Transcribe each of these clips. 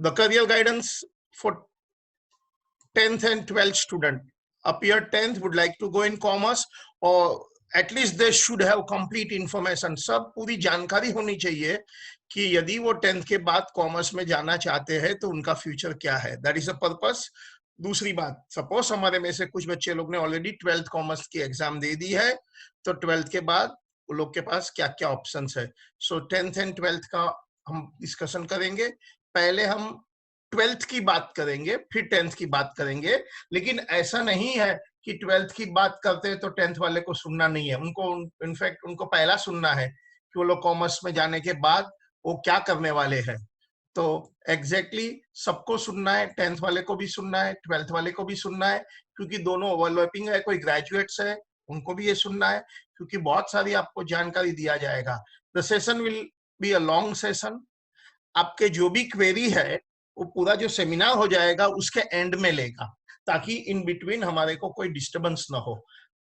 The career guidance for 10th and 12th student. Appear 10th would like to go in commerce, or at least they should have complete information. सब पूरी जानकारी होनी चाहिए कि यदि वो 10th के बाद कॉमर्स में जाना चाहते हैं तो उनका फ्यूचर क्या है. That is a purpose. दूसरी बात, सपोज हमारे में से कुछ बच्चे लोग ने ऑलरेडी 12th कॉमर्स की एग्जाम दे दी है, तो 12th के बाद वो लोग के पास क्या क्या ऑप्शंस है. सो 10th एंड 12th का हम डिस्कशन करेंगे. पहले हम 12th की बात करेंगे, फिर 10th की बात करेंगे. लेकिन ऐसा नहीं है कि 12th की बात करते हैं तो 10th वाले को सुनना नहीं है. उनको इनफैक्ट उनको पहला सुनना है कि वो लोग कॉमर्स में जाने के बाद वो क्या करने वाले हैं. तो एग्जैक्टली सबको सुनना है. 10th वाले को भी सुनना है, 12th वाले को भी सुनना है, क्योंकि दोनों ओवरलैपिंग है. कोई ग्रेजुएट्स है उनको भी ये सुनना है, क्योंकि बहुत सारी आपको जानकारी दिया जाएगा. The session will be a long session. आपके जो भी क्वेरी है वो पूरा जो सेमिनार हो जाएगा उसके एंड में लेगा, ताकि इन बिटवीन हमारे को कोई डिस्टर्बेंस ना हो.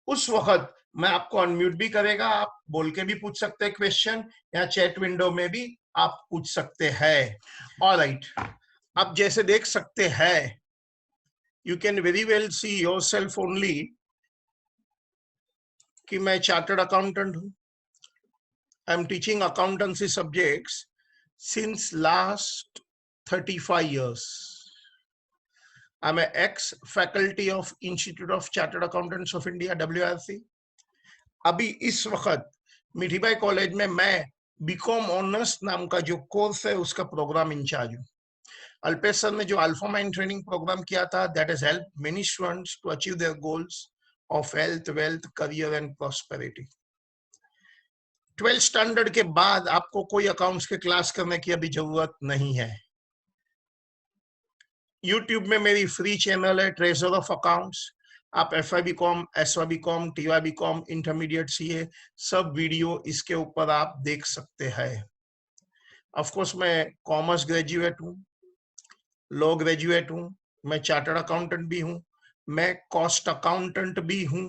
उस वक्त मैं आपको अनम्यूट भी करेगा, आप बोल के भी पूछ सकते हैं क्वेश्चन, या चैट विंडो में भी आप पूछ सकते हैं. ऑलराइट, आप जैसे देख सकते हैं, you can very well see yourself only कि मैं चार्टर्ड अकाउंटेंट हूं. I am teaching accountancy subjects since last 35 years. I'm an ex-faculty of Institute of Chartered Accountants of India, WRC. अभी इस वक्त मिठीबाई कॉलेज में मैं बीकॉम ऑनर्स नाम का जो कोर्स है उसका प्रोग्राम इंचार्ज हूँ. अल्पेश सर ने जो अल्फा माइंड ट्रेनिंग प्रोग्राम किया था, that has helped many students to achieve their goals of health, wealth, career and prosperity. 12th standard के बाद आपको कोई अकाउंट्स के क्लास करने की अभी जरूरत नहीं है. यूट्यूब में मेरी फ्री चैनल है ट्रेजर ऑफ अकाउंट्स. आप FIBCom, SYBCom, TYBCom, intermediate CA सब वीडियो इसके ऊपर आप देख सकते हैं. ऑफ कोर्स मैं कॉमर्स ग्रेजुएट हूँ, लॉ ग्रेजुएट हूँ, मैं चार्टर्ड अकाउंटेंट भी हूँ, मैं कॉस्ट अकाउंटेंट भी हूँ.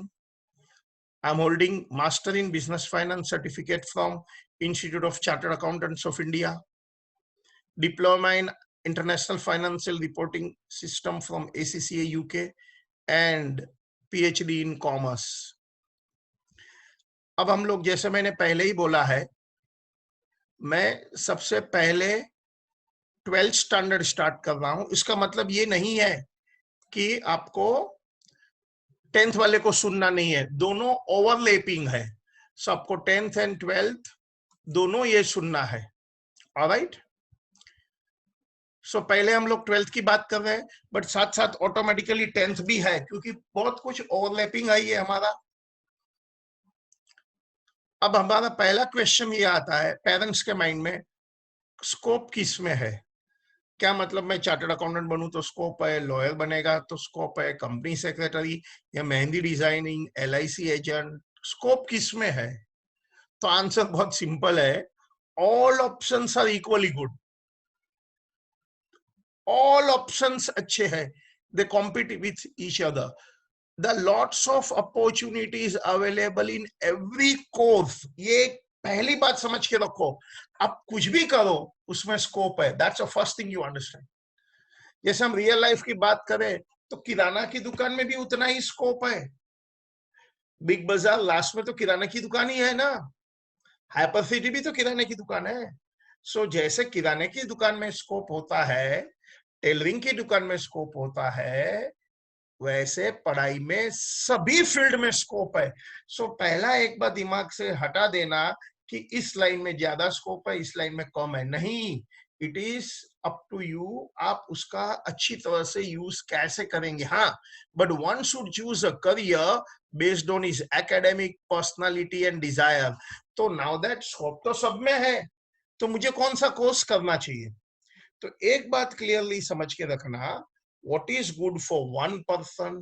I'm holding Master in Business Finance certificate from Institute of Chartered Accountants of India, Diploma in International Financial Reporting System from ACCA UK, and PhD in Commerce. अब हम लोग, जैसे मैंने पहले ही बोला है, मैं सबसे पहले 12th स्टैंडर्ड स्टार्ट कर रहा हूं. इसका मतलब ये नहीं है कि आपको 10th वाले को सुनना नहीं है, दोनों ओवरलैपिंग है. सो आपको 10th एंड 12th दोनों ये सुनना है. ऑलराइट, सो पहले हम लोग 12th की बात कर रहे हैं, बट साथ साथ ऑटोमेटिकली 10th भी है, क्योंकि बहुत कुछ ओवरलैपिंग आई है हमारा. अब हमारा पहला क्वेश्चन ये आता है पेरेंट्स के माइंड में, स्कोप किस में है. क्या मतलब मैं चार्टर्ड अकाउंटेंट बनूं तो स्कोप है, लॉयर बनेगा तो स्कोप है, कंपनी सेक्रेटरी या mehndi designing, LIC agent, scope किस में है. तो आंसर बहुत सिंपल है, all options are equally good. All options अच्छे हैं, they compete with each other. The lots of opportunities available in every course. ये पहली बात समझ के रखो, आप कुछ भी करो उसमें स्कोप है. That's the first thing you understand. जैसे हम रियल लाइफ की बात करें तो किराना की दुकान में भी उतना ही स्कोप है. बिग बाजार लास्ट में तो किराना की दुकान ही है ना. हाइपर सिटी भी तो किराने की दुकान है. सो जैसे किराने की दुकान में स्कोप होता है, टेलरिंग की दुकान में स्कोप होता है, वैसे पढ़ाई में सभी फील्ड में स्कोप है. सो पहला एक बार दिमाग से हटा देना कि इस लाइन में ज्यादा स्कोप है, इस लाइन में कम है. नहीं, it is up to you, आप उसका अच्छी तरह से यूज कैसे करेंगे. हाँ, but one should choose a career based on his academic personality and desire. तो नाउ दैट स्कोप तो सब में है, तो मुझे कौन सा कोर्स करना चाहिए. तो एक बात क्लियरली समझ के रखना, what is good for one person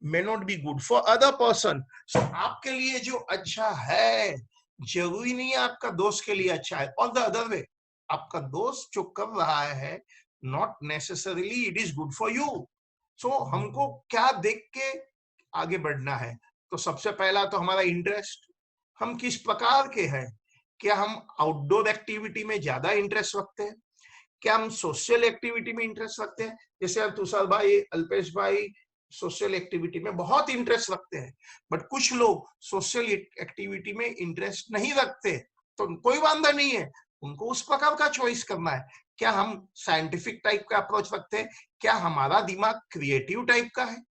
may not be good for other person. So आपके लिए जो अच्छा है जरूरी नहीं है आपका दोस्त के लिए अच्छा है, और द अदर वे, आपका दोस्त जो कर रहा है not necessarily it is good for you. So हमको क्या देख के आगे बढ़ना है. तो सबसे पहला तो हमारा इंटरेस्ट, हम किस प्रकार के हैं. क्या हम आउटडोर एक्टिविटी में ज्यादा इंटरेस्ट रखते हैं, क्या हम सोशल एक्टिविटी में इंटरेस्ट रखते हैं? जैसे अब तुषार भाई, अल्पेश भाई सोशल एक्टिविटी में बहुत इंटरेस्ट रखते हैं, बट कुछ लोग सोशल एक्टिविटी में इंटरेस्ट नहीं रखते, तो कोई वांधा नहीं है, उनको उस प्रकार का चॉइस करना है। क्या हम साइंटिफिक टाइप का अप्रोच रखते हैं? क्या हमारा दिमाग क्रिएटिव टाइप का है?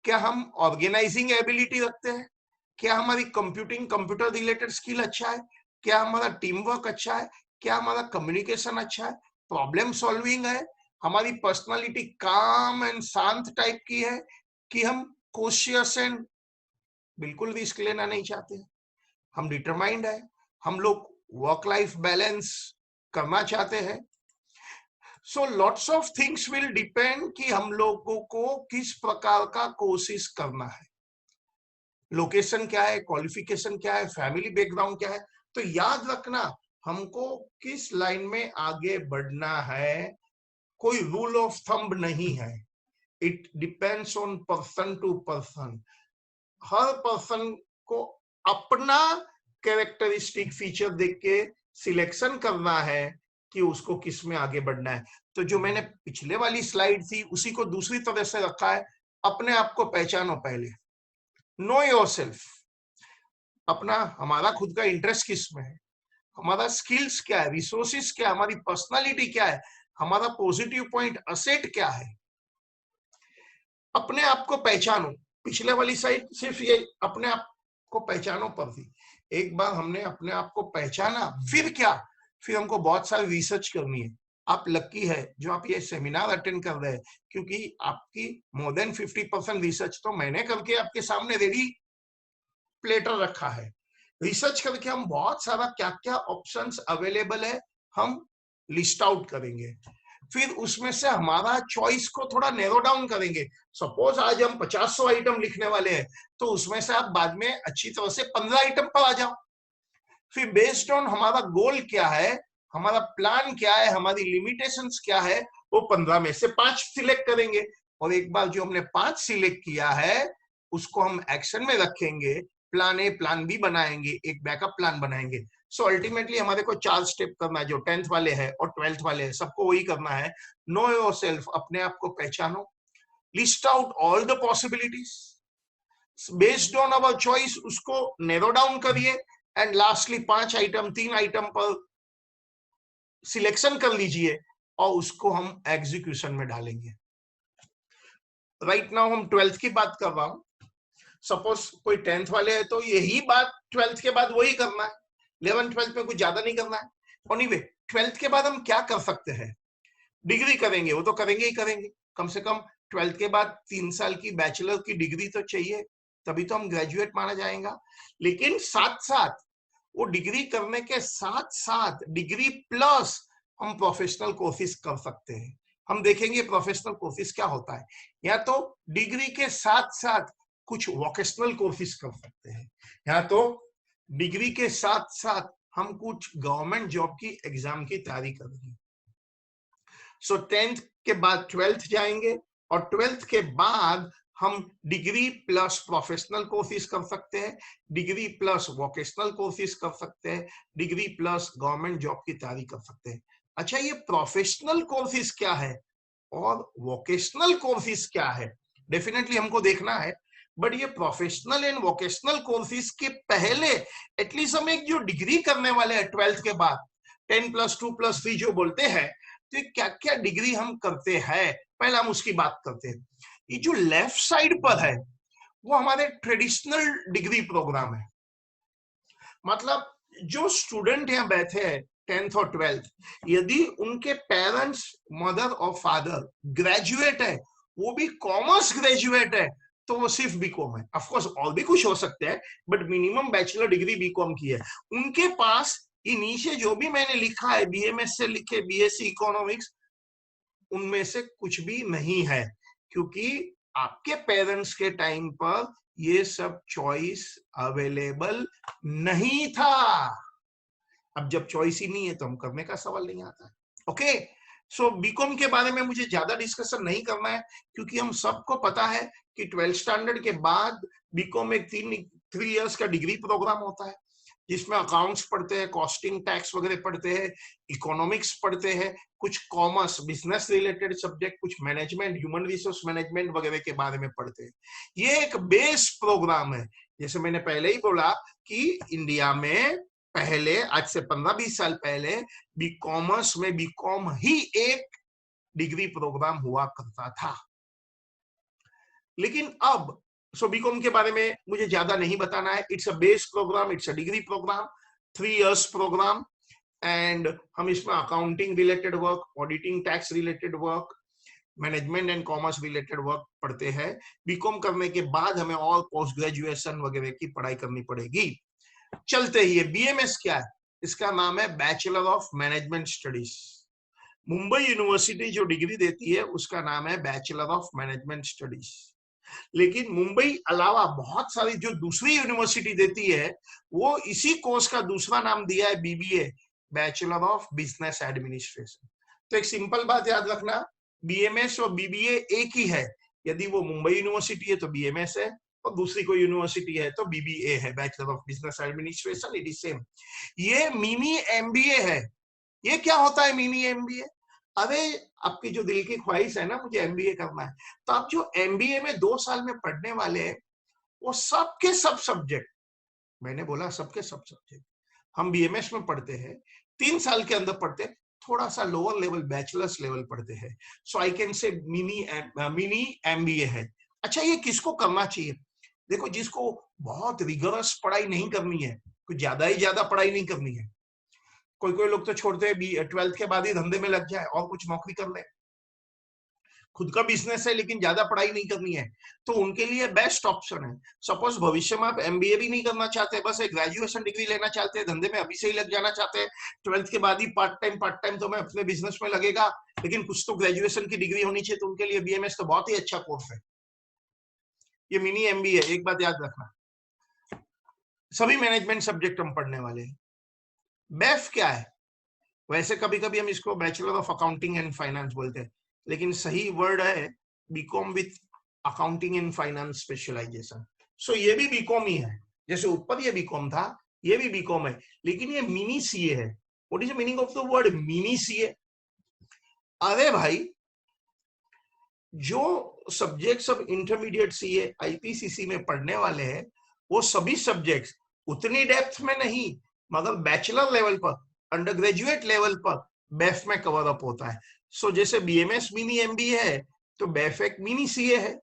क्या हम ऑर्गेनाइजिंग एबिलिटी रखते हैं? क्या हमारी कंप्यूटर रिलेटेड स्किल अच्छा है? क्या हमारा टीम वर्क अच्छा है? क्या हमारा कम्युनिकेशन अच्छा है? प्रॉब्लम सॉल्विंग है? हमारी पर्सनालिटी काम एंड शांत टाइप की है कि हम कोशियस एंड बिल्कुल रिस्क लेना नहीं चाहते? हम डिटरमाइंड है? हम लोग वर्क लाइफ बैलेंस करना चाहते हैं? So lots of things will depend कि हम लोगों को किस प्रकार का कोशिश करना है, लोकेशन क्या है, क्वालिफिकेशन क्या है, फैमिली बैकग्राउंड क्या है। तो याद रखना, हमको किस लाइन में आगे बढ़ना है, कोई रूल ऑफ थंब नहीं है। It depends on person to person. हर पर्सन को अपना कैरेक्टरिस्टिक फीचर देख के सिलेक्शन करना है कि उसको किस में आगे बढ़ना है। तो जो मैंने पिछले वाली स्लाइड थी उसी को दूसरी तरह से रखा है। अपने आप को पहचानो पहले, नो योरसेल्फ। अपना हमारा खुद का इंटरेस्ट किस में है, हमारा स्किल्स क्या है, रिसोर्सेस क्या है, हमारी पर्सनालिटी क्या है, हमारा पॉजिटिव पॉइंट असेट क्या है। अपने आप को पहचानो। पिछले वाली साइड सिर्फ ये अपने आप को पहचानो पर थी। एक बार हमने अपने आप को पहचाना, फिर क्या, फिर हमको बहुत सारी रिसर्च करनी है। आप लकी है जो आप ये सेमिनार अटेंड कर रहे हैं, क्योंकि आपकी मोर देन 50% रिसर्च तो मैंने करके आपके सामने रेडी प्लेटर रखा है। रिसर्च करके हम बहुत सारा क्या क्या ऑप्शंस अवेलेबल है हम लिस्ट आउट करेंगे, फिर उसमें से हमारा चॉइस को थोड़ा नैरो डाउन करेंगे। सपोज आज हम 50-100 आइटम लिखने वाले हैं, तो उसमें से आप बाद में अच्छी तरह से 15 आइटम पर आ जाओ। फिर बेस्ड ऑन हमारा गोल क्या है, हमारा प्लान क्या है, हमारी लिमिटेशंस क्या है, वो 15 में से 5 सिलेक्ट करेंगे। और एक बार जो हमने 5 सिलेक्ट किया है उसको हम एक्शन में रखेंगे, प्लान ए प्लान बी बनाएंगे, एक बैकअप प्लान बनाएंगे। सो अल्टीमेटली हमारे को 4 स्टेप करना है, जो 10th वाले हैं और 12th वाले हैं सबको वही करना है। नो योरसेल्फ, अपने आप को पहचानो, list out all the possibilities, based on our choice उसको नैरो डाउन करिए, एंड लास्टली 5 आइटम 3 आइटम पर सिलेक्शन कर लीजिए और उसको हम एग्जीक्यूशन में डालेंगे। राइट नाउ हम 12th की बात कर रहा हूं। सपोज कोई 10th वाले है तो यही बात 12th के बाद वही करना है, 11th 12th में कुछ ज्यादा नहीं करना है। एनीवे 12th के बाद हम क्या कर सकते हैं, डिग्री करेंगे, वो तो करेंगे ही करेंगे। कम से कम 12th के बाद 3 साल की बैचलर की डिग्री तो चाहिए, तभी तो हम ग्रेजुएट माना जाएगा। लेकिन साथ साथ वो डिग्री करने के साथ साथ डिग्री प्लस हम प्रोफेशनल कोर्सेज कर सकते हैं। हम देखेंगे प्रोफेशनल कोर्सेज क्या होता है। या तो डिग्री के साथ साथ कुछ वोकेशनल कोर्सेज कर सकते हैं, या तो डिग्री के साथ साथ हम कुछ गवर्नमेंट जॉब की एग्जाम की तैयारी करेंगे। सो 10th के बाद 12th जाएंगे, और 12th के बाद हम डिग्री प्लस प्रोफेशनल कोर्सेज कर सकते हैं, डिग्री प्लस वोकेशनल कोर्सेज कर सकते हैं, डिग्री प्लस गवर्नमेंट जॉब की तैयारी कर सकते हैं। अच्छा, ये प्रोफेशनल कोर्सेज क्या है और वोकेशनल कोर्सेज क्या है, डेफिनेटली हमको देखना है। बट ये प्रोफेशनल एंड वोकेशनल कोर्सेज के पहले एटलीस्ट हम एक जो डिग्री करने वाले हैं 12th के बाद 10+2+3 जो बोलते हैं, तो क्या क्या डिग्री हम करते हैं, पहले हम उसकी बात करते हैं। ये जो लेफ्ट साइड पर है वो हमारे ट्रेडिशनल डिग्री प्रोग्राम है। मतलब जो स्टूडेंट यहाँ बैठे हैं 10th और 12th, यदि उनके पेरेंट्स, मदर और फादर ग्रेजुएट है, वो भी कॉमर्स ग्रेजुएट है, तो वो सिर्फ बीकॉम है। ऑफ कोर्स और भी कुछ हो सकते हैं, but minimum bachelor degree BCom की है। उनके पास ये नीचे जो भी मैंने लिखा है, बीएमएस से लिखे बीएससी इकोनॉमिक्स, उनमें से कुछ भी नहीं है, क्योंकि आपके पेरेंट्स के टाइम पर ये सब चॉइस अवेलेबल नहीं था। अब जब चॉइस ही नहीं है तो हम करने का सवाल नहीं आता। ओके, सो बीकॉम के बारे में मुझे ज्यादा डिस्कशन नहीं करना है, क्योंकि हम सबको पता है कि 12th स्टैंडर्ड के बाद बीकॉम एक 3 इयर्स का डिग्री प्रोग्राम होता है। जिसमें अकाउंट्स पढ़ते हैं, कॉस्टिंग, टैक्स वगैरह पढ़ते हैं, इकोनॉमिक्स पढ़ते हैं, कुछ कॉमर्स बिजनेस रिलेटेड सब्जेक्ट, कुछ मैनेजमेंट, ह्यूमन रिसोर्स मैनेजमेंट वगैरह के बारे में पढ़ते हैं। ये एक बेस प्रोग्राम है। जैसे मैंने पहले ही बोला कि इंडिया में पहले, आज से 15-20 साल पहले, बी कॉमर्स में बीकॉम ही एक डिग्री प्रोग्राम हुआ करता था। लेकिन अब बीकॉम के बारे में मुझे ज्यादा नहीं बताना है। It's a base program, it's a degree program, 3 years program, and हम इसमें accounting related work, auditing, tax related work, management and commerce related work पढ़ते हैं। बीकॉम करने के बाद हमें और पोस्ट ग्रेजुएशन वगैरह की पढ़ाई करनी पड़ेगी। चलते ही बीएमएस क्या है? इसका नाम है bachelor of management studies. Mumbai university जो डिग्री देती है उसका नाम है बैचलर ऑफ मैनेजमेंट स्टडीज। लेकिन मुंबई अलावा बहुत सारी जो दूसरी यूनिवर्सिटी देती है वो इसी कोर्स का दूसरा नाम दिया है BBA, bachelor of business administration. तो एक सिंपल बात याद रखना, बीएमएस और बीबीए एक ही है। यदि वो मुंबई यूनिवर्सिटी है तो बीएमएस है, और दूसरी कोई यूनिवर्सिटी है तो बीबीए है, bachelor of business administration. It is same. ये मिनी एमबीए है। ये क्या होता है मिनी एमबीए? अरे आपकी जो दिल की ख्वाहिश है ना, मुझे एमबीए करना है, तो आप जो एमबीए में 2 साल में पढ़ने वाले हैं वो सबके सब सब्जेक्ट, मैंने बोला सबके सब सब्जेक्ट हम बीएमएस में पढ़ते हैं, 3 साल के अंदर पढ़ते हैं, थोड़ा सा लोअर लेवल बैचलर्स लेवल पढ़ते हैं। So I can say mini MBA है। अच्छा, ये किसको करना चाहिए? देखो, जिसको बहुत रिगरस पढ़ाई नहीं करनी है, कुछ ज्यादा ही ज्यादा पढ़ाई नहीं करनी है, कोई कोई लोग तो छोड़ते हैं 12th के बाद ही धंधे में लग जाए और कुछ नौकरी कर ले, खुद का बिजनेस है लेकिन ज्यादा पढ़ाई नहीं करनी है, तो उनके लिए बेस्ट ऑप्शन है। सपोज भविष्य में आप एमबीए भी नहीं करना चाहते, बस एक ग्रेजुएशन डिग्री लेना चाहते हैं, धंधे में अभी से ही लग जाना चाहते हैं, 12th के बाद ही पार्ट टाइम तो मैं अपने बिजनेस में लगेगा, लेकिन कुछ तो ग्रेजुएशन की डिग्री होनी चाहिए, तो उनके लिए बीएमएस तो बहुत ही अच्छा कोर्स है। ये मिनी एमबीए। एक बात याद रखना, सभी मैनेजमेंट सब्जेक्ट हम पढ़ने वाले हैं। बेफ क्या है? वैसे कभी कभी हम इसको bachelor of accounting and finance बोलते हैं, लेकिन सही वर्ड है BCom with accounting and finance specialisation. So ये भी बीकॉम ही है, जैसे ऊपर ये बीकॉम था, ये भी बीकॉम है, लेकिन ये मिनी सीए है। What is the meaning of the word mini CA? अरे भाई, जो सब्जेक्ट सब इंटरमीडिएट सीए आईपीसीसी में पढ़ने वाले हैं, वो सभी सब्जेक्ट्स उतनी डेप्थ में नहीं, मगर बैचलर लेवल पर, अंडर ग्रेजुएट लेवल पर बेफ में कवर अप होता है। सो जैसे बीएमएस मिनी एमबीए है, तो बेफ एक मिनी सीए है।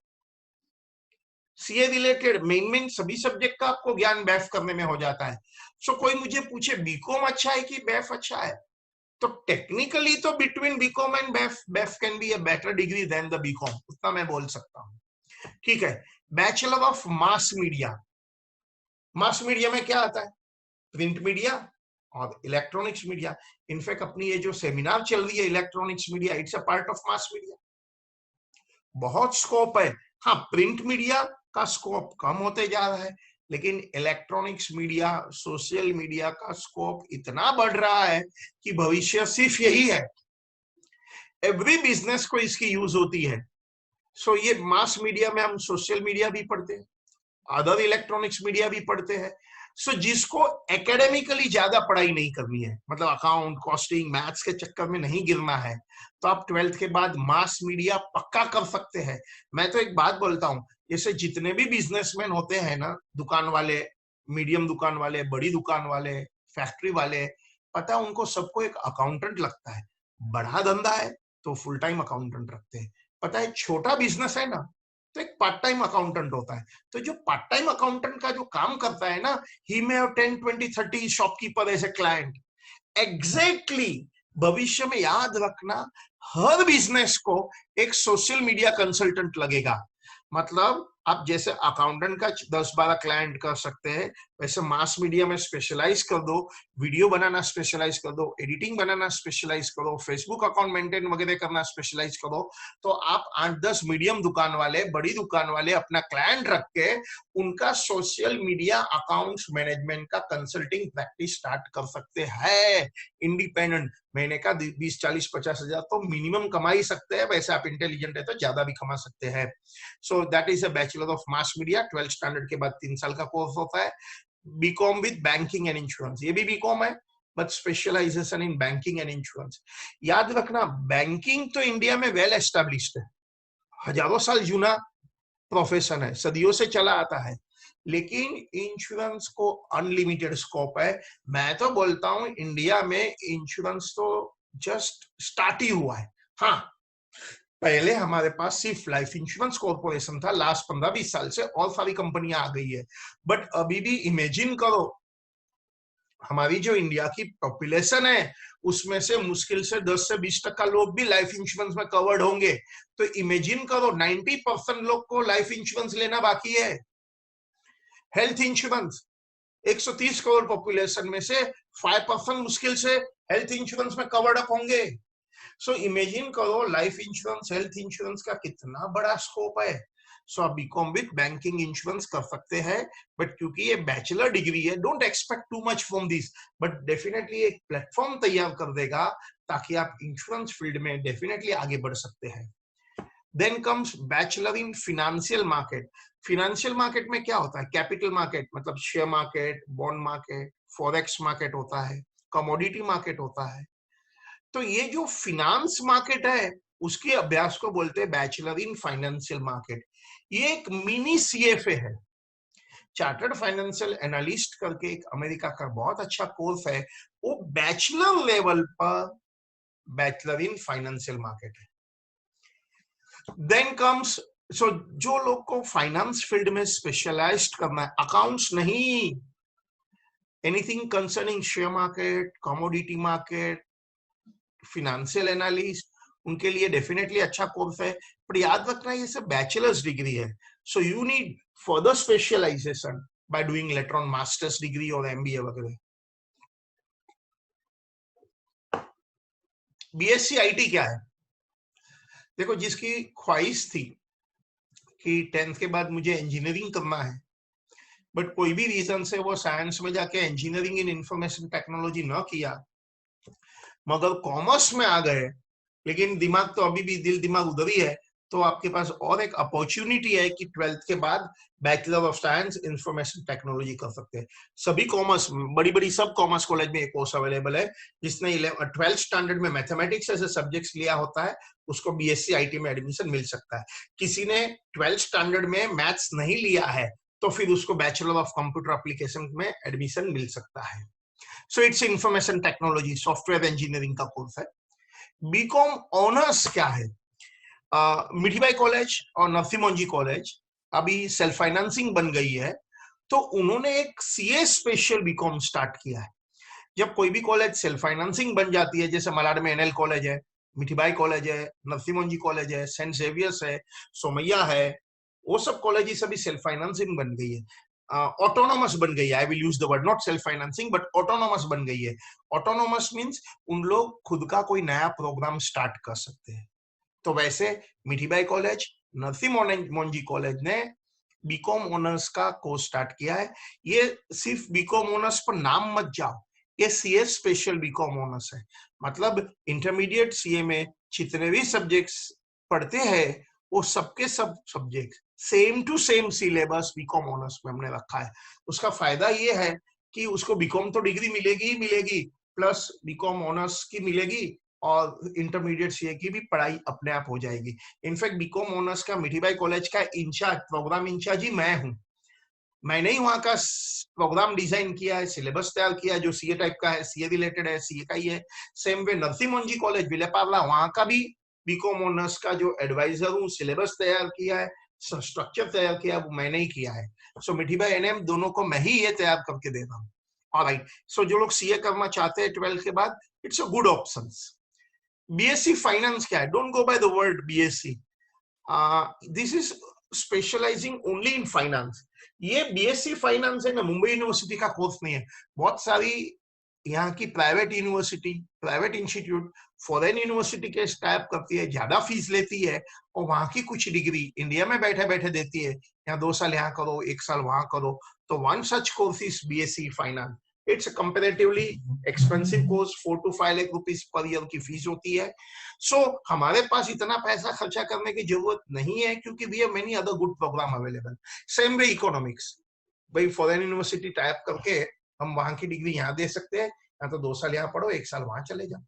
सीए रिलेटेड मेन सभी सब्जेक्ट का आपको ज्ञान बेफ करने में हो जाता है। सो कोई मुझे पूछे बीकॉम अच्छा है कि बेफ अच्छा है, तो टेक्निकली तो between BCom and BAF can be a better degree than the BCom, उतना मैं बोल सकता हूं। ठीक है, bachelor of mass media. Mass media में क्या आता है? प्रिंट मीडिया और इलेक्ट्रॉनिक्स मीडिया। इनफैक्ट अपनी ये जो सेमिनार चल रही है electronics media, it's a part of mass media. बहुत स्कोप है। हाँ, प्रिंट मीडिया का स्कोप कम होते जा रहा है, लेकिन इलेक्ट्रॉनिक्स मीडिया, सोशल मीडिया का स्कोप इतना बढ़ रहा है कि भविष्य सिर्फ यही है। एवरी बिजनेस को इसकी यूज होती है। सो ये मास मीडिया में हम सोशल मीडिया भी पढ़ते हैं, अदर इलेक्ट्रॉनिक्स मीडिया भी पढ़ते हैं। सो जिसको एकेडमिकली ज्यादा पढ़ाई नहीं करनी है, मतलब अकाउंट, कॉस्टिंग, मैथ्स के चक्कर में नहीं गिरना है, तो आप 12th के बाद मास मीडिया पक्का कर सकते हैं। मैं तो एक बात बोलता हूं, जैसे जितने भी बिजनेसमैन होते हैं ना, दुकान वाले, मीडियम दुकान वाले, बड़ी दुकान वाले, फैक्ट्री वाले, पता उनको सबको एक अकाउंटेंट लगता है। बड़ा धंधा है तो फुल टाइम अकाउंटेंट रखते हैं। पता है छोटा बिजनेस है ना, तो एक पार्ट टाइम अकाउंटेंट होता है। तो जो पार्ट टाइम अकाउंटेंट का जो काम करता है ना, he may have 10, 20, 30 shopkeeper as a client. Exactly, भविष्य में याद रखना, हर बिजनेस को एक सोशल मीडिया कंसल्टेंट लगेगा। मतलब आप जैसे अकाउंटेंट का 10-12 क्लाइंट कर सकते हैं, वैसे मास मीडिया में स्पेशलाइज कर दो, वीडियो बनाना स्पेशलाइज कर दो, एडिटिंग बनाना स्पेशलाइज करो, फेसबुक अकाउंट मेंटेन वगैरह करना स्पेशलाइज करो, तो आप 8-10 मीडियम दुकान वाले, बड़ी दुकान वाले अपना क्लाइंट रख के उनका सोशल मीडिया अकाउंट्स मैनेजमेंट का कंसल्टिंग प्रैक्टिस स्टार्ट कर सकते हैं। इंडिपेंडेंट, महीने का 20, 40, 50 हजार तो मिनिमम कमा ही सकते हैं। वैसे आप इंटेलिजेंट है तो ज्यादा भी कमा सकते हैं। So that is a bachelor of mass media. 12th standard के बाद 3 साल का कोर्स होता है। BCom with banking and insurance, ये भी बीकॉम है but specialization in banking and insurance. याद रखना बैंकिंग तो इंडिया में वेल एस्टेब्लिश्ड है, हजारों साल जूना प्रोफेशन है, सदियों से चला आता है, लेकिन इंश्योरेंस को अनलिमिटेड स्कोप है। मैं तो बोलता हूं इंडिया में इंश्योरेंस तो जस्ट स्टार्ट ही हुआ है। हाँ, पहले हमारे पास सिर्फ लाइफ इंश्योरेंस कॉर्पोरेशन था, लास्ट 15-20 साल से और सारी कंपनियां आ गई है। बट अभी भी इमेजिन करो, हमारी जो इंडिया की पॉपुलेशन है उसमें से मुश्किल से 10 से 20% लोग भी लाइफ इंश्योरेंस में कवर्ड होंगे। तो इमेजिन करो 90% लोग को लाइफ इंश्योरेंस लेना बाकी है। हेल्थ इंश्योरेंस 130 करोड़ पॉपुलेशन में से 5% मुश्किल से हेल्थ इंश्योरेंस में कवर्ड अप होंगे। सो इमेजिन करो लाइफ इंश्योरेंस, हेल्थ इंश्योरेंस का कितना बड़ा स्कोप है। सो आप बीकॉम विद बैंकिंग इंश्योरेंस कर सकते हैं, बट क्योंकि ये बैचलर डिग्री है, don't expect too much from this, but definitely एक प्लेटफॉर्म तैयार कर देगा ताकि आप इंश्योरेंस फील्ड में डेफिनेटली आगे बढ़ सकते हैं। Then comes bachelor in financial market. Financial market में क्या होता है? कैपिटल मार्केट मतलब share market, bond market, forex market होता है, कमोडिटी मार्केट होता है। तो ये जो फिनांस मार्केट है उसके अभ्यास को बोलते हैं बैचलर इन फाइनेंशियल मार्केट। ये एक मिनी सीएफए है। चार्टर्ड फाइनेंशियल एनालिस्ट करके एक अमेरिका का बहुत अच्छा कोर्स है, वो बैचलर लेवल पर बैचलर इन फाइनेंशियल मार्केट है। देन कम्स, सो जो लोग को फाइनेंस फील्ड में स्पेशलाइज्ड करना है, अकाउंट्स नहीं, anything concerning share market, commodity market, financial analyst, उनके लिए डेफिनेटली अच्छा कोर्स है। पर याद रखना ये सब बैचलर्स डिग्री है, so you need further specialization by doing later on masters degree और एमबीए वगैरह। बीएससी आईटी क्या है? देखो, जिसकी ख्वाहिश थी कि 10th के बाद मुझे इंजीनियरिंग करना है, बट कोई भी रीजन से वो साइंस में जाके इंजीनियरिंग इन इंफॉर्मेशन टेक्नोलॉजी न किया, मगर कॉमर्स में आ गए, लेकिन दिमाग तो अभी भी दिल दिमाग उधर ही है, तो आपके पास और एक अपॉर्चुनिटी है कि 12th के बाद bachelor of science information technology कर सकते हैं। सभी कॉमर्स, बड़ी बड़ी सब कॉमर्स कॉलेज में एक कोर्स अवेलेबल है। जिसने 12th स्टैंडर्ड में मैथमेटिक्स ऐसे सब्जेक्ट्स लिया होता है उसको बीएससी आईटी में एडमिशन मिल सकता है। किसी ने 12th स्टैंडर्ड में मैथ्स नहीं लिया है तो फिर उसको बैचलर ऑफ कंप्यूटर एप्लीकेशन में एडमिशन मिल सकता है। So it's information technology, software engineering का कोर्स है। बीकॉम ऑनर्स क्या है? मिठीबाई कॉलेज और नरसिम्हा मोंजी कॉलेज अभी सेल्फ फाइनेंसिंग बन गई है, तो उन्होंने एक सीए स्पेशल बीकॉम स्टार्ट किया है। जब कोई भी कॉलेज सेल्फ फाइनेंसिंग बन जाती है, जैसे मलाड में एनएल कॉलेज है, मिठीबाई कॉलेज है, नरसिम्हा मोंजी कॉलेज है, सेंट जेवियर्स है, सोमैया है, वो सब कॉलेज अभी सेल्फ फाइनेंसिंग बन गई है, ऑटोनोमस बन गई है। I will use the word not self financing but autonomous बन गई है। ऑटोनोमस मींस उन लोग खुद का कोई नया प्रोग्राम स्टार्ट कर सकते हैं। तो वैसे मिठीबाई कॉलेज, नरसिम्हा मोंजी कॉलेज ने बीकॉम ऑनर्स का कोर्स स्टार्ट किया है। ये सिर्फ बीकॉम ऑनर्स पर नाम मत जाओ, ये सीए स्पेशल बीकॉम ऑनर्स है। मतलब इंटरमीडिएट सीए में जितने भी सब्जेक्ट्स पढ़ते हैं वो सबके सब subject same to same syllabus BCom honours में हमने रखा है। उसका फायदा ये है कि उसको बीकॉम तो डिग्री मिलेगी ही मिलेगी, प्लस बीकॉम ऑनर्स की मिलेगी और इंटरमीडिएट सीए की भी पढ़ाई अपने आप हो जाएगी। इनफैक्ट बीकॉम ऑनर्स का मिठीबाई कॉलेज का इंचार्ज, प्रोग्राम इंचार्ज ही मैं हूँ। मैंने ही वहां का प्रोग्राम डिजाइन किया है, सिलेबस तैयार किया है जो सीए टाइप का है, सीए रिलेटेड है, सीए का ही है। Same way Narasimha Monjee college Vileparle, वहां का भी बीकॉम ऑनर्स का जो एडवाइजर हूँ, सिलेबस तैयार किया है, स्ट्रक्चर तैयार किया वो मैंने ही किया है। सो मिठीबाई एनएम दोनों को मैं ही ये तैयार करके दे रहा हूँ। ऑलराइट, सो जो लोग सीए करना चाहते हैं 12th के बाद, it's a good option. BSc finance क्या है? Don't go by the word BSc, this is specialising only in finance. ये बीएससी फाइनेंस है ना, मुंबई यूनिवर्सिटी का कोर्स नहीं है। बहुत सारी यहाँ की private university, private institute foreign university के टाइप करती है, ज्यादा फीस लेती है और वहां की कुछ डिग्री इंडिया में बैठे बैठे देती है। यहाँ 2 साल यहाँ करो, 1 साल वहां करो। तो one such course is BSc finance. It's comparatively expensive course, 4 to 5 lakh rupees per year की फीस होती है। सो हमारे पास इतना पैसा खर्चा करने की जरूरत नहीं है क्योंकि we have many other good program available. Same way economics, भाई फॉरेन यूनिवर्सिटी टाइप करके हम वहां की डिग्री यहाँ दे सकते हैं, या तो 2 साल यहाँ पढ़ो 1 साल वहां चले जाओ।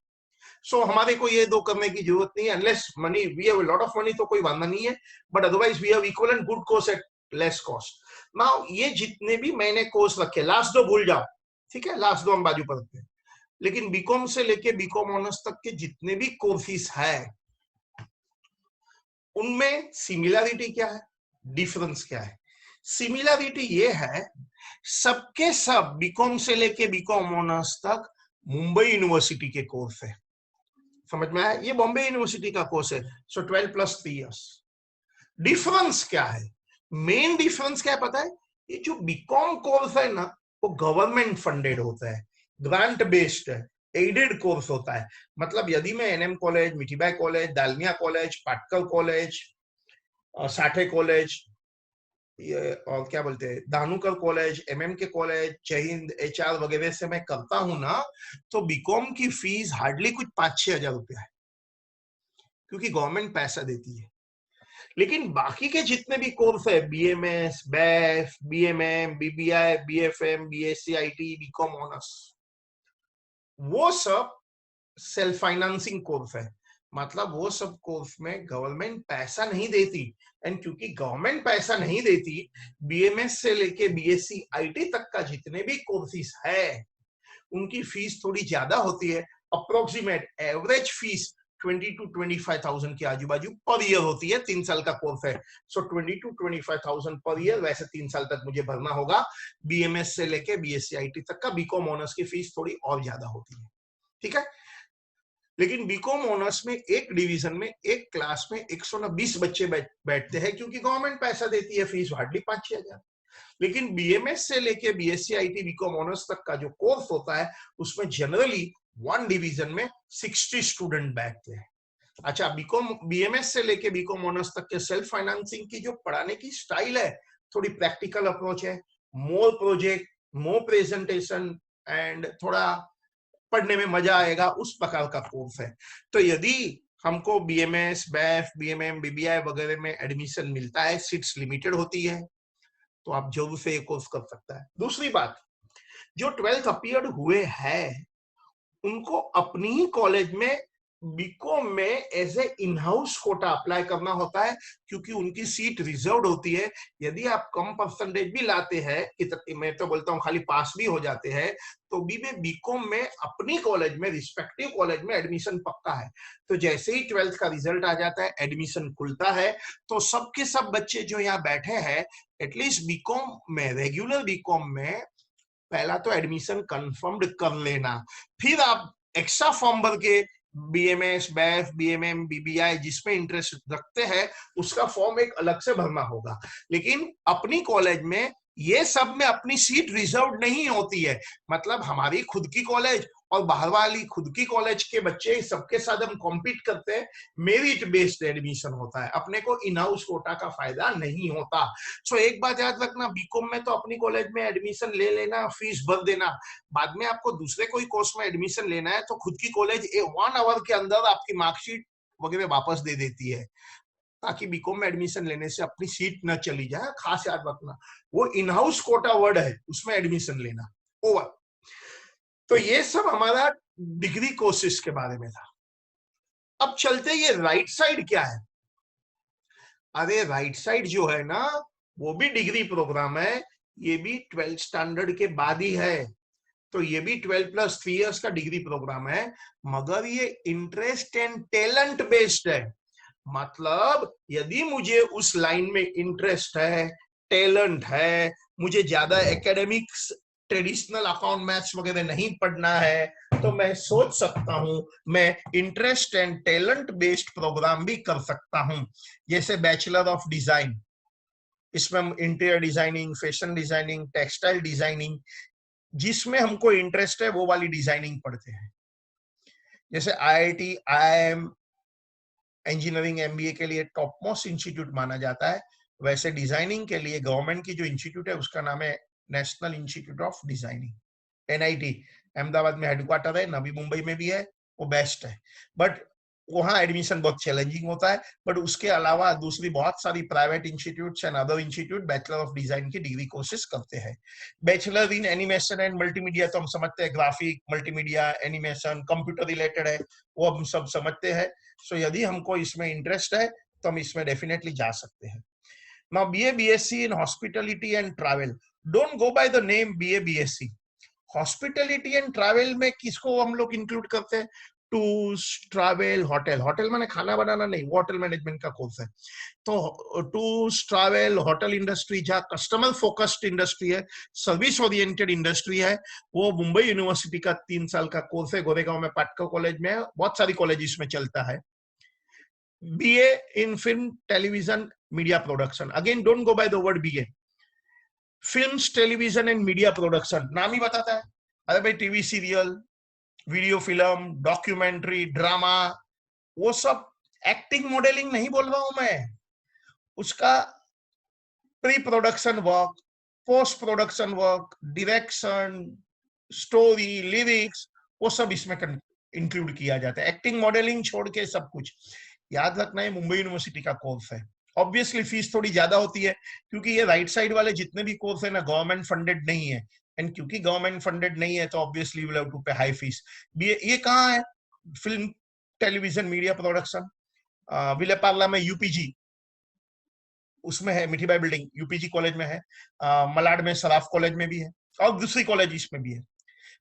सो हमारे को ये दो करने की जरूरत नहीं है, unless money we have lot of money तो कोई वादा नहीं है, but otherwise we have equal good course at less cost. Now ये जितने भी मैंने कोर्स रखे, लास्ट दो भूल जाओ, ठीक है, लास्ट दो हम बाजू पर रखते हैं, लेकिन बीकॉम से लेके बीकॉम ऑनर्स तक के जितने भी कोर्सेस है उनमें सिमिलरिटी क्या है, डिफरेंस क्या है? सिमिलरिटी ये है, सबके सब बीकॉम से लेके बीकॉम ऑनर्स तक मुंबई यूनिवर्सिटी के कोर्स है, समझ में आया? ये बॉम्बे यूनिवर्सिटी का कोर्स है, सो 12 + 3 इयर्स। डिफरेंस क्या है? मेन डिफरेंस क्या है पता है? ये जो बीकॉम कोर्स है ना, वो गवर्नमेंट फंडेड होता है, ग्रांट बेस्ड है, एडेड कोर्स होता है। मतलब यदि मैं NM college, Mithibai college, Dalmia college, Patkar college, Sathe college, ये और क्या बोलते हैं, Dhanukar college, MM K college, Jai Hind, HR वगैरह से मैं करता हूं ना, तो बीकॉम की फीस हार्डली कुछ 5-6 हजार रुपया है, क्योंकि गवर्नमेंट पैसा देती है। लेकिन बाकी के जितने भी कोर्स है, BMS, BAF, BMM, BBI, BFM, BSc IT, BCom honours, वो सब सेल्फ फाइनेंसिंग कोर्स है। मतलब वो सब कोर्स में गवर्नमेंट पैसा नहीं देती, एंड क्योंकि गवर्नमेंट पैसा नहीं देती, बीएमएस से लेके बीएससी आईटी तक का जितने भी कोर्सेस है उनकी फीस थोड़ी ज्यादा होती है। अप्रोक्सीमेट एवरेज फीस 20 to 25,000 के आजू बाजू पर ईयर होती है, 3 साल का कोर्स है, सो 20 to 25,000 पर ईयर। वैसे 3 साल तक मुझे भरना होगा। बीएमएस से लेके बीएससी आईटी तक का बीकॉम ऑनर्स की फीस थोड़ी और ज्यादा होती है, ठीक है। लेकिन बीकॉम ऑनर्स में एक डिवीजन में एक क्लास में 120 बच्चे बैठते हैं, क्योंकि गवर्नमेंट पैसा देती है, फीस हार्डली 5-6 हजार। लेकिन बीएमएस से लेके बीएससी आईटी बीकॉम ऑनर्स तक का जो कोर्स होता है, उसमें जनरली वन डिवीजन में 60 स्टूडेंट बैठते हैं। अच्छा, बीकॉम बीएमएस से लेके बीकॉम ऑनर्स तक के सेल्फ फाइनेंसिंग की जो पढ़ाने की स्टाइल है, थोड़ी प्रैक्टिकल अप्रोच है, मोर प्रोजेक्ट, मोर प्रेजेंटेशन, एंड थोड़ा पढ़ने में मजा आएगा, उस प्रकार का कोर्स है। तो यदि हमको बीएमएस, बैफ, बीएमएम, बीबीआई वगैरह में एडमिशन मिलता है, सीट्स लिमिटेड होती है, तो आप जरूर से ये कोर्स कर सकता है। दूसरी बात, जो 12th अपीयर्ड हुए हैं उनको अपनी ही कॉलेज में बीकॉम में as a in house quota apply करना होता है, क्योंकि उनकी सीट रिजर्व्ड होती है। यदि आप कम परसेंटेज भी लाते हैं, मैं तो बोलता हूँ खाली पास भी हो जाते हैं, तो भी में बीकॉम में अपनी कॉलेज में, रिस्पेक्टिव कॉलेज में एडमिशन पक्का है। तो जैसे ही 12th का रिजल्ट आ जाता है, एडमिशन खुलता है, तो सबके सब बच्चे जो यहाँ बैठे हैं, एटलीस्ट बीकॉम में, रेगुलर बीकॉम में पहला तो एडमिशन कंफर्म्ड कर लेना, फिर आप एक्स्ट्रा फॉर्म भर के बीएमएस, बैफ, बीएमएम, बीबीआई जिसमें इंटरेस्ट रखते हैं उसका फॉर्म एक अलग से भरना होगा। लेकिन अपनी कॉलेज में ये सब में अपनी सीट रिजर्व नहीं होती है। मतलब हमारी खुद की कॉलेज और बाहर वाली खुद की कॉलेज के बच्चे, सबके साथ हम कॉम्पीट करते हैं, मेरिट बेस्ड एडमिशन होता है, अपने को इन हाउस कोटा का फायदा नहीं होता। सो एक बात याद रखना, बीकॉम में तो अपनी कॉलेज में एडमिशन ले लेना, फीस भर देना, बाद में आपको दूसरे कोई कोर्स में एडमिशन लेना है तो खुद की कॉलेज 1 आवर के अंदर आपकी मार्कशीट वगैरह वापस दे देती है, ताकि बीकॉम में एडमिशन लेने से अपनी सीट न चली जाए। खास याद रखना, वो इन हाउस कोटा वर्ड है, उसमें एडमिशन लेना। ओवर। तो ये सब हमारा डिग्री कोर्सेज के बारे में था। अब चलते, ये राइट साइड क्या है? अरे राइट साइड जो है ना, वो भी डिग्री प्रोग्राम है, ये भी 12th स्टैंडर्ड के बाद ही है, तो ये भी 12 + 3 इयर्स का डिग्री प्रोग्राम है, मगर ये इंटरेस्ट एंड टैलेंट बेस्ड है। मतलब यदि मुझे उस लाइन में इंटरेस्ट है, टैलेंट है, मुझे ज्यादा एकेडमिक्स, ट्रेडिशनल अकाउंट, मैथ्स वगैरह नहीं पढ़ना है, तो मैं सोच सकता हूं मैं interest and talent based program भी कर सकता हूं। जैसे बैचलर ऑफ डिजाइन, इसमें हम interior designing, fashion designing, textile designing, जिसमें हमको इंटरेस्ट है वो वाली डिजाइनिंग पढ़ते हैं। जैसे आईआईटी, आईआईएम इंजीनियरिंग एमबीए के लिए टॉप मोस्ट इंस्टीट्यूट माना जाता है, वैसे डिजाइनिंग के लिए गवर्नमेंट की जो इंस्टीट्यूट है उसका नाम है national institute of designing, NIT. Ahmedabad में हेडक्वार्टर है, नवी मुंबई में भी है, वो बेस्ट है। बट वहां एडमिशन बहुत चैलेंजिंग होता है, बट उसके अलावा दूसरी बहुत सारी private institutes and other institute bachelor of design की डिग्री कोर्सेज करते हैं। Bachelor in animation and multimedia तो हम समझते हैं, graphic, multimedia, animation, computer related है, वो हम सब समझते हैं। सो यदि हमको इसमें इंटरेस्ट है तो हम इसमें डेफिनेटली जा सकते हैं। Now BA BSc in hospitality and travel, don't go by the name BA BSc. Hospitality and travel में किसको हम लोग इंक्लूड करते हैं? Tours, travel, hotel. होटल माने खाना बनाना नहीं, वो होटल मैनेजमेंट का कोर्स है। तो टूर्स, ट्रैवल, होटल इंडस्ट्री जहाँ कस्टमर फोकस्ड इंडस्ट्री है, सर्विस ओरिएंटेड इंडस्ट्री है, वो मुंबई यूनिवर्सिटी का 3 साल का कोर्स है। गोरेगांव में पाटकर कॉलेज में है, बहुत सारी कॉलेज में चलता है। BA in film, television, media production. Again, don't go by the word BA. Films, television and media production. नाम ही बताता है। अरे भाई TV serial, video film, documentary, drama, वो सब एक्टिंग मॉडलिंग नहीं बोल रहा हूं मैं। उसका pre production work, post production work, direction, story, lyrics, वो सब इसमें इंक्लूड किया जाता है। एक्टिंग मॉडलिंग छोड़ के सब कुछ। याद रखना है मुंबई यूनिवर्सिटी का कोर्स है। ऑब्वियसली फीस थोड़ी ज्यादा होती है, क्योंकि ये राइट साइड वाले जितने भी कोर्स है ना, गवर्नमेंट फंडेड नहीं है। एंड क्योंकि गवर्नमेंट फंडेड नहीं है तो obviously you will have to pay high fees. ये कहाँ है? Film, television, media production, Vile Parle में यूपीजी, उसमें है, मिठीबाई बिल्डिंग यूपीजी कॉलेज में है, मलाड में सराफ कॉलेज में भी है, और दूसरी कॉलेज इसमें भी है।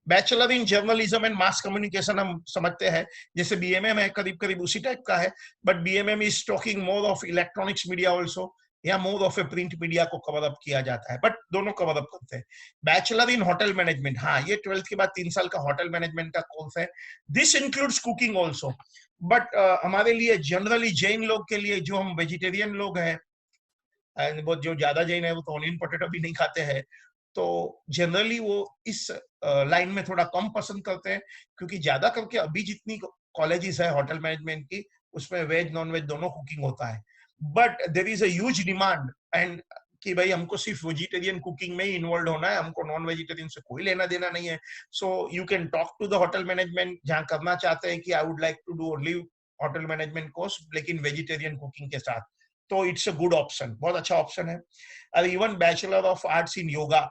Bachelor in journalism and mass communication हम समझते हैं, जैसे बीएमएम है, करीब करीब उसी टाइप का है, but BMM is talking more of electronics media also, या more of a print media को कवर अप किया जाता है, बट दोनों कवर अप करते हैं। बैचलर इन होटल मैनेजमेंट, हाँ, ये 12th के बाद 3 साल का होटल मैनेजमेंट का कोर्स है। This includes cooking also, but हमारे लिए जनरली जैन लोग के लिए, जो हम वेजिटेरियन लोग हैं, वो जो ज्यादा जैन है वो तो ऑनियन पोटैटो भी नहीं खाते हैं, तो जनरली वो इस लाइन में थोड़ा कम पसंद करते हैं, क्योंकि ज्यादा करके अभी जितनी कॉलेजेस है होटल मैनेजमेंट की, उसमें वेज नॉन वेज दोनों कुकिंग होता है। But there is a huge demand and कि भाई हमको सिर्फ वेजिटेरियन कुकिंग में ही इन्वॉल्व होना है, हमको नॉन वेजिटेरियन से कोई लेना देना नहीं है। So you can talk to the hotel management, जहां करना चाहते हैं कि I would like to do only hotel management course लेकिन वेजिटेरियन कुकिंग के साथ, तो इट्स अ गुड ऑप्शन, बहुत अच्छा ऑप्शन है। और इवन बैचलर ऑफ आर्ट्स इन योगा,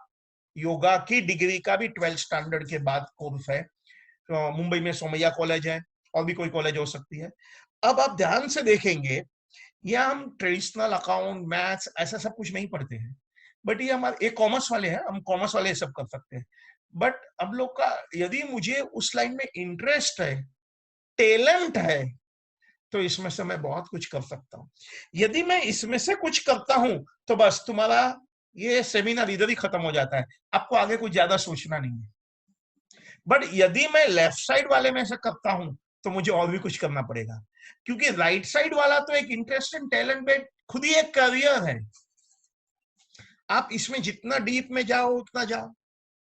योगा की डिग्री का भी 12th स्टैंडर्ड के बाद कोर्स है। तो मुंबई में सोमैया कॉलेज है, और भी कोई कॉलेज हो सकती है। अब आप ध्यान से देखेंगे, यहाँ हम ट्रेडिशनल अकाउंट, मैथ्स, ऐसा सब कुछ नहीं पढ़ते हैं, बट ये हमारे, ये कॉमर्स वाले हैं, हम कॉमर्स वाले सब कर सकते हैं। बट अब लोग का, यदि मुझे उस लाइन में इंटरेस्ट है, टैलेंट है, तो इसमें से मैं बहुत कुछ कर सकता हूँ। यदि मैं इसमें से कुछ करता हूं तो बस तुम्हारा ये सेमिनार इधर ही खत्म हो जाता है, आपको आगे कुछ ज्यादा सोचना नहीं है। बट यदि मैं लेफ्ट साइड वाले में से करता हूं तो मुझे और भी कुछ करना पड़ेगा, क्योंकि राइट साइड वाला तो एक इंटरेस्ट एंड टैलेंट में खुद ही एक करियर है। आप इसमें जितना डीप में जाओ उतना जाओ,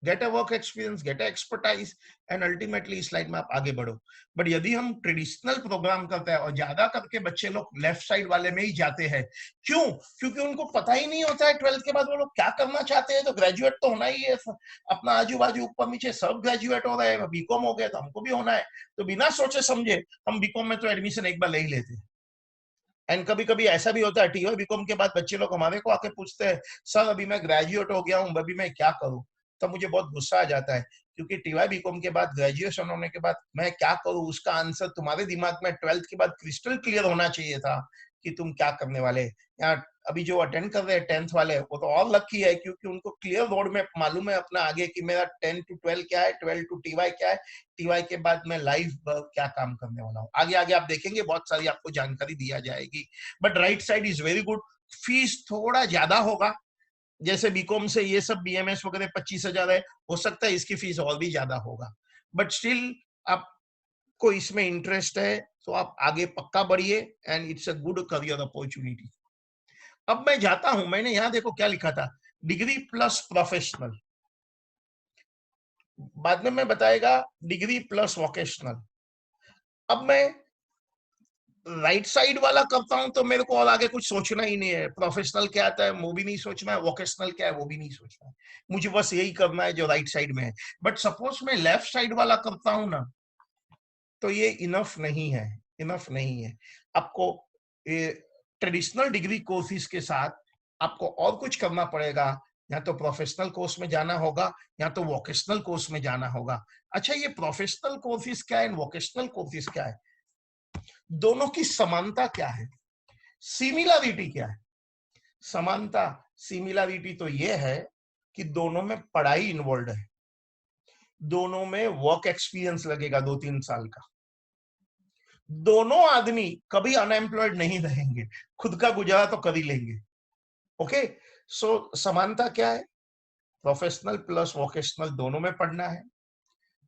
get a work experience, get a expertise, and ultimately इस लाइन में आप आगे बढ़ो। बट यदि हम ट्रेडिशनल प्रोग्राम करते हैं, और ज्यादा करके बच्चे लोग लेफ्ट साइड वाले में ही जाते हैं, क्यों? क्योंकि उनको पता ही नहीं होता है 12th के बाद वो लोग क्या करना चाहते हैं। तो ग्रेजुएट तो होना ही है, अपना आजू बाजू ऊपर नीचे सब ग्रेजुएट हो रहे हैं, बीकॉम हो गया तो हमको भी होना है, तो बिना सोचे समझे हम बीकॉम में तो एडमिशन एक बार ले ही लेते हैं। एंड कभी कभी ऐसा भी होता है, टीओ बीकॉम के बाद बच्चे लोग हमारे को आके पूछते हैं, सर अभी मैं ग्रेजुएट हो गया हूँ, अभी मैं क्या करूँ? तब मुझे बहुत गुस्सा आ जाता है, क्योंकि टीवाई बीकॉम के बाद, ग्रेजुएशन होने के बाद मैं क्या करूँ, उसका आंसर तुम्हारे दिमाग में 12th के बाद क्रिस्टल क्लियर होना चाहिए था कि तुम क्या करने वाले। यहाँ अभी जो अटेंड कर रहे हैं 10th वाले, वो तो और लकी है, क्योंकि उनको क्लियर रोड मैप मालूम है अपना आगे कि मेरा 10 to 12 क्या है, 12 to टीवाई क्या है, टीवाई के बाद मैं लाइव क्या काम करने वाला हूँ। आगे आगे आप देखेंगे बहुत सारी आपको जानकारी दिया जाएगी। But right side is very good. Fees थोड़ा ज्यादा होगा, जैसे बीकॉम से ये सब बीएमएस वगैरह 25,000 है, हो सकता है इसकी फीस और भी ज्यादा होगा, बट स्टिल आपको इसमें इंटरेस्ट है तो आप आगे पक्का बढ़िए, and it's a good career opportunity. अब मैं जाता हूं, मैंने यहां देखो क्या लिखा था, डिग्री प्लस प्रोफेशनल, बाद में मैं बताएगा डिग्री प्लस वोकेशनल। अब मैं राइट साइड वाला करता हूं तो मेरे को और आगे कुछ सोचना ही नहीं है, प्रोफेशनल क्या आता है वो भी नहीं सोचना है, वोकेशनल क्या है वो भी नहीं सोचना है, मुझे बस यही करना है जो राइट साइड में है। बट सपोज मैं लेफ्ट साइड वाला करता हूं ना, तो ये इनफ नहीं है, इनफ नहीं है। आपको ट्रेडिशनल डिग्री कोर्सेज के साथ आपको और कुछ करना पड़ेगा, या तो प्रोफेशनल कोर्स में जाना होगा या तो वोकेशनल कोर्स में जाना होगा। अच्छा, ये प्रोफेशनल कोर्सेज क्या है, वोकेशनल कोर्सेज क्या है, दोनों की समानता क्या है, सिमिलरिटी क्या है? समानता, सिमिलरिटी तो ये है कि दोनों में पढ़ाई इन्वॉल्व है, दोनों में वर्क एक्सपीरियंस लगेगा 2-3 साल का, दोनों आदमी कभी अनएम्प्लॉयड नहीं रहेंगे, खुद का गुजारा तो कर ही लेंगे। ओके, सो समानता क्या है, प्रोफेशनल प्लस वोकेशनल दोनों में पढ़ना है,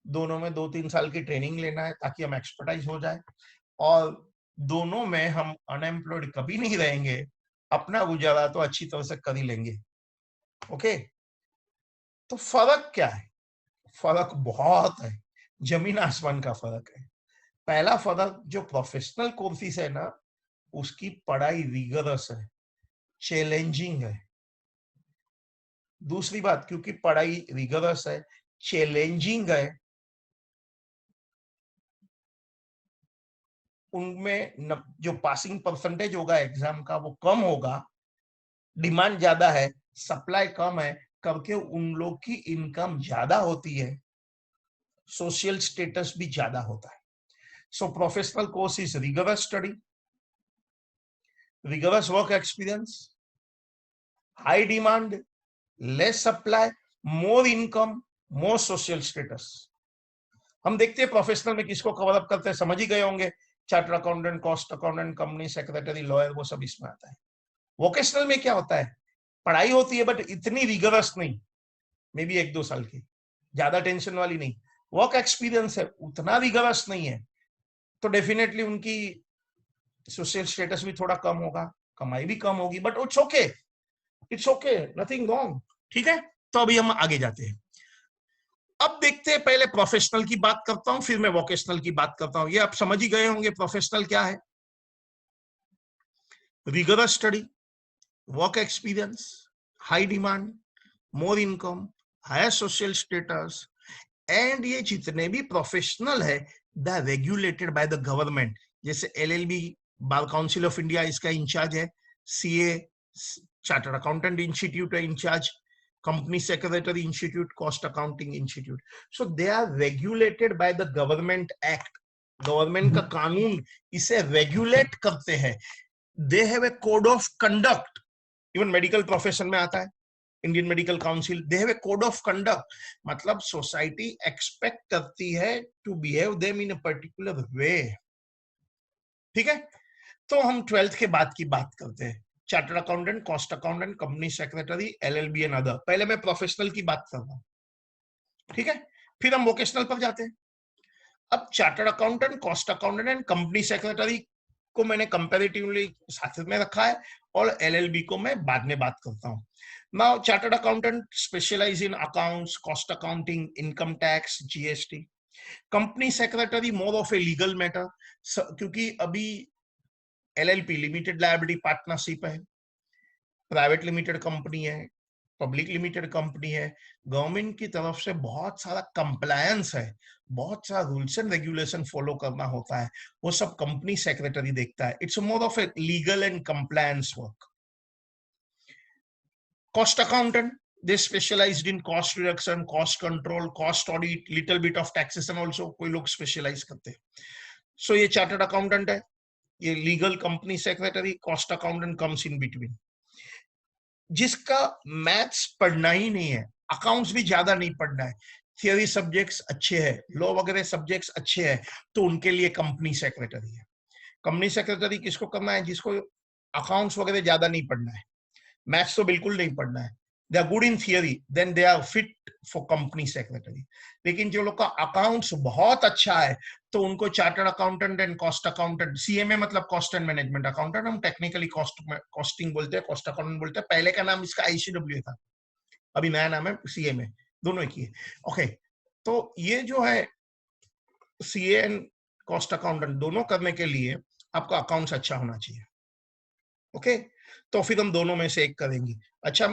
दोनों में 2-3 साल की ट्रेनिंग लेना है ताकि हम एक्सपर्टाइज हो जाए, और दोनों में हम अनएम्प्लॉयड कभी नहीं रहेंगे, अपना गुजारा तो अच्छी तरह से कर ही लेंगे। ओके, तो फर्क क्या है? फर्क बहुत है, जमीन आसमान का फर्क है। पहला फर्क, जो प्रोफेशनल कोर्सेज है ना, उसकी पढ़ाई रिगरस है, चैलेंजिंग है। दूसरी बात, क्योंकि पढ़ाई रिगरस है, चैलेंजिंग है, उनमें जो पासिंग परसेंटेज होगा एग्जाम का वो कम होगा, डिमांड ज्यादा है, सप्लाई कम है, करके उन लोग की इनकम ज्यादा होती है, सोशल स्टेटस भी ज्यादा होता है। सो professional course is rigorous study, rigorous work experience, high demand, less supply, more income, more social status। हम देखते हैं प्रोफेशनल में किसको कवर अप करते हैं, समझ ही गए होंगे, charter accountant, cost accountant, company secretary, lawyer, वो सब इसमें आता है। वोकेशनल में क्या होता है, पढ़ाई होती है बट इतनी रिगरस नहीं, मे बी 1-2 साल की, ज्यादा टेंशन वाली नहीं, वर्क एक्सपीरियंस है उतना रिगरस नहीं है, तो डेफिनेटली उनकी सोशल स्टेटस भी थोड़ा कम होगा, कमाई भी कम होगी, but it's okay, it's okay, nothing wrong. ठीक है, तो अभी हम आगे जाते हैं। अब देखते हैं, पहले प्रोफेशनल की बात करता हूं, फिर मैं वोकेशनल की बात करता हूं। ये आप समझ ही गए होंगे प्रोफेशनल क्या है, rigorous study, work experience, high demand, more income, higher social status, and ये जितने भी प्रोफेशनल है the regulated by the government, जैसे LLB, Bar Council of India इसका इंचार्ज है, सीए, चार्टर्ड अकाउंटेंट इंस्टीट्यूट है in charge, company secretary institute, cost accounting institute, so they are regulated by the government act, government का कानून इसे regulate करते हैं, they have a code of conduct, even medical profession में आता है, Indian medical council, they have a code of conduct, मतलब society expect करती है to behave them in a particular way. ठीक है, तो हम 12th के बाद की बात करते हैं, chartered accountant, cost accountant, company secretary, LLB and other. पहले मैं प्रोफेशनल की बात कर रहा हूं, ठीक है, फिर हम वोकेशनल पर जाते हैं। अब chartered accountant, cost accountant and company secretary को मैंने कंपैरेटिवली साथ में रखा है, और एलएलबी को मैं बाद में बात करता हूं। Now chartered accountant specialize in accounts, cost accounting, income tax, GST. Company secretary more of a legal matter, क्योंकि अभी एलएलपी लिमिटेड लायबिलिटी पार्टनरशिप है, प्राइवेट लिमिटेड कंपनी है, पब्लिक लिमिटेड कंपनी है, गवर्नमेंट की तरफ से बहुत सारा कंप्लायंस है, बहुत सारा रूल्स एंड रेगुलेशन फॉलो करना होता है, वो सब कंपनी सेक्रेटरी देखता है। It's more of a legal and compliance work. Cost accountant, they specialized in cost reduction, cost control, cost audit, little bit of taxation also, कोई लोग स्पेशलाइज करते हैं। सो ये चार्टर्ड अकाउंटेंट है, ये legal, company secretary, cost accountant comes in between. जिसका maths पढ़ना ही नहीं है, अकाउंट्स भी ज्यादा नहीं पढ़ना है, थियोरी सब्जेक्ट्स अच्छे हैं, लॉ वगैरह सब्जेक्ट्स अच्छे हैं, तो उनके लिए कंपनी सेक्रेटरी है। कंपनी सेक्रेटरी किसको करना है, जिसको अकाउंट्स वगैरह ज्यादा नहीं पढ़ना है, मैथ्स तो बिल्कुल नहीं पढ़ना है, they are good in theory, then they are fit for company secretary. लेकिन जो लोग का अकाउंट्स बहुत अच्छा है, तो उनको chartered accountant and cost accountant, CMA मतलब कॉस्ट एंड मैनेजमेंट अकाउंटेंट, हम टेक्निकली कॉस्टिंग बोलते हैं, कॉस्ट अकाउंटेंट बोलते हैं, पहले का नाम इसका आईसीडब्ल्यू था, अभी नया नाम है सीएमए, दोनों एक ही है। ओके, तो ये जो है सीए एंड कॉस्ट अकाउंटेंट दोनों करने के लिए आपका अकाउंट्स अच्छा होना चाहिए। ओके, तो फिर हम दोनों में से एक करेंगे। अच्छा,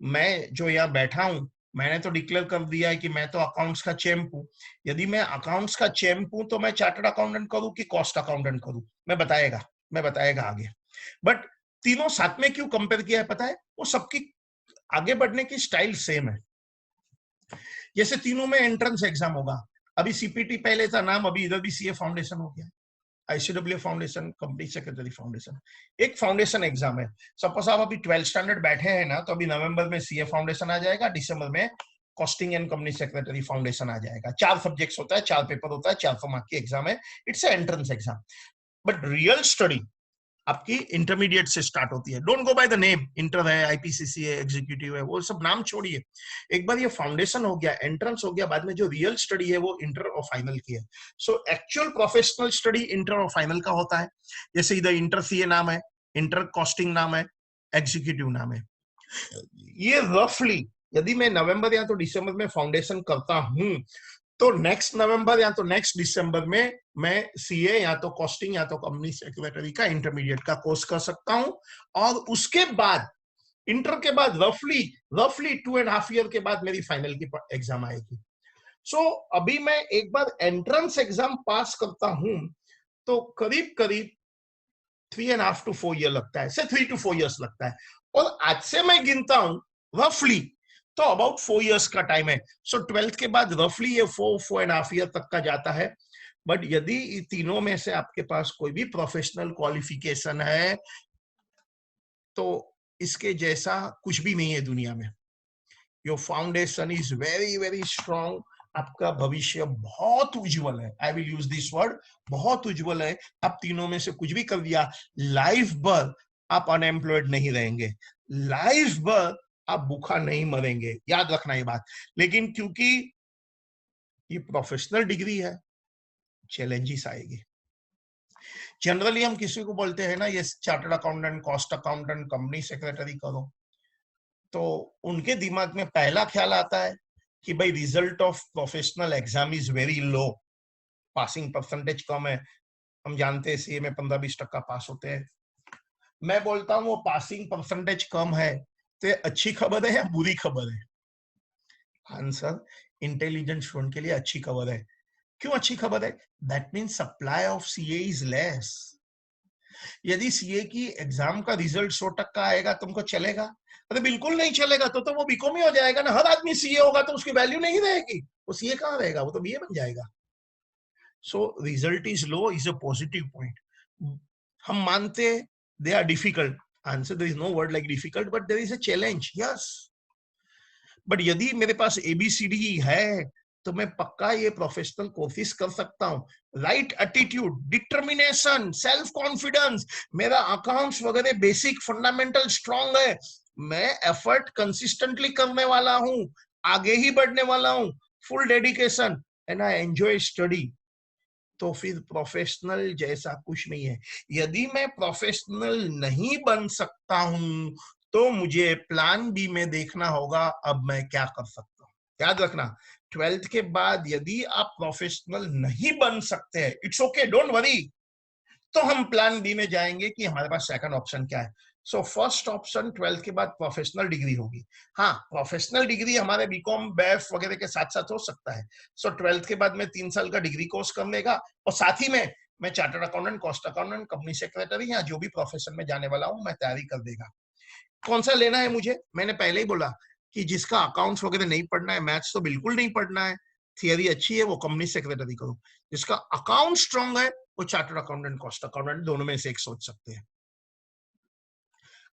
मैं जो यहाँ बैठा हूं मैंने तो डिक्लेयर कर दिया है कि मैं तो अकाउंट्स का चैंप हूं। यदि मैं अकाउंट्स का चैंप हूं तो मैं चार्टर्ड अकाउंटेंट करूं कि कॉस्ट अकाउंटेंट करूं, मैं बताएगा आगे। बट तीनों साथ में क्यों कंपेयर किया है पता है? वो सबकी आगे बढ़ने की स्टाइल सेम है। जैसे तीनों में एंट्रेंस एग्जाम होगा, अभी सीपीटी पहले था नाम, अभी इधर भी सीए फाउंडेशन हो गया, ICW foundation, company secretary foundation, एक फाउंडेशन एग्जाम है। सपोज आप अभी 12th स्टैंडर्ड बैठे हैं ना, तो अभी नवंबर में सीए फाउंडेशन आ जाएगा, दिसंबर में costing and company secretary foundation आ जाएगा। 4 सब्जेक्ट्स होता है, 4 पेपर होता है, 400 मार्क की एग्जाम है। It's entrance exam. But real study आपकी इंटरमीडिएट से स्टार्ट होती है। Don't go by the name, inter है, आईपीसीसी है, एग्जीक्यूटिव है, वो सब नाम छोड़िए। एक बार ये फाउंडेशन हो गया, एंट्रेंस हो गया, बाद में जो रियल स्टडी है वो इंटर और फाइनल की है। So actual professional study inter और फाइनल का होता है। जैसे इधर इंटर सीए नाम है, इंटर कॉस्टिंग नाम है, एग्जीक्यूटिव नाम है। ये रफली यदि मैं नवंबर या तो दिसंबर में फाउंडेशन करता हूं, तो नेक्स्ट नवंबर या तो नेक्स्ट दिसंबर में मैं सीए या तो कॉस्टिंग या तो कंपनी सेक्रेटरी का इंटरमीडिएट का कोर्स कर सकता हूं। और उसके बाद इंटर के बाद रफली 2.5 ईयर के बाद मेरी फाइनल की एग्जाम आएगी। सो अभी मैं एक बार एंट्रेंस एग्जाम पास करता हूं तो करीब करीब 3.5 to 4 ईयर लगता है, से 3 to 4 ईयर्स लगता है। और आज से मैं गिनता हूं रफली तो अबाउट 4 ईयर्स का टाइम है। सो 12th के बाद रफली ये 4.5 ईयर तक का जाता है। बट यदि तीनों में से आपके पास कोई भी प्रोफेशनल क्वालिफिकेशन है तो इसके जैसा कुछ भी नहीं है दुनिया में। Your foundation is very very strong. आपका भविष्य बहुत उज्जवल है। I will use this word, बहुत उज्जवल है। आप तीनों में से कुछ भी कर दिया, लाइफ भर आप अनएम्प्लॉयड नहीं रहेंगे, लाइफ भर आप भूखा नहीं मरेंगे, याद रखना ये बात। लेकिन क्योंकि ये प्रोफेशनल डिग्री है, चैलेंजेस आएगी। जनरली हम किसी को बोलते हैं ना, ये chartered accountant, cost accountant, company secretary करो, तो उनके दिमाग में पहला ख्याल आता है कि भाई result of professional exam is very low, passing percentage कम है। हम जानते हैं सीए में 15-20% पास होते हैं। मैं बोलता हूं वो पासिंग परसेंटेज कम है तो अच्छी खबर है या बुरी खबर है? आंसर, इंटेलिजेंट स्टूडेंट के लिए अच्छी खबर है। क्यों अच्छी खबर है? That means supply of CA is less. यदि सीए की एग्जाम का रिजल्ट 100% आएगा तुमको चलेगा? अरे बिल्कुल नहीं चलेगा। तो वो बीकॉम ही हो जाएगा ना। हर आदमी सीए होगा तो उसकी वैल्यू नहीं रहेगी, वो सीए कहां रहेगा, वो तो बीए बन जाएगा। So result is low is a positive point. हम मानते they are difficult, answer there is no word like difficult, but there is a challenge, yes. But यदि मेरे पास एबीसीडी है तो मैं पक्का ये प्रोफेशनल कोर्सेज कर सकता हूं। Right attitude, determination, self confidence, मेरा अकाउंट्स वगैरह बेसिक फंडामेंटल स्ट्रांग है, मैं एफर्ट कंसिस्टेंटली करने वाला हूं, आगे ही बढ़ने वाला हूं, full dedication, and I enjoy study, तो फिर प्रोफेशनल जैसा कुछ नहीं है। यदि मैं प्रोफेशनल नहीं बन सकता हूं तो मुझे प्लान बी में देखना होगा, अब मैं क्या कर सकता हूं। याद रखना, 12th के बाद यदि आप प्रोफेशनल नहीं बन सकते हैं, इट्स ओके, डोंट वरी, तो हम प्लान बी में जाएंगे कि हमारे पास सेकंड ऑप्शन क्या है। सो फर्स्ट ऑप्शन 12th के बाद प्रोफेशनल डिग्री होगी। हाँ, प्रोफेशनल डिग्री हमारे बीकॉम बैफ वगैरह के साथ साथ हो सकता है। सो 12th के बाद मैं 3 साल का डिग्री कोर्स कर लेगा और साथ ही में मैं chartered accountant, cost accountant, company secretary या जो भी प्रोफेशन में जाने वाला हूं मैं तैयारी कर देगा। कौन सा लेना है मुझे? मैंने पहले ही बोला कि जिसका अकाउंट्स वगैरह नहीं पढ़ना है, मैथ्स तो बिल्कुल नहीं पढ़ना है, थियरी अच्छी है, वो कंपनी सेक्रेटरी करो। जिसका अकाउंट स्ट्रांग है वो चार्टर्ड अकाउंटेंट, कॉस्ट अकाउंटेंट, दोनों में से एक सोच सकते हैं।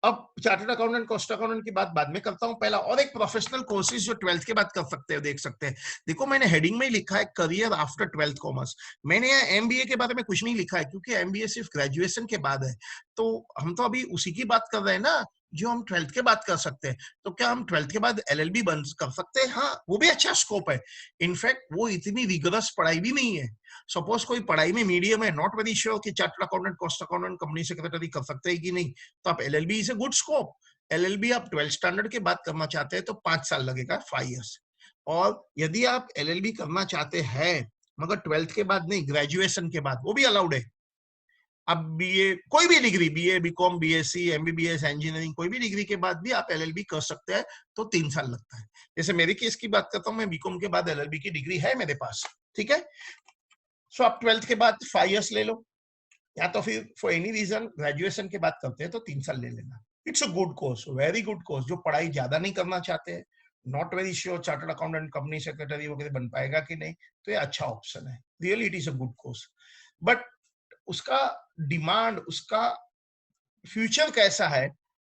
अब चार्टर्ड अकाउंटेंट, कॉस्ट अकाउंटेंट की बात बाद में करता हूं। पहला और एक प्रोफेशनल कोर्सेज जो 12th के बाद कर सकते हो, देख सकते हैं। देखो मैंने हेडिंग में ही लिखा है करियर आफ्टर 12th कॉमर्स। मैंने यहाँ एमबीए के बारे में कुछ नहीं लिखा है क्योंकि एमबीए सिर्फ ग्रेजुएशन के बाद है। तो हम तो अभी उसी की बात कर रहे हैं ना जो हम 12th के बाद कर सकते हैं। तो क्या हम 12th के बाद एलएलबी बन कर सकते हैं? हाँ, वो भी अच्छा स्कोप है। इनफैक्ट वो इतनी रिगरस पढ़ाई भी नहीं है। सपोज कोई पढ़ाई में मीडियम है, नॉट वेरी श्योर कि chartered accountant, cost accountant, company secretary कर सकते हैं कि नहीं, तो आप LLB is a good scope. LLB आप 12th स्टैंडर्ड के बाद करना चाहते हैं तो 5 साल लगेगा, 5 इयर्स। और यदि आप एलएलबी करना चाहते हैं मगर 12th के बाद नहीं, ग्रेजुएशन के बाद, वो भी अलाउड है। आप बीए, कोई भी degree, BA, BCom, BSc, MBBS, engineering, कोई भी डिग्री के बाद भी आप एलएलबी कर सकते हैं, तो 3 साल लगता है। जैसे मेरे केस की बात करता हूँ, मैं बीकॉम के बाद एलएलबी की डिग्री है मेरे पास, ठीक है। सो आप 12th के बाद 5 इयर्स ले लो, या तो फिर फॉर एनी रीजन ग्रेजुएशन के बाद करते हैं तो 3 साल ले लेना। It's a good course, very good course. जो पढ़ाई ज्यादा नहीं करना चाहते हैं, not very sure chartered accountant, company secretary वगैरह बन पाएगा कि नहीं, तो ये अच्छा ऑप्शन है, really it is a good course. But उसका डिमांड, उसका फ्यूचर कैसा है,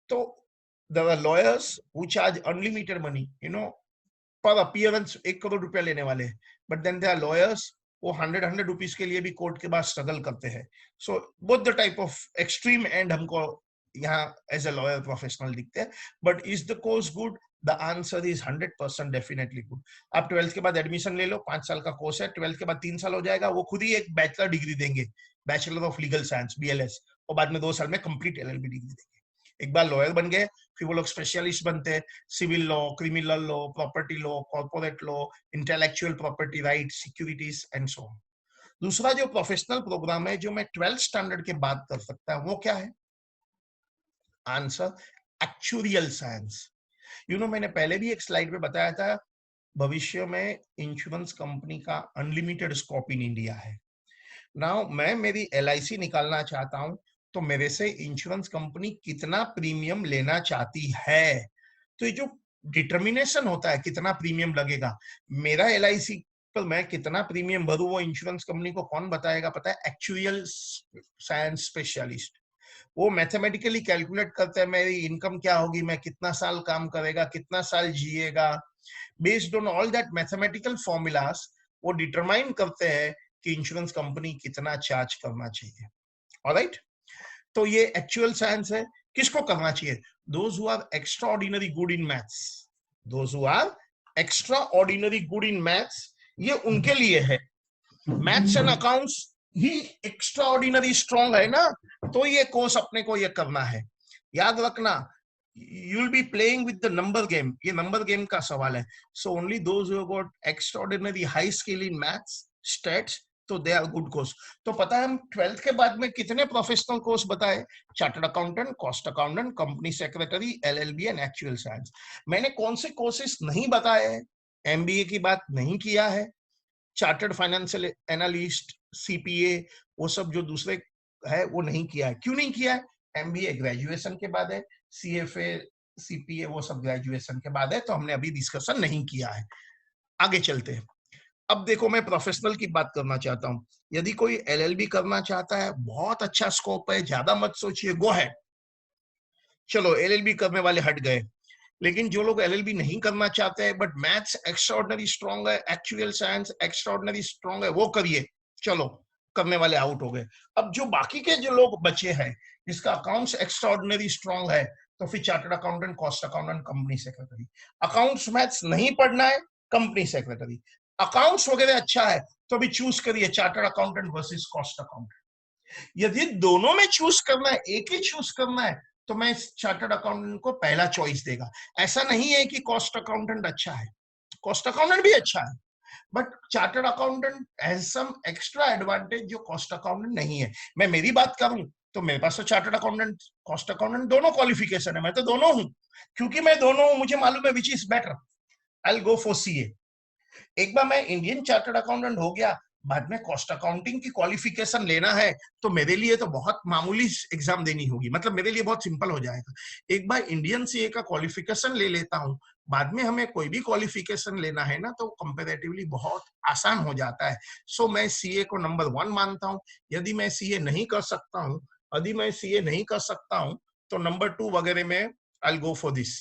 तो there are lawyers who charge unlimited money, you know, per appearance 1 crore रुपया लेने वाले, but then there are lawyers वो 100 रुपीस के लिए भी कोर्ट के बाद स्ट्रगल करते हैं। So both the type of extreme and हमको यहाँ एज अ लॉयर प्रोफेशनल दिखते हैं। But is the course good? The answer is 100% definitely good. आप 12th के बाद एडमिशन ले लो, 5 साल का कोर्स है, 12th के बाद 3 साल हो जाएगा, वो खुद ही एक बैचलर डिग्री देंगे, bachelor of legal science, BLS, और बाद में 2 साल में कंप्लीट LLB डिग्री देंगे। एक बार लॉयर बन गए, फिर वो लोग स्पेशलिस्ट बनते हैं, civil law, criminal law, property law, corporate law, intellectual property right, securities and so on. दूसरा जो प्रोफेशनल प्रोग्राम है जो मैं 12th स्टैंडर्ड के बाद कर सकता हूं, वो क्या है? Answer, actuarial science. You know, मैंने पहले भी एक स्लाइड में बताया था, भविष्य में इंश्योरेंस कंपनी का अनलिमिटेड स्कोप इन इंडिया है। नाउ मैं मेरी LIC निकालना चाहता हूं, तो मेरे से इंश्योरेंस कंपनी कितना प्रीमियम लेना चाहती है, तो ये जो डिटर्मिनेशन होता है कितना प्रीमियम लगेगा, मेरा LIC पर मैं कितना प्रीमियम भरूं, वो इंश्योरेंस कंपनी को कौन बताएगा? पता है, एक्चुअल साइंस स्पेशलिस्ट। वो मैथमेटिकली कैलकुलेट करते हैं मेरी इनकम क्या होगी, मैं कितना साल काम करेगा, कितना साल जिएगा, based on all that mathematical formulas वो डिटरमाइन करते हैं कि इंश्योरेंस कंपनी कितना चार्ज करना चाहिए। ऑलराइट, तो ये एक्चुअल साइंस है। किसको करना चाहिए? Those who are extraordinary good in maths, those who are extraordinary good in maths, ये उनके लिए है। मैथ्स एंड अकाउंट्स ही एक्स्ट्राऑर्डिनरी स्ट्रांग है ना, तो ये कोर्स अपने को ये करना है। याद रखना, you will be playing with the number game, ये नंबर गेम का सवाल है। so only those who have got extraordinary high skill in maths, stats, तो दे आर गुड कोर्स। तो पता है हम 12th के बाद में कितने प्रोफेशनल कोर्स बताए? Chartered accountant, cost accountant, company secretary, LLB and actual science. मैंने कौन से कोर्सेस नहीं बताए हैं? MBA की बात नहीं किया है, चार्टर्ड फाइनेंशियल एनालिस्ट, CPA, वो सब जो दूसरे है वो नहीं किया है। क्यों नहीं किया है? MBA ग्रेजुएशन के बाद है, CFA, CPA वो सब ग्रेजुएशन के बाद है, तो हमने अभी डिस्कशन नहीं किया है। आगे चलते हैं। अब देखो, मैं प्रोफेशनल की बात करना चाहता हूं। यदि कोई LLB करना चाहता है, बहुत अच्छा स्कोप है, ज्यादा मत सोचिए, गो है। चलो LLB करने वाले हट गए, लेकिन जो लोग LLB नहीं करना चाहते हैं बट मैथ्स एक्स्ट्राऑर्डिनरी स्ट्रांग है, एक्चुअल साइंस एक्स्ट्राऑर्डिनरी स्ट्रांग है, वो करिए। चलो, करने वाले आउट हो गए। अब जो बाकी के जो लोग बचे हैं, जिसका अकाउंट्स एक्स्ट्राऑर्डिनरी स्ट्रांग है, तो फिर chartered accountant, cost accountant, company secretary. Accounts maths नहीं पढ़ना है, कंपनी सेक्रेटरी। अकाउंट्स वगैरह अच्छा है, तो अभी चूज करिए chartered accountant versus cost accountant. यदि दोनों में चूज करना है, एक ही चूज करना है, तो मैं चार्टर्ड अकाउंटेंट को पहला चॉइस देगा। ऐसा नहीं है कि कॉस्ट अकाउंटेंट अच्छा है, कॉस्ट अकाउंटेंट भी अच्छा है, but chartered accountant has some extra advantage जो कॉस्ट अकाउंटेंट नहीं है। मैं मेरी बात करूं तो मेरे पास तो चार्टर्ड अकाउंटेंट, कॉस्ट अकाउंटेंट दोनों क्वालिफिकेशन है, मैं तो दोनों हूं। क्योंकि मैं दोनों हूं, मुझे मालूम है which is better, I will go for CA। एक बार मैं इंडियन चार्टर्ड अकाउंटेंट हो गया, बाद में कॉस्ट अकाउंटिंग की क्वालिफिकेशन लेना है, तो मेरे लिए तो बहुत मामूली एग्जाम देनी होगी, मतलब मेरे लिए बहुत सिंपल हो जाएगा। एक बार इंडियन CA का क्वालिफिकेशन ले लेता हूं, बाद में हमें कोई भी क्वालिफिकेशन लेना है ना, तो कंपैरेटिवली बहुत आसान हो जाता है। सो मैं CA को नंबर 1 मानता हूं। यदि मैं CA नहीं कर सकता हूं, यदि मैं CA नहीं कर सकता हूं, तो नंबर 2 वगैरह में I will go for this.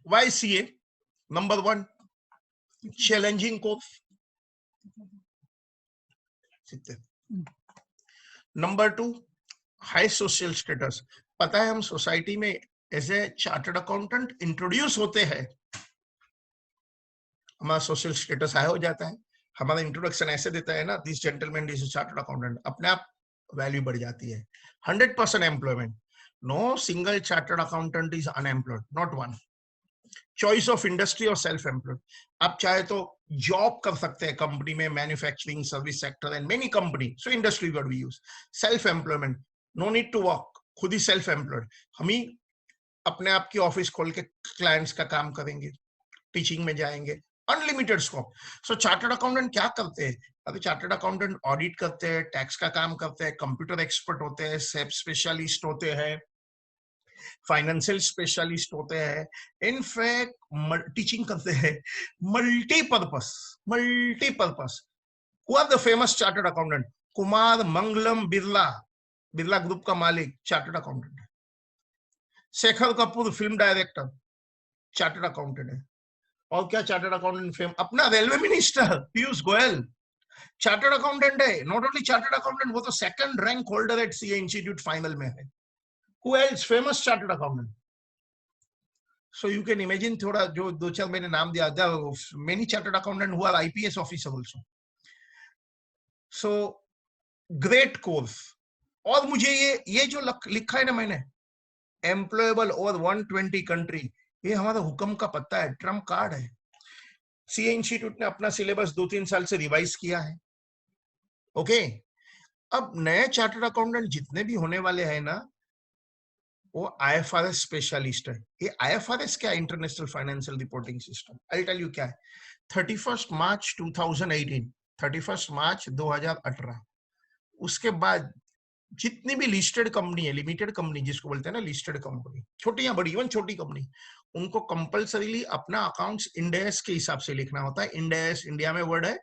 Why CA? Number 1, challenging course. Number 2, high social status. पता है हम सोसाइटी में as a chartered accountant introduce होते हैं, हमारा सोशल स्टेटस हाई हो जाता है। हमारा इंट्रोडक्शन ऐसे देता है ना, this gentleman is chartered accountant, अपने आप वैल्यू बढ़ जाती है। 100% employment, no single chartered accountant is unemployed, not one. Choice of industry और सेल्फ एम्प्लॉयड। आप चाहे तो जॉब कर सकते हैं कंपनी में, manufacturing, service sector and many company, so industry word we use. Self employment, no need to work, खुद ही सेल्फ एम्प्लॉयड, हम ही अपने आप की ऑफिस खोल के क्लाइंट्स का काम करेंगे, टीचिंग में जाएंगे, अनलिमिटेड स्कोप। सो चार्टर्ड अकाउंटेंट क्या करते हैं? अभी चार्टर्ड अकाउंटेंट ऑडिट करते हैं, टैक्स का काम करते हैं, कंप्यूटर एक्सपर्ट होते हैं, सेप स्पेशलिस्ट होते हैं, फाइनेंशियल स्पेशलिस्ट होते हैं, इनफैक्ट टीचिंग करते हैं, multipurpose, multipurpose. Who are the famous chartered accountant? Kumar Mangalam Birla, Birla group का मालिक चार्टर्ड अकाउंटेंट है। Shekhar Kapoor film director chartered accountant है। और क्या चार्टर्ड अकाउंटेंट फेम? अपना railway minister Piyush Goyal chartered accountant है। नॉट ओनली चार्टर्ड अकाउंटेंट, वो तो second rank holder at CA institute final में है। Who else famous chartered accountant? So you can imagine, थोड़ा जो दो चार मैंने नाम दिया, there are many chartered accountant who are IPS officer also. So great course. और मुझे ये जो लिखा है ना मैंने, एम्प्लॉयबल ओवर 120 कंट्री, ये हमारा हुक्म का पत्ता है, ट्रम्प कार्ड है। सीए इंस्टीट्यूट ने अपना सिलेबस 2-3 साल से रिवाइज किया है। ओके, अब नए चार्टर्ड अकाउंटेंट जितने भी होने वाले हैं ना, वो आईएफआरएस स्पेशलिस्ट है। ये आईएफआरएस क्या? International financial reporting system. I tell you क्या है। 31 मार्च 2018, 31 मार्च 2018, उसके बाद जितनी भी लिस्टेड कंपनी है, लिमिटेड कंपनी जिसको बोलते हैं ना, लिस्टेड कंपनी, छोटी या बड़ी, इवन छोटी कंपनी, उनको कंपल्सरीली अपना अकाउंट्स इंड एस के हिसाब से लिखना होता है। इंड एस इंडिया में वर्ड है,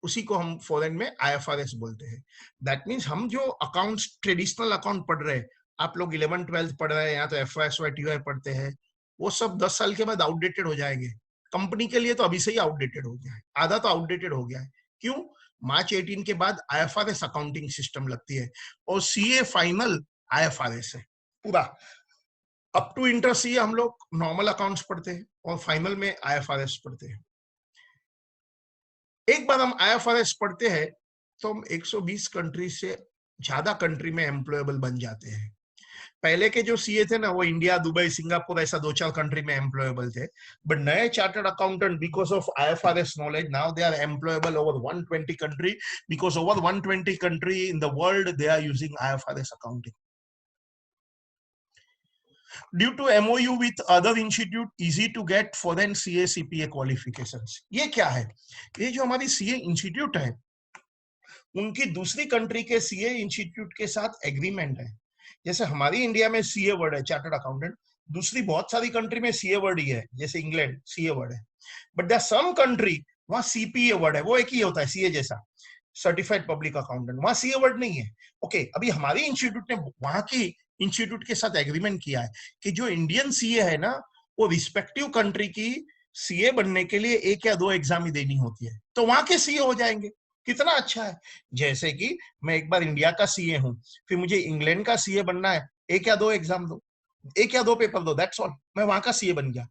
उसी को हम फॉरेन में आईएफआरएस बोलते हैं। दैट मीन्स हम जो अकाउंट्स, ट्रेडिशनल अकाउंट पढ़ रहे हैं, आप लोग 11th-12th पढ़ रहे हैं या तो एफवाईएसवाई टीवाई पढ़ते हैं, वो सब 10 साल के बाद आउटडेटेड हो जाएंगे। कंपनी के लिए तो अभी से ही आउटडेटेड हो गया है, आधा तो आउटडेटेड हो गया है। क्यों? मार्च 18 के बाद आईएफआरएस अकाउंटिंग सिस्टम लगती है, और सीए फाइनल आईएफआरएस है पूरा। अप टू इंटर सीए हम लोग नॉर्मल अकाउंट्स पढ़ते हैं, और फाइनल में आईएफआरएस पढ़ते हैं। एक बार हम आईएफआरएस पढ़ते हैं तो हम 120 कंट्री से ज्यादा कंट्री में एम्प्लॉयबल बन जाते हैं। पहले के जो सीए थे ना, वो इंडिया, दुबई, सिंगापुर, ऐसा 2-4 कंट्री में एम्प्लॉयबल थे। बट नए chartered accountant, because of IFRS knowledge, now they are employable over 120 country, because over 120 country in the world they are using IFRS accounting. Due to MOU with other institute, easy to get foreign CA CPA qualifications. ये क्या है? ये जो हमारी CA institute है, उनकी दूसरी country के सीए इंस्टीट्यूट के साथ एग्रीमेंट है। जैसे हमारी इंडिया में सीए वर्ड है चार्टर्ड अकाउंटेंट, दूसरी बहुत सारी कंट्री में सीए वर्ड ही है, जैसे इंग्लैंड सीए वर्ड है। बट देयर सम कंट्री वहां सीपीए वर्ड है, वो एक ही होता है सीए जैसा, सर्टिफाइड पब्लिक अकाउंटेंट, वहां सीए वर्ड नहीं है। ओके, अभी हमारी इंस्टीट्यूट ने वहां की इंस्टीट्यूट के साथ एग्रीमेंट किया है कि जो इंडियन सीए है ना, वो रिस्पेक्टिव कंट्री की सीए बनने के लिए 1 या 2 एग्जाम ही देनी होती है, तो वहां के सीए हो जाएंगे। कितना अच्छा है। जैसे कि मैं एक बार इंडिया का सीए हूं, फिर मुझे इंग्लैंड का सीए बनना है, 1 या 2 एग्जाम दो, 1 या 2 पेपर दो, दैट्स ऑल, मैं वहां का सीए बन गया।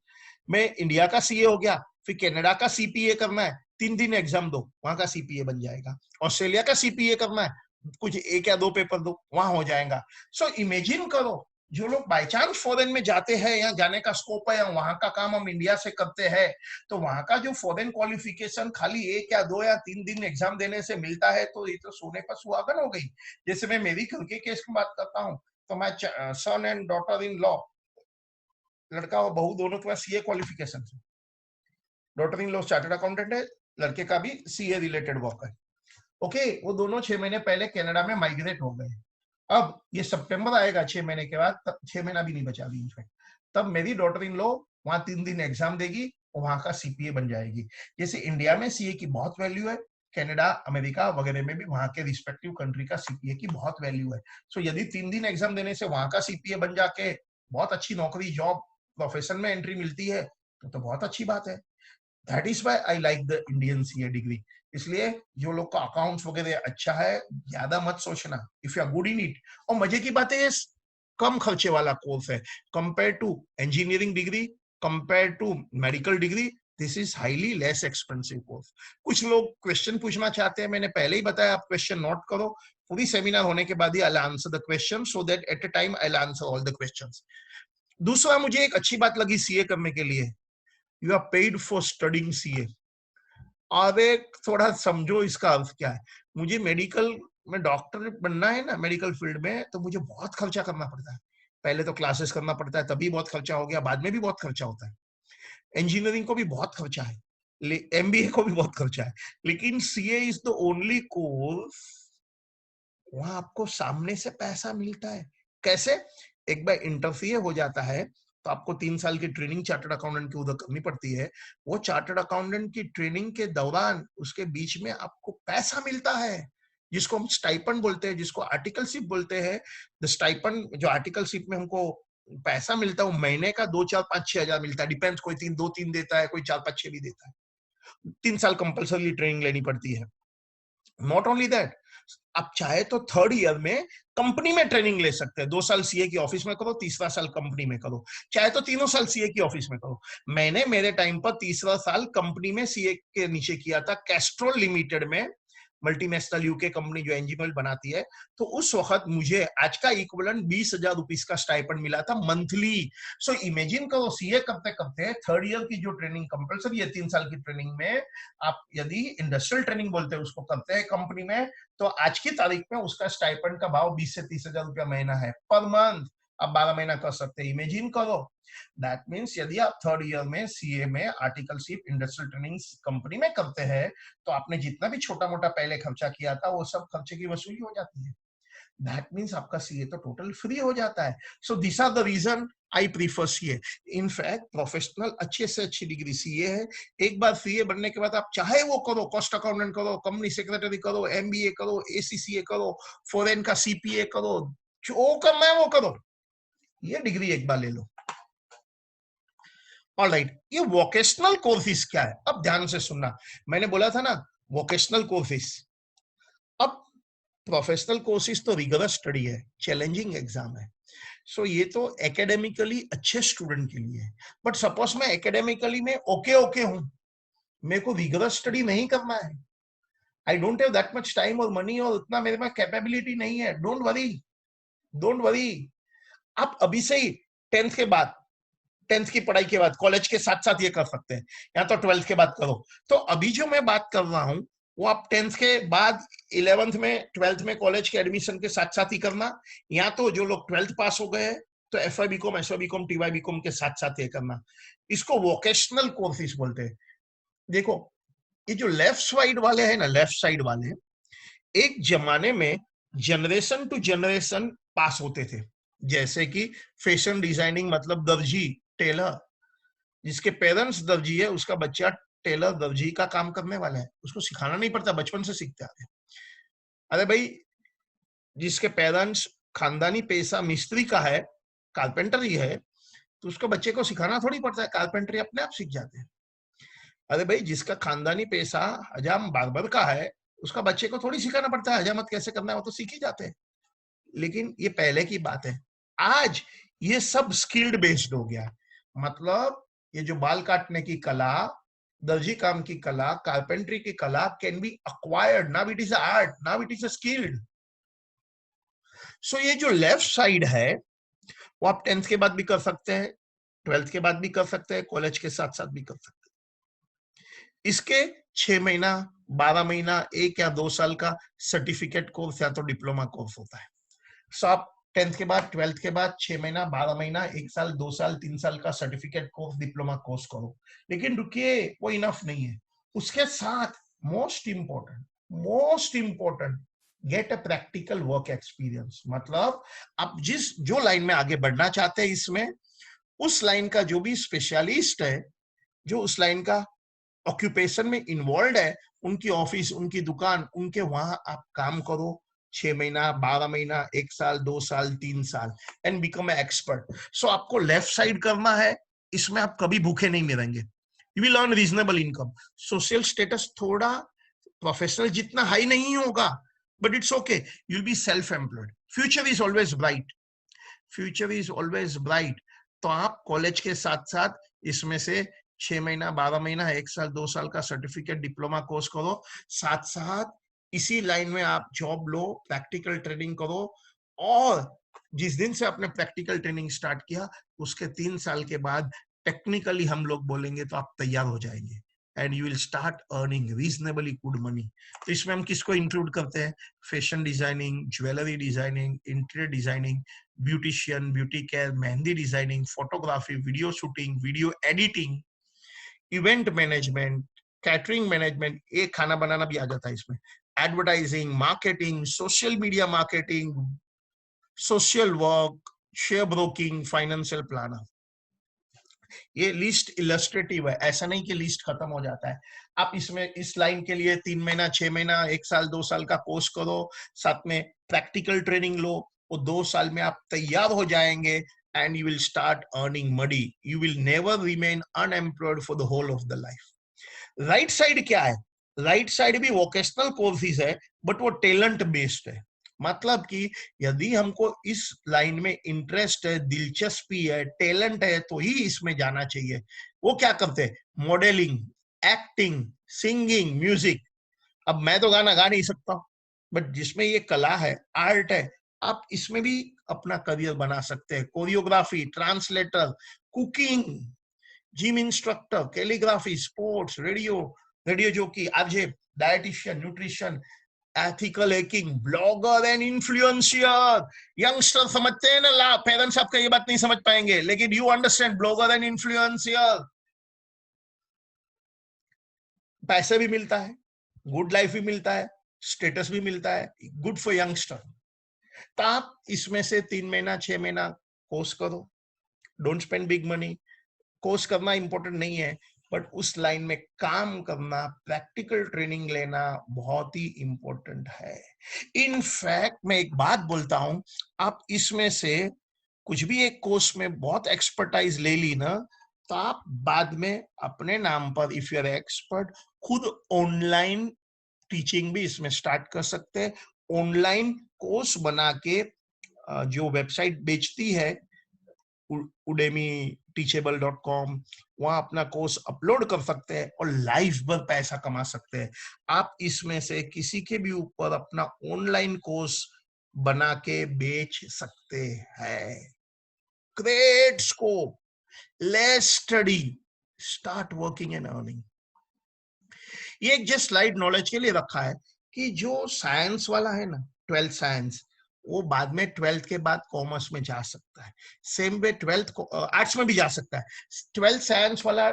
मैं इंडिया का सीए हो गया, फिर कनाडा का सीपीए करना है, 3 एग्जाम दो, वहां का सीपीए बन जाएगा। ऑस्ट्रेलिया का सीपीए करना है, कुछ 1 या 2 पेपर दो, वहां हो जाएगा। सो इमेजिन करो, जो लोग बाय चांस फॉरेन में जाते हैं, या जाने का स्कोप है, या वहां का काम हम इंडिया से करते हैं, तो वहां का जो फॉरेन क्वालिफिकेशन खाली 1 या 2 या 3 दिन एग्जाम देने से मिलता है, तो ये तो सोने पर सुहागन हो गई। जैसे मैं मेरी घर के केस की बात करता हूँ, तो मैं सन एंड डॉटर इन लॉ, लड़का और बहू दोनों के पास सीए क्वालिफिकेशन है। Daughter in law chartered accountant है, लड़के का भी सीए रिलेटेड वर्क है। ओके, वो दोनों 6 महीने पहले कनाडा में माइग्रेट हो गए। अब ये सितंबर आएगा 6 महीने के बाद, 6 महीना भी नहीं बचा अभी इनफैक्ट, तब मेरी डॉटर इन लॉ वहां 3 दिन एग्जाम देगी और वहां का सीपीए बन जाएगी। जैसे इंडिया में सीए की बहुत वैल्यू है, कनाडा, अमेरिका वगैरह में भी वहां के रिस्पेक्टिव कंट्री का सीपीए की बहुत वैल्यू है। सो यदि 3 दिन एग्जाम देने से वहां का सीपीए बन जाके बहुत अच्छी नौकरी, जॉब, प्रोफेशन में एंट्री मिलती है, तो बहुत अच्छी बात है। That is why I like the Indian CA degree. इसलिए जो लोग का अकाउंट्स वगैरह अच्छा है, ज्यादा मत सोचना, if you are good in it. और मजे की बात है, कम खर्चे वाला कोर्स है compare to engineering degree, compare to medical degree. This is highly less expensive course. कुछ लोग क्वेश्चन पूछना चाहते हैं, मैंने पहले ही बताया, आप क्वेश्चन नोट करो, पूरी सेमिनार होने के बाद ही I answer the question, so that at a time I answer all the questions. दूसरा मुझे एक अच्छी बात लगी सीए करने के लिए, you are paid for studying CA. और एक थोड़ा समझो इसका अर्थ क्या है। मुझे मेडिकल में डॉक्टर बनना है ना, मेडिकल फील्ड में, तो मुझे बहुत खर्चा करना पड़ता है। पहले तो क्लासेस करना पड़ता है, तभी बहुत खर्चा हो गया, बाद में भी बहुत खर्चा होता है। इंजीनियरिंग को भी बहुत खर्चा है, एमबीए को भी बहुत खर्चा है, लेकिन CA is the only course वहां आपको सामने से पैसा मिलता है। कैसे? एक बार इंटर सीए हो जाता है तो आपको 3 साल की ट्रेनिंग चार्टर्ड अकाउंटेंट की उधर करनी पड़ती है। वो चार्टर्ड अकाउंटेंट की ट्रेनिंग के दौरान उसके बीच में आपको पैसा मिलता है, जिसको हम स्टाइपेंड बोलते हैं, जिसको आर्टिकलशिप बोलते हैं। द स्टाइपेंड, जो आर्टिकलशिप में हमको पैसा मिलता है, वो महीने का 2, 4, 5, 6 हजार मिलता है। डिपेंड्स, कोई 3, 2, 3 देता है, कोई 4, 5, 6 भी देता है। 3 साल कंपल्सरी ट्रेनिंग लेनी पड़ती है। नॉट ओनली दैट, आप चाहे तो थर्ड ईयर में कंपनी में ट्रेनिंग ले सकते हैं। 2 साल सीए की ऑफिस में करो, तीसरा साल कंपनी में करो, चाहे तो तीनों साल सीए की ऑफिस में करो। मैंने मेरे टाइम पर तीसरा साल कंपनी में सीए के नीचे किया था, कैस्ट्रोल लिमिटेड में, मल्टीनेशनल यूके कंपनी जो इंजन ऑयल बनाती है। तो उस वक्त मुझे आज का इक्विवेलेंट 20,000 रुपीज का स्टाइपेंड मिला था मंथली। सो इमेजिन करो, सीए करते करते थर्ड ईयर की जो ट्रेनिंग कंपल्सरी है 3 साल की ट्रेनिंग में, आप यदि इंडस्ट्रियल ट्रेनिंग बोलते हैं उसको करते हैं कंपनी में, तो आज की तारीख में उसका स्टाइपेंड का भाव 20 से 30,000 रुपया महीना है पर मंथ। आप 12 महीना कर सकते हैं, इमेजिन करो। दैट मीन्स यदि आप थर्ड ईयर में सीए में आर्टिकलशिप इंडस्ट्रियल ट्रेनिंग कंपनी में करते हैं, तो आपने जितना भी छोटा मोटा पहले खर्चा किया था वो सब खर्चे की वसूली हो जाती है। दैट मीन्स आपका सीए तो टोटल फ्री हो जाता है। So this are the reason I prefer CA. In fact professional अच्छे से अच्छी डिग्री सीए है। एक बार सीए बनने के बाद आप चाहे वो करो, कॉस्ट अकाउंटेंट करो, कंपनी सेक्रेटरी करो, एमबीए करो, एसीसीए करो, फॉरेन का सीपीए करो, जो करना है वो करो, ये डिग्री एक बार ले लो। ऑलराइट, ये वोकेशनल कोर्सेज क्या है? अब ध्यान से सुनना, मैंने बोला था ना वोकेशनल कोर्सेज। अब प्रोफेशनल कोर्सेज तो रिगरस स्टडी है, चैलेंजिंग एग्जाम है। सो ये तो एकेडमिकली अच्छे स्टूडेंट के लिए है। बट सपोज मैं एकेडमिकली में ओके ओके हूं, मेरे को रिगरस स्टडी नहीं करना है, I don't have that much time और मनी, और उतना मेरे पास कैपेबिलिटी नहीं है, डोंट वरी, डोंट वरी। आप अभी से ही 10th के बाद, 10th की पढ़ाई के बाद कॉलेज के साथ साथ ये कर सकते हैं, या तो 12th के बाद करो। तो अभी जो मैं बात कर रहा हूं वो आप 10th के बाद 11th में 12th में कॉलेज के एडमिशन के साथ साथ ही करना, या तो जो लोग 12th पास हो गए तो FY BCom, SY BCom, TY BCom के साथ साथ ये करना। इसको वोकेशनल कोर्सेज बोलते हैं। देखो, ये जो लेफ्ट साइड वाले हैं ना, लेफ्ट साइड वाले एक जमाने में जनरेशन टू जनरेशन पास होते थे। जैसे कि फैशन डिजाइनिंग, मतलब दर्जी, टेलर, जिसके पेरेंट्स दर्जी है उसका बच्चा टेलर दर्जी का काम करने वाला है, उसको सिखाना नहीं पड़ता, बचपन से सीखते आते। अरे भाई, जिसके पेरेंट्स खानदानी पेशा मिस्त्री का है, कारपेंटरी है, तो उसको बच्चे को सिखाना थोड़ी पड़ता है, कारपेंटरी अपने आप सीख जाते हैं। अरे भाई, जिसका खानदानी पेशा हजाम बार्बर का है, उसका बच्चे को थोड़ी सिखाना पड़ता है हजामत कैसे करना है, वो तो सीख ही जाते हैं। लेकिन ये पहले की बात है। आज ये सब स्किल्ड बेस्ड हो गया। मतलब ये जो बाल काटने की कला, दर्जी काम की कला, कारपेंट्री की कला can be acquired, now it is art, now it is skilled. So ये जो लेफ्ट साइड है वो आप 10th के बाद भी कर सकते हैं, 12th के बाद भी कर सकते हैं, कॉलेज के साथ साथ भी कर सकते हैं। इसके 6 महीना, 12 महीना, 1 या 2 साल का सर्टिफिकेट कोर्स या तो डिप्लोमा कोर्स होता है। सो आप 10th के बाद, 12th के बाद 6 महीना, 12 महीना, 1 साल, 2 साल, 3 साल का सर्टिफिकेट कोर्स, डिप्लोमा कोर्स करो। लेकिन रुकिए, वो इनफ नहीं है। उसके साथ most important get a practical work experience. मतलब आप जिस जो लाइन में आगे बढ़ना चाहते हैं, इसमें उस लाइन का जो भी स्पेशलिस्ट है, जो उस लाइन का ऑक्यूपेशन में इन्वॉल्व है, उनकी ऑफिस, उनकी दुकान, उनके वहां आप काम करो 6 महीना, 12 महीना, 1 साल, 2 साल, 3 साल, एंड बिकम ए एक्सपर्ट। सो आपको लेफ्ट साइड करना है, इसमें आप कभी भूखे नहीं मरेंगे। You will earn reasonable income. Social status थोड़ा प्रोफेशनल जितना हाई नहीं होगा, but it's okay, you will be self employed. Future is always bright, future is always bright. तो आप कॉलेज के साथ साथ इसमें से 6 महीना, 12 महीना, 1 साल, 2 साल का सर्टिफिकेट डिप्लोमा कोर्स करो, साथ साथ इसी लाइन में आप जॉब लो, प्रैक्टिकल ट्रेनिंग करो, और जिस दिन से आपने प्रैक्टिकल ट्रेनिंग स्टार्ट किया उसके 3 साल के बाद टेक्निकली हम लोग बोलेंगे तो आप तैयार हो जाएंगे and you will start earning reasonably good money. तो इसमें हम किसको इंक्लूड करते हैं? Fashion designing, jewellery designing, interior designing, beautician, beauty care, mehndi designing, photography, video shooting, video editing, event management, catering management, ये खाना बनाना भी आ जाता है इसमें, advertising, marketing, social media marketing, social work, share broking, financial planner. ये लिस्ट इलस्ट्रेटिव है, ऐसा नहीं कि लिस्ट खत्म हो जाता है। आप इसमें इस लाइन के लिए 3 महीना, 6 महीना, 1 साल, 2 साल का कोर्स करो, साथ में प्रैक्टिकल ट्रेनिंग लो, वो 2 साल में आप तैयार हो जाएंगे and you will start earning money. You will never remain unemployed for the whole of the life. Right side क्या है? राइट साइड भी वोकेशनल कोर्सेज है, बट वो टैलेंट बेस्ड है। मतलब कि यदि हमको इस लाइन में इंटरेस्ट है, दिलचस्पी है, टैलेंट है, तो ही इसमें जाना चाहिए। वो क्या करते हैं? Modelling, acting, singing, music. अब मैं तो गाना गा नहीं सकता, बट जिसमें ये कला है, आर्ट है, आप इसमें भी अपना करियर बना सकते हैं। Choreography, translator, cooking, gym instructor, calligraphy, sports, radio jockey, RJ, dietitian, nutrition, ethical hacking, blogger and influencer. Youngster समझते हैं ना, पेरेंट्स आपका ये बात नहीं समझ पाएंगे, लेकिन you understand, blogger and influencer, पैसे भी मिलता है, गुड लाइफ भी मिलता है, स्टेटस भी मिलता है, गुड फॉर यंगस्टर। तो आप इसमें से 3 महीना, 6 महीना कोर्स करो, don't spend big money. Course करना इंपॉर्टेंट नहीं है, बट उस लाइन में काम करना, प्रैक्टिकल ट्रेनिंग लेना बहुत ही इंपॉर्टेंट है। इनफैक्ट मैं एक बात बोलता हूं, आप इसमें से कुछ भी एक कोर्स में बहुत एक्सपर्टाइज ले ली ना, तो आप बाद में अपने नाम पर, इफ यू आर एक्सपर्ट, खुद ऑनलाइन टीचिंग भी इसमें स्टार्ट कर सकते हैं। ऑनलाइन कोर्स बना के जो वेबसाइट बेचती है, उडेमी, teachable.com, वहां अपना कोर्स अपलोड कर सकते हैं और लाइफ भर पैसा कमा सकते हैं। आप इसमें से किसी के भी ऊपर अपना ऑनलाइन कोर्स बना के बेच सकते हैं। Great scope, less study, start working and earning. ये एक जस्ट स्लाइड नॉलेज के लिए रखा है कि जो साइंस वाला है ना, 12th साइंस, वो बाद में 12th के बाद कॉमर्स में जा सकता है। सेम वे 12th आर्ट्स में भी जा सकता है। 12th साइंस वाला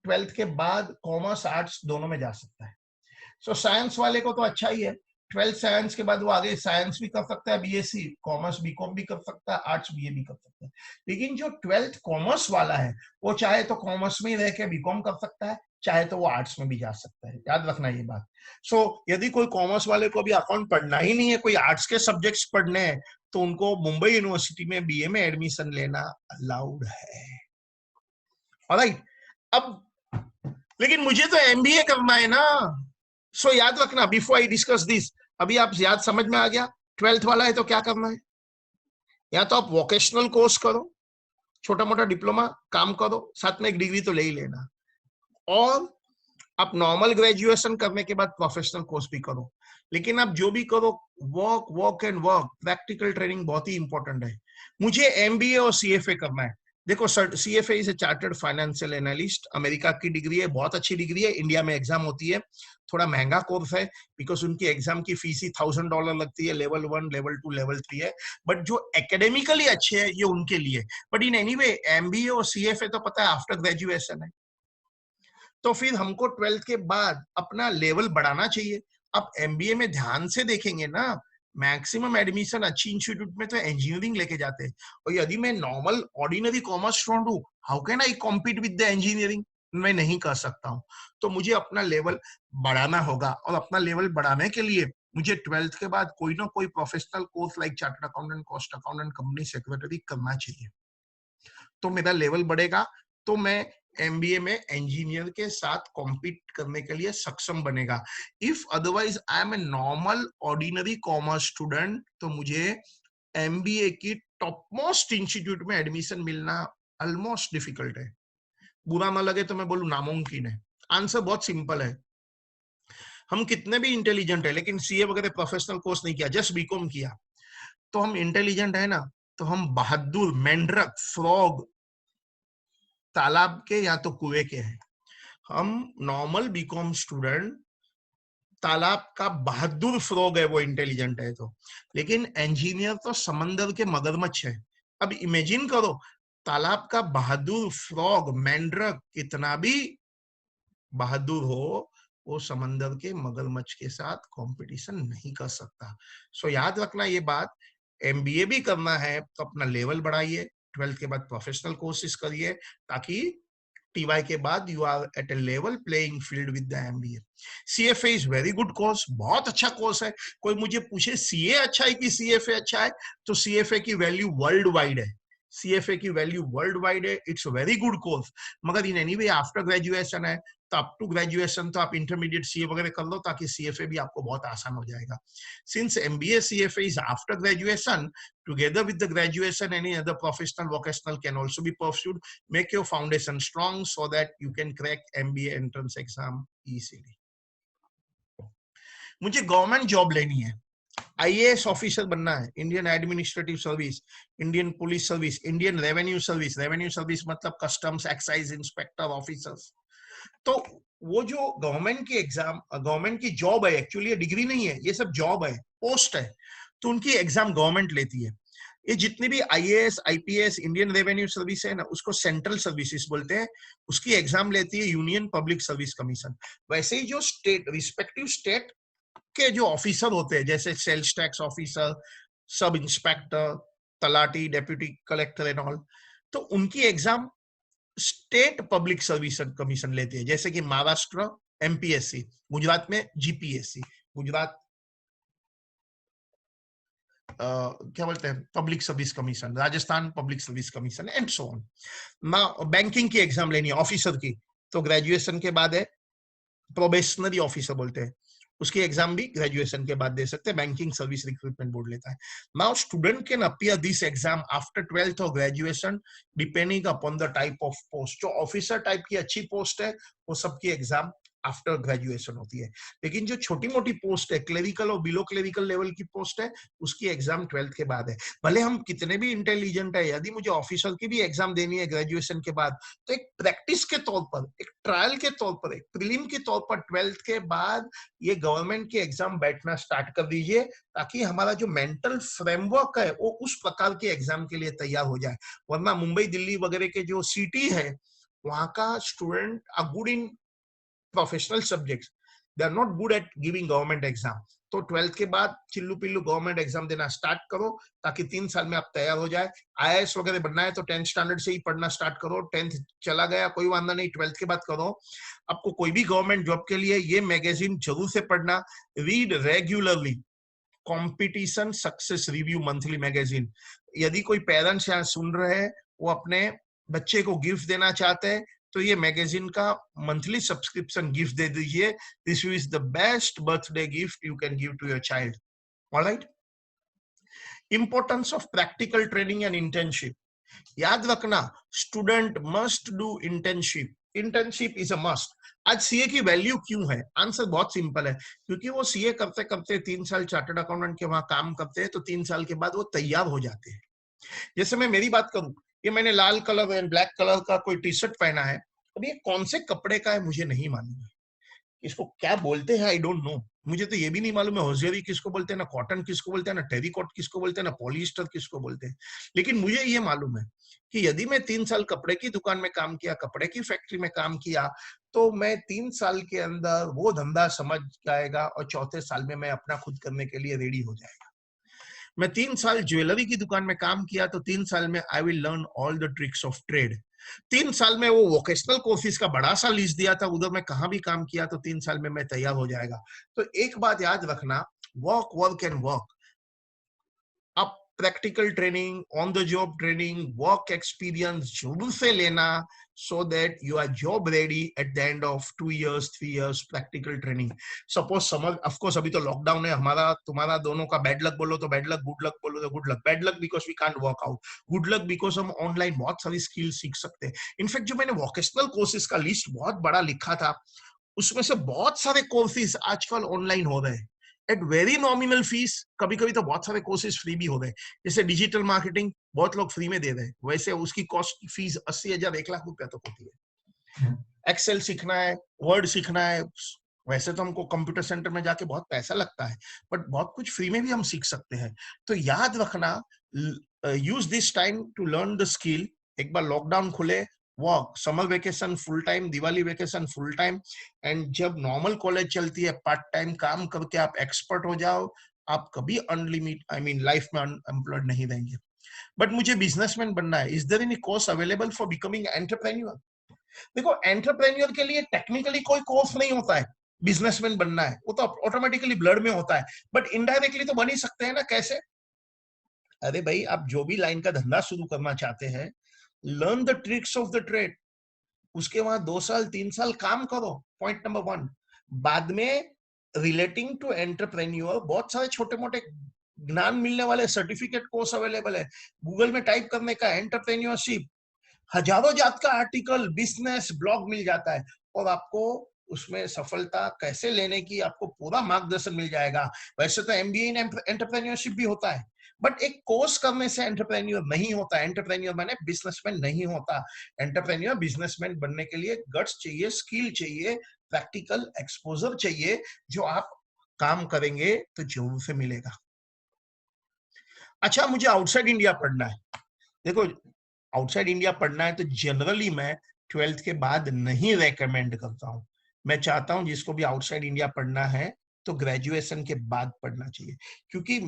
12th के बाद कॉमर्स आर्ट्स दोनों में जा सकता है। सो साइंस वाले को तो अच्छा ही है, 12th साइंस के बाद वो आगे साइंस भी कर सकता है, बीएससी, कॉमर्स बीकॉम भी कर सकता है, आर्ट्स बीए भी कर सकता है। लेकिन जो 12th कॉमर्स वाला है, वो चाहे तो कॉमर्स में ही रह के बीकॉम कर सकता है, चाहे तो वो आर्ट्स में भी जा सकता है। याद रखना ये बात। सो यदि कोई कॉमर्स वाले को भी अकाउंट पढ़ना ही नहीं है, कोई आर्ट्स के सब्जेक्ट्स पढ़ने हैं, तो उनको मुंबई यूनिवर्सिटी में बीए में एडमिशन लेना अलाउड है। ऑलराइट, अब लेकिन मुझे तो एमबीए करना है ना। सो याद रखना, बिफोर आई डिस्कस दिस, अभी आप याद समझ में आ गया? 12th वाला है तो क्या करना है? या तो आप वोकेशनल कोर्स करो, छोटा मोटा डिप्लोमा, काम करो, साथ में एक डिग्री तो ले ही लेना, और आप नॉर्मल ग्रेजुएशन करने के बाद प्रोफेशनल कोर्स भी करो। लेकिन आप जो भी करो, work and work, practical training बहुत ही इंपॉर्टेंट है। मुझे एमबीए और सीएफए करना है। देखो, CFA is a chartered financial analyst, America की डिग्री है, बहुत अच्छी डिग्री है, इंडिया में एग्जाम होती है, थोड़ा महंगा कोर्स है, बिकॉज उनकी एग्जाम की फीस ही $1000 लगती है। लेवल 1, लेवल 2, लेवल 3 है, बट जो एकेडमिकली अच्छे है ये उनके लिए। But in any way, MBA और सीएफए तो पता है आफ्टर ग्रेजुएशन है। तो फिर हमको 12th के बाद अपना लेवल बढ़ाना चाहिए। आप एमबीए में ध्यान से देखेंगे ना, मैक्सिमम एडमिशन अच्छी इंस्टीट्यूट में तो इंजीनियरिंग लेके जाते हैं, और यदि मैं नॉर्मल ऑर्डिनरी कॉमर्स स्टूडेंट हूँ, how can I compete with the engineering? मैं नहीं कर सकता हूँ। तो मुझे अपना लेवल बढ़ाना होगा, और अपना लेवल बढ़ाने के लिए मुझे 12th के बाद कोई ना कोई professional course like chartered accountant, cost accountant, company secretary करना चाहिए। तो मेरा लेवल बढ़ेगा, तो मैं एमबीए में इंजीनियर के साथ कॉम्पीट करने के लिए सक्षम बनेगा। If otherwise I am a normal ordinary commerce student, तो मुझे एमबीए की टॉप मोस्ट इंस्टीट्यूट में एडमिशन मिलना ऑलमोस्ट डिफिकल्ट है। बुरा ना लगे तो मैं बोलूं नामुमकिन है। आंसर बहुत सिंपल है, हम कितने भी इंटेलिजेंट है, लेकिन सीए वगैरह प्रोफेशनल कोर्स नहीं किया, जस्ट बीकॉम किया, तो हम इंटेलिजेंट है ना, तो हम बहादुर, मेंढरक, फ्रॉग, तालाब के या तो कुएं के हैं। हम नॉर्मल बीकॉम स्टूडेंट, तालाब का बहादुर फ्रॉग है वो इंटेलिजेंट है तो, लेकिन इंजीनियर तो समंदर के मगरमच्छ है। अब इमेजिन करो, तालाब का बहादुर फ्रॉग मेंढक कितना भी बहादुर हो, वो समंदर के मगरमच्छ के साथ कंपटीशन नहीं कर सकता। सो याद रखना ये बात। एमबीए भी करना है तो अपना लेवल बढ़ाइए, 12th के बाद प्रोफेशनल कोर्सेज करिए, ताकि टीवाई के बाद you are at a level playing field with the MBA. CFA is very good course, बहुत अच्छा कोर्स है। कोई मुझे पूछे सीए अच्छा है कि सीएफए अच्छा है, तो सीएफए की वैल्यू वर्ल्ड वाइड है। सीएफए की वैल्यू वर्ल्ड वाइड है, इट्स वेरी गुड कोर्स। मगर in any way after graduation है, तो अप टू ग्रेजुएशन तो आप इंटरमीडिएट सीए वगैरह कर लो, ताकि सीएफए भी आपको बहुत आसान हो जाएगा। Since MBA CFA is after graduation, together with the graduation any other professional vocational can also be pursued. Make your foundation strong so that you can crack MBA entrance exam easily. मुझे government job लेनी है, IAS officer बनना है, Indian administrative service, Indian police service, Indian revenue service, revenue service मतलब customs, excise inspector officers. तो वो जो government की एग्जाम, गवर्नमेंट की जॉब है, एक्चुअली ये डिग्री नहीं है, ये सब जॉब है, पोस्ट है, तो उनकी एग्जाम गवर्नमेंट लेती है। ये जितनी भी IAS, IPS, Indian revenue service है ना, उसको सेंट्रल सर्विसेज बोलते हैं, उसकी एग्जाम लेती है यूनियन पब्लिक सर्विस कमीशन। वैसे ही जो स्टेट, रिस्पेक्टिव स्टेट के जो ऑफिसर होते हैं, जैसे sales tax officer, sub inspector, तलाटी, डेप्यूटी कलेक्टर एंड ऑल, तो उनकी exam state public service commission लेती है। जैसे कि महाराष्ट्र एमपीएससी, गुजरात में जीपीएससी, गुजरात क्या बोलते हैं public service commission, Rajasthan public service commission and so on. Banking की एग्जाम लेनी है ऑफिसर की, तो ग्रेजुएशन के बाद है प्रोबेशनरी ऑफिसर बोलते हैं, उसकी एग्जाम भी ग्रेजुएशन के बाद दे सकते हैं, बैंकिंग सर्विस रिक्रूटमेंट बोर्ड लेता है। Now student can appear this exam after 12th और graduation depending upon the type of post. जो ऑफिसर टाइप की अच्छी पोस्ट है वो सबकी एग्जाम आफ्टर ग्रेजुएशन होती है, लेकिन जो छोटी मोटी पोस्ट है, क्लेरिकल और बिलो क्लेरिकल लेवल की पोस्ट है, उसकी एग्जाम 12th के बाद है। भले हम कितने भी इंटेलिजेंट है, यदि मुझे ऑफिसर की भी एग्जाम देनी है ग्रेजुएशन के बाद, तो एक प्रैक्टिस के तौर पर, एक ट्रायल के तौर पर, एक प्रीलिम के तौर पर 12th के बाद ये गवर्नमेंट की एग्जाम बैठना स्टार्ट कर दीजिए, ताकि हमारा जो मेंटल फ्रेमवर्क है वो उस प्रकार के एग्जाम के लिए तैयार हो जाए। वरना मुंबई, दिल्ली वगैरह के जो सिटी है, वहां का student are good in professional subjects, they are not good at giving government exam. तो 12th के बाद चिल्लू पिल्लू गवर्नमेंट एग्जाम देना स्टार्ट करो, ताकि 3 साल में आप तैयार हो जाए। आईएएस वगैरह बनना है तो 10th स्टैंडर्ड से ही पढ़ना स्टार्ट करो, 10th चला गया कोई वांधा नहीं, 12th के बाद करो। आपको कोई भी गवर्नमेंट जॉब के लिए ये मैगजीन जरूर से पढ़ना, read regularly competition success review monthly magazine. यदि कोई पेरेंट्स यहाँ सुन रहे हैं, वो अपने बच्चे को गिफ्ट देना चाहते हैं, तो ये मैगजीन का मंथली सब्सक्रिप्शन गिफ्ट दे दीजिए। This is the best birthday gift you can give to your child. Alright, importance of practical training and internship. याद रखना, student must do internship, internship is a must. आज CA की value क्यों है? Answer बहुत simple है, क्योंकि वो सीए करते करते 3 साल चार्टर्ड अकाउंटेंट के वहां काम करते हैं, तो 3 साल के बाद वो तैयार हो जाते हैं। जैसे मैं मेरी बात करूं, ये मैंने लाल कलर एंड ब्लैक कलर का कोई टी शर्ट पहना है, अब ये कौन से कपड़े का है मुझे नहीं मालूम है, इसको क्या बोलते हैं आई डोंट नो। मुझे तो ये भी नहीं मालूम है होजियरी किसको बोलते हैं, ना कॉटन किसको बोलते हैं, ना टेरिकॉट किसको बोलते हैं, ना पॉलिस्टर किसको बोलते हैं। लेकिन मुझे ये मालूम है कि यदि मैं 3 साल कपड़े की दुकान में काम किया, कपड़े की फैक्ट्री में काम किया, तो मैं 3 साल के अंदर वो धंधा समझ जाएगा और चौथे साल में मैं अपना खुद करने के लिए रेडी हो जाएगा। मैं 3 साल ज्वेलरी की दुकान में काम किया, तो 3 साल में I will learn all the tricks of trade. 3 साल में वो वोकेशनल कोर्सेज का बड़ा सा लिस्ट दिया था, उधर मैं कहां भी काम किया, तो 3 साल में मैं तैयार हो जाएगा। तो एक बात याद रखना, वर्क वर्क एंड वर्क। अब practical training, on the job training, work experience जरूर से लेना, so that you are job ready at the end of 2 years 3 years practical training. Suppose समझ, of course अभी तो लॉकडाउन है, हमारा तुम्हारा दोनों का बैड लक बोलो तो बैड लक, गुड लक बोलो तो good luck. Bad luck because we can't work out, good luck because हम ऑनलाइन बहुत सारी स्किल सीख सकते हैं। इनफैक्ट जो मैंने वोकेशनल कोर्सेज का लिस्ट बहुत बड़ा लिखा था, उसमें से बहुत सारे कोर्सेज आजकल ऑनलाइन हो रहे हैं। At very nominal fees. कभी कभी तो बहुत सारे कोर्सेज फ्री भी हो रहे हैं, जैसे डिजिटल मार्केटिंग बहुत लोग फ्री में दे रहे हैं, वैसे उसकी कॉस्ट फीस 80,000 1 लाख रुपया तक होती है। एक्सेल सीखना है, वर्ड सीखना है, वैसे तो हमको कंप्यूटर सेंटर में जाके बहुत पैसा लगता है, बट बहुत कुछ फ्री में भी हम सीख सकते हैं। तो याद रखना, use this time to learn the skill. एक बार लॉकडाउन खुले, work, summer vacation full time, Diwali vacation full time, and जब नॉर्मल कॉलेज चलती है पार्ट टाइम काम करके आप एक्सपर्ट हो जाओ। आप कभी अनलिमिट लाइफ में अनएम्प्लॉयड नहीं रहेंगे। बट मुझे बिजनेसमैन बनना है, is there any course available for becoming entrepreneur? देखो, एंटरप्रेन्योर के लिए टेक्निकली कोई कोर्स नहीं होता है। बिजनेसमैन बनना है वो तो ऑटोमेटिकली ब्लड में होता है, बट इनडायरेक्टली तो बन ही सकते हैं ना। कैसे? अरे भाई, आप जो भी लाइन का धंधा शुरू करना चाहते हैं, learn the tricks of the trade. उसके बाद 2 साल 3 साल काम करो, पॉइंट नंबर 1। बाद में रिलेटिंग टू एंटरप्रेन्योर बहुत सारे छोटे मोटे ज्ञान मिलने वाले सर्टिफिकेट कोर्स अवेलेबल है। गूगल में टाइप करने का एंटरप्रेन्योरशिप, हजारों जात का आर्टिकल, बिजनेस ब्लॉग मिल जाता है, और आपको उसमें सफलता कैसे लेने की आपको पूरा मार्गदर्शन मिल जाएगा। वैसे तो एमबीए इन एंटरप्रेन्योरशिप भी होता है, बट एक कोर्स करने से एंटरप्रेन्योर नहीं होता। एंटरप्रेन्योर माने बिजनेसमैन नहीं होता। एंटरप्रेन्योर बिजनेसमैन बनने के लिए गट्स चाहिए, स्किल चाहिए, प्रैक्टिकल एक्सपोजर चाहिए, जो आप काम करेंगे तो जरूर से मिलेगा। अच्छा, मुझे आउटसाइड इंडिया पढ़ना है। देखो, आउटसाइड इंडिया पढ़ना है तो जनरली मैं 12th के बाद नहीं रेकमेंड करता हूं। मैं चाहता हूं जिसको भी आउटसाइड इंडिया पढ़ना है तो ग्रेजुएशन के बाद पढ़ना चाहिए, क्योंकि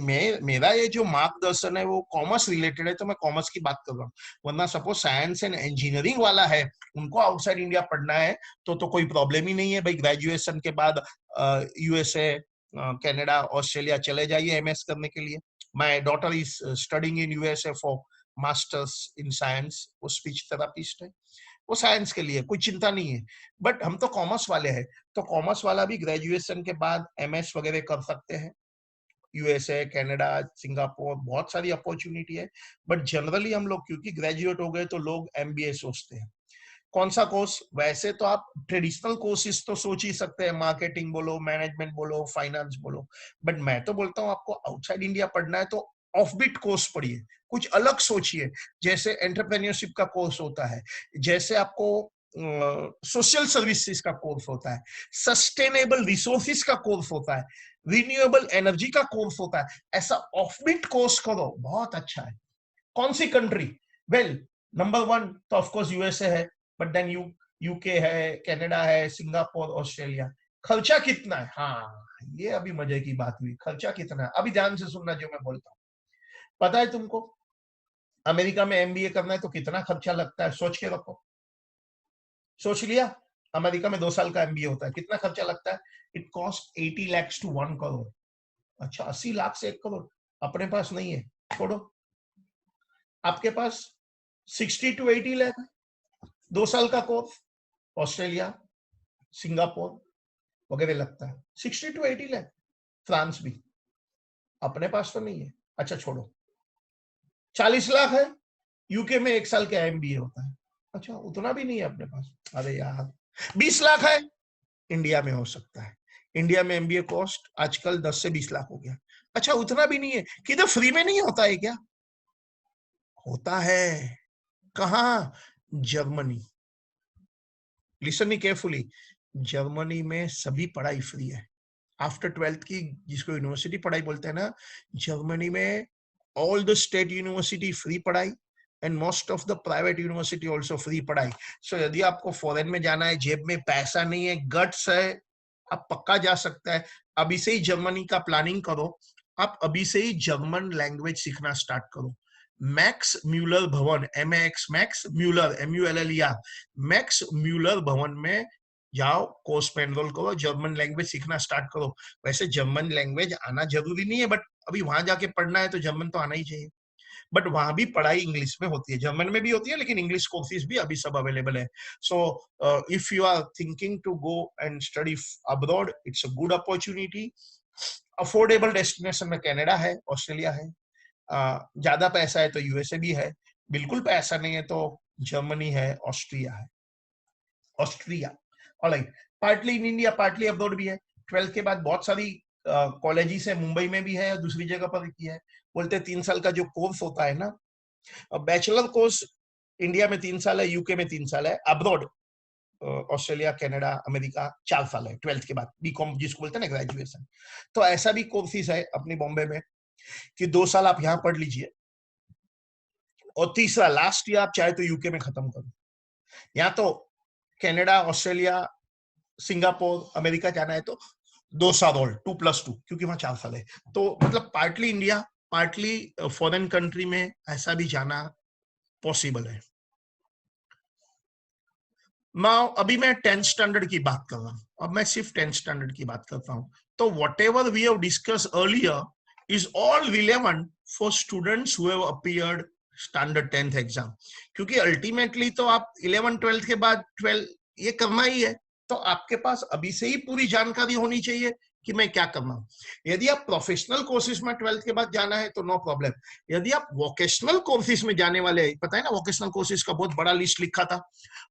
मेरा ये जो मार्गदर्शन है वो कॉमर्स रिलेटेड है, तो मैं कॉमर्स की बात कर रहा हूँ। वरना सपोज साइंस एंड इंजीनियरिंग वाला है, उनको आउटसाइड इंडिया पढ़ना है तो कोई प्रॉब्लम ही नहीं है भाई। ग्रेजुएशन के बाद यूएसए, कनाडा, ऑस्ट्रेलिया चले जाइए एमएस करने के लिए। My daughter is studying in USA for masters in science, वो स्पीच थेरापिस्ट है, वो साइंस के लिए कोई चिंता नहीं है। बट हम तो कॉमर्स वाले हैं, तो कॉमर्स वाला भी ग्रेजुएशन के बाद एमएस वगैरह कर सकते हैं। यूएसए, कनाडा, सिंगापुर, बहुत सारी अपॉर्चुनिटी है। बट जनरली हम लोग क्योंकि ग्रेजुएट हो गए तो लोग एमबीए सोचते हैं। कौन सा कोर्स? वैसे तो आप ट्रेडिशनल कोर्सेज तो सोच ही सकते हैं, मार्केटिंग बोलो, मैनेजमेंट बोलो, फाइनेंस बोलो, बट मैं तो बोलता हूँ आपको आउटसाइड इंडिया पढ़ना है तो ऑफबीट कोर्स पढ़िए, कुछ अलग सोचिए। जैसे एंटरप्रेन्योरशिप का कोर्स होता है, जैसे आपको सोशल सर्विसेज का कोर्स होता है, सस्टेनेबल रिसोर्सेज का कोर्स होता है, रिन्यूएबल एनर्जी का कोर्स होता है। ऐसा ऑफबीट कोर्स करो, बहुत अच्छा है। कौन सी कंट्री? वेल, नंबर 1 तो ऑफकोर्स यूएसए है, बट देन यूके है, कनाडा है, सिंगापुर, ऑस्ट्रेलिया। खर्चा कितना है? हाँ, ये अभी मजे की बात हुई। खर्चा कितना है अभी ध्यान से सुनना जो मैं बोलता हूँ। पता है तुमको अमेरिका में एमबीए करना है तो कितना खर्चा लगता है? सोच के रखो। सोच लिया? अमेरिका में 2 साल का एमबीए होता है, कितना खर्चा लगता है? It cost 80 lakhs to 1 crore। अच्छा, 80 लाख से 1 करोड़ अपने पास नहीं है, छोड़ो। आपके पास 60 to 80 लाख है, 2 साल का कोर्स, ऑस्ट्रेलिया, सिंगापुर वगैरह लगता है 60 to 80 लाख। फ्रांस भी, अपने पास तो नहीं है। अच्छा छोड़ो, 40 लाख है, यूके में 1 साल का एमबीए होता है। अच्छा, उतना भी नहीं है अपने पास। अरे यार, 20 लाख है, इंडिया में हो सकता है। इंडिया में एमबीए कॉस्ट आजकल 10 से 20 लाख हो गया। अच्छा, उतना भी नहीं है। किधर फ्री में नहीं होता है क्या? होता है। कहाँ? Germany. Listen me carefully, Germany में सभी पढ़ाई फ्री है। आफ्टर 12th की, जिसको यूनिवर्सिटी पढ़ाई बोलते हैं ना, जर्मनी में all the state university free पढ़ाई, and most of the private university also free पढ़ाई। सो यदि आपको फॉरेन में जाना है, जेब में पैसा नहीं है, गट्स है, आप पक्का जा सकता है। अभी से ही जर्मनी का प्लानिंग करो। आप अभी से ही जर्मन लैंग्वेज सीखना स्टार्ट करो। Max Muller Bhavan, MAX, Max Muller, MULLER, Max Muller Bhavan में जाओ, कोर्स में एनरोल करो, जर्मन लैंग्वेज सीखना स्टार्ट करो। वैसे जर्मन लैंग्वेज आना जरूरी नहीं है, बट अभी वहां जाके पढ़ना है तो जर्मन तो आना ही चाहिए। बट वहां भी पढ़ाई इंग्लिश में होती है, जर्मन में भी होती है, लेकिन इंग्लिश कोर्सेज भी अभी सब अवेलेबल है। So if you are thinking to go and study abroad, it's a good opportunity. Affordable destination में कनाडा है, ऑस्ट्रेलिया है। ज्यादा पैसा है तो यूएसए भी है, बिल्कुल पैसा नहीं है तो जर्मनी है, ऑस्ट्रिया है, Austria. Alright, partly in India, partly abroad भी है। 12th के बाद बहुत सारी कॉलेज है, मुंबई में भी है और दूसरी जगह पर किया है। बोलते 3 साल का जो कोर्स होता है ना, बैचलर कोर्स इंडिया में 3 साल है, यूके में 3 साल है, अब्रॉड ऑस्ट्रेलिया, कनाडा, अमेरिका 4 साल है 12th के बाद, बीकॉम जिसको बोलते हैं ना ग्रेजुएशन। तो ऐसा भी कोर्सेज है अपनी बॉम्बे में कि 2 साल आप यहाँ पढ़ लीजिए और तीसरा लास्ट ईयर आप चाहे तो यूके में खत्म करो। यहाँ तो कनाडा, ऑस्ट्रेलिया, सिंगापुर, अमेरिका जाना है तो 2 साल और 2+2, क्योंकि वहां 4 साल है। तो मतलब partly India, partly foreign country में ऐसा भी जाना पॉसिबल है। अभी मैं 10th स्टैंडर्ड की बात कर रहा हूँ, अब मैं सिर्फ 10th स्टैंडर्ड की बात करता हूँ। तो whatever we have discuss earlier is all relevant for students who have appeared standard 10th exam, क्योंकि अल्टीमेटली तो आप 11 12th के बाद 12 ये करना ही है। तो आपके पास अभी से ही पूरी जानकारी होनी चाहिए कि मैं क्या करना हूँ। यदि आप प्रोफेशनल कोर्सेज में 12th के बाद जाना है तो नो प्रॉब्लम। यदि आप वोकेशनल कोर्सेज में जाने वाले हैं, पता है ना वोकेशनल कोर्सेज का बहुत बड़ा लिस्ट लिखा था,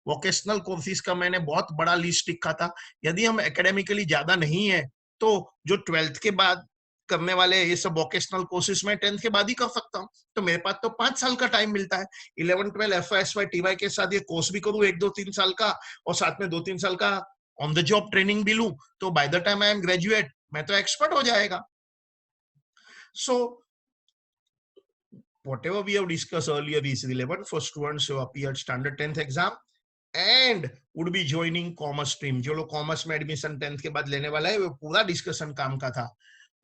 वोकेशनल कोर्सेज का मैंने बहुत बड़ा लिस्ट लिखा था। यदि हम एकेडमिकली ज्यादा नहीं है तो जो 12th के बाद करने वाले ये सब वोकेशनल कोर्सेज में 10th के बाद ही कर सकता हूँ। तो मेरे पास तो 5 साल का टाइम मिलता है। 11 12 FY TY के साथ ये कोर्स भी करूँ 1 2 3 साल का, और साथ में 2 3 साल का ऑन द जॉब ट्रेनिंग भी लूं, तो bye the time I am graduate मैं तो एक्सपर्ट हो जाएगा। सो whatever we have discussed earlier is relevant for students who appeared standard 10th exam and would be joining commerce stream. जो लोग commerce में एडमिशन 10th के बाद लेने वाला है वो पूरा डिस्कशन काम का था।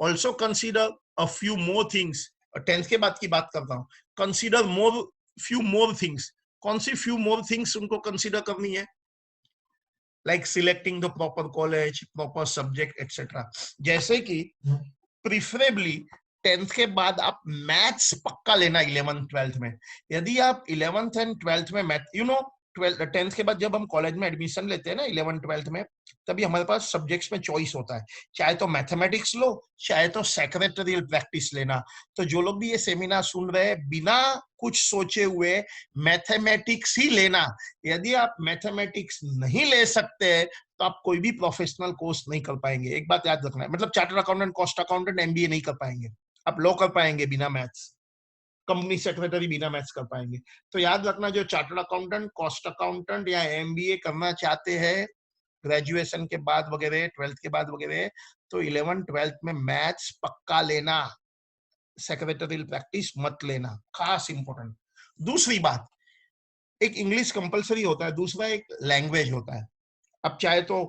Also consider a few more things, 10th के बाद की बात करता हूँ। Consider few more things. कौन सी फ्यू मोर थिंग्स उनको कंसिडर करनी है? Like selecting the proper college, proper subject etcetera. जैसे कि प्रिफरेबली 10th के बाद आप मैथ्स पक्का लेना 11th 12th में। यदि आप 11th एंड 12th में मैथ, 10th के बाद जब हम कॉलेज में एडमिशन लेते हैं ना 11th 12th में, तभी हमारे पास सब्जेक्ट्स में चॉइस होता है, चाहे तो मैथमेटिक्स लो, चाहे तो सेक्रेटरियल प्रैक्टिस लेना। तो जो लोग भी ये सेमिनार सुन रहे हैं बिना कुछ सोचे हुए मैथमेटिक्स ही लेना। यदि आप मैथमेटिक्स नहीं ले सकते तो आप कोई भी प्रोफेशनल कोर्स नहीं कर पाएंगे। एक बात याद रखना है, मतलब chartered accountant, cost accountant, MBA नहीं कर पाएंगे। आप लॉ कर पाएंगे बिना मैथ्स, कंपनी सेक्रेटरी बिना मैथ्स कर पाएंगे। तो याद रखना, जो चार्टर्ड अकाउंटेंट, कॉस्ट अकाउंटेंट या MBA करना चाहते हैं ग्रेजुएशन के बाद वगैरह, 12th के बाद वगैरह, तो 11 12th में मैथ्स पक्का लेना, सेक्रेटरियल प्रैक्टिस मत लेना, खास इंपॉर्टेंट। दूसरी बात, एक इंग्लिश कंपलसरी होता है, दूसरा एक लैंग्वेज होता है। अब चाहे तो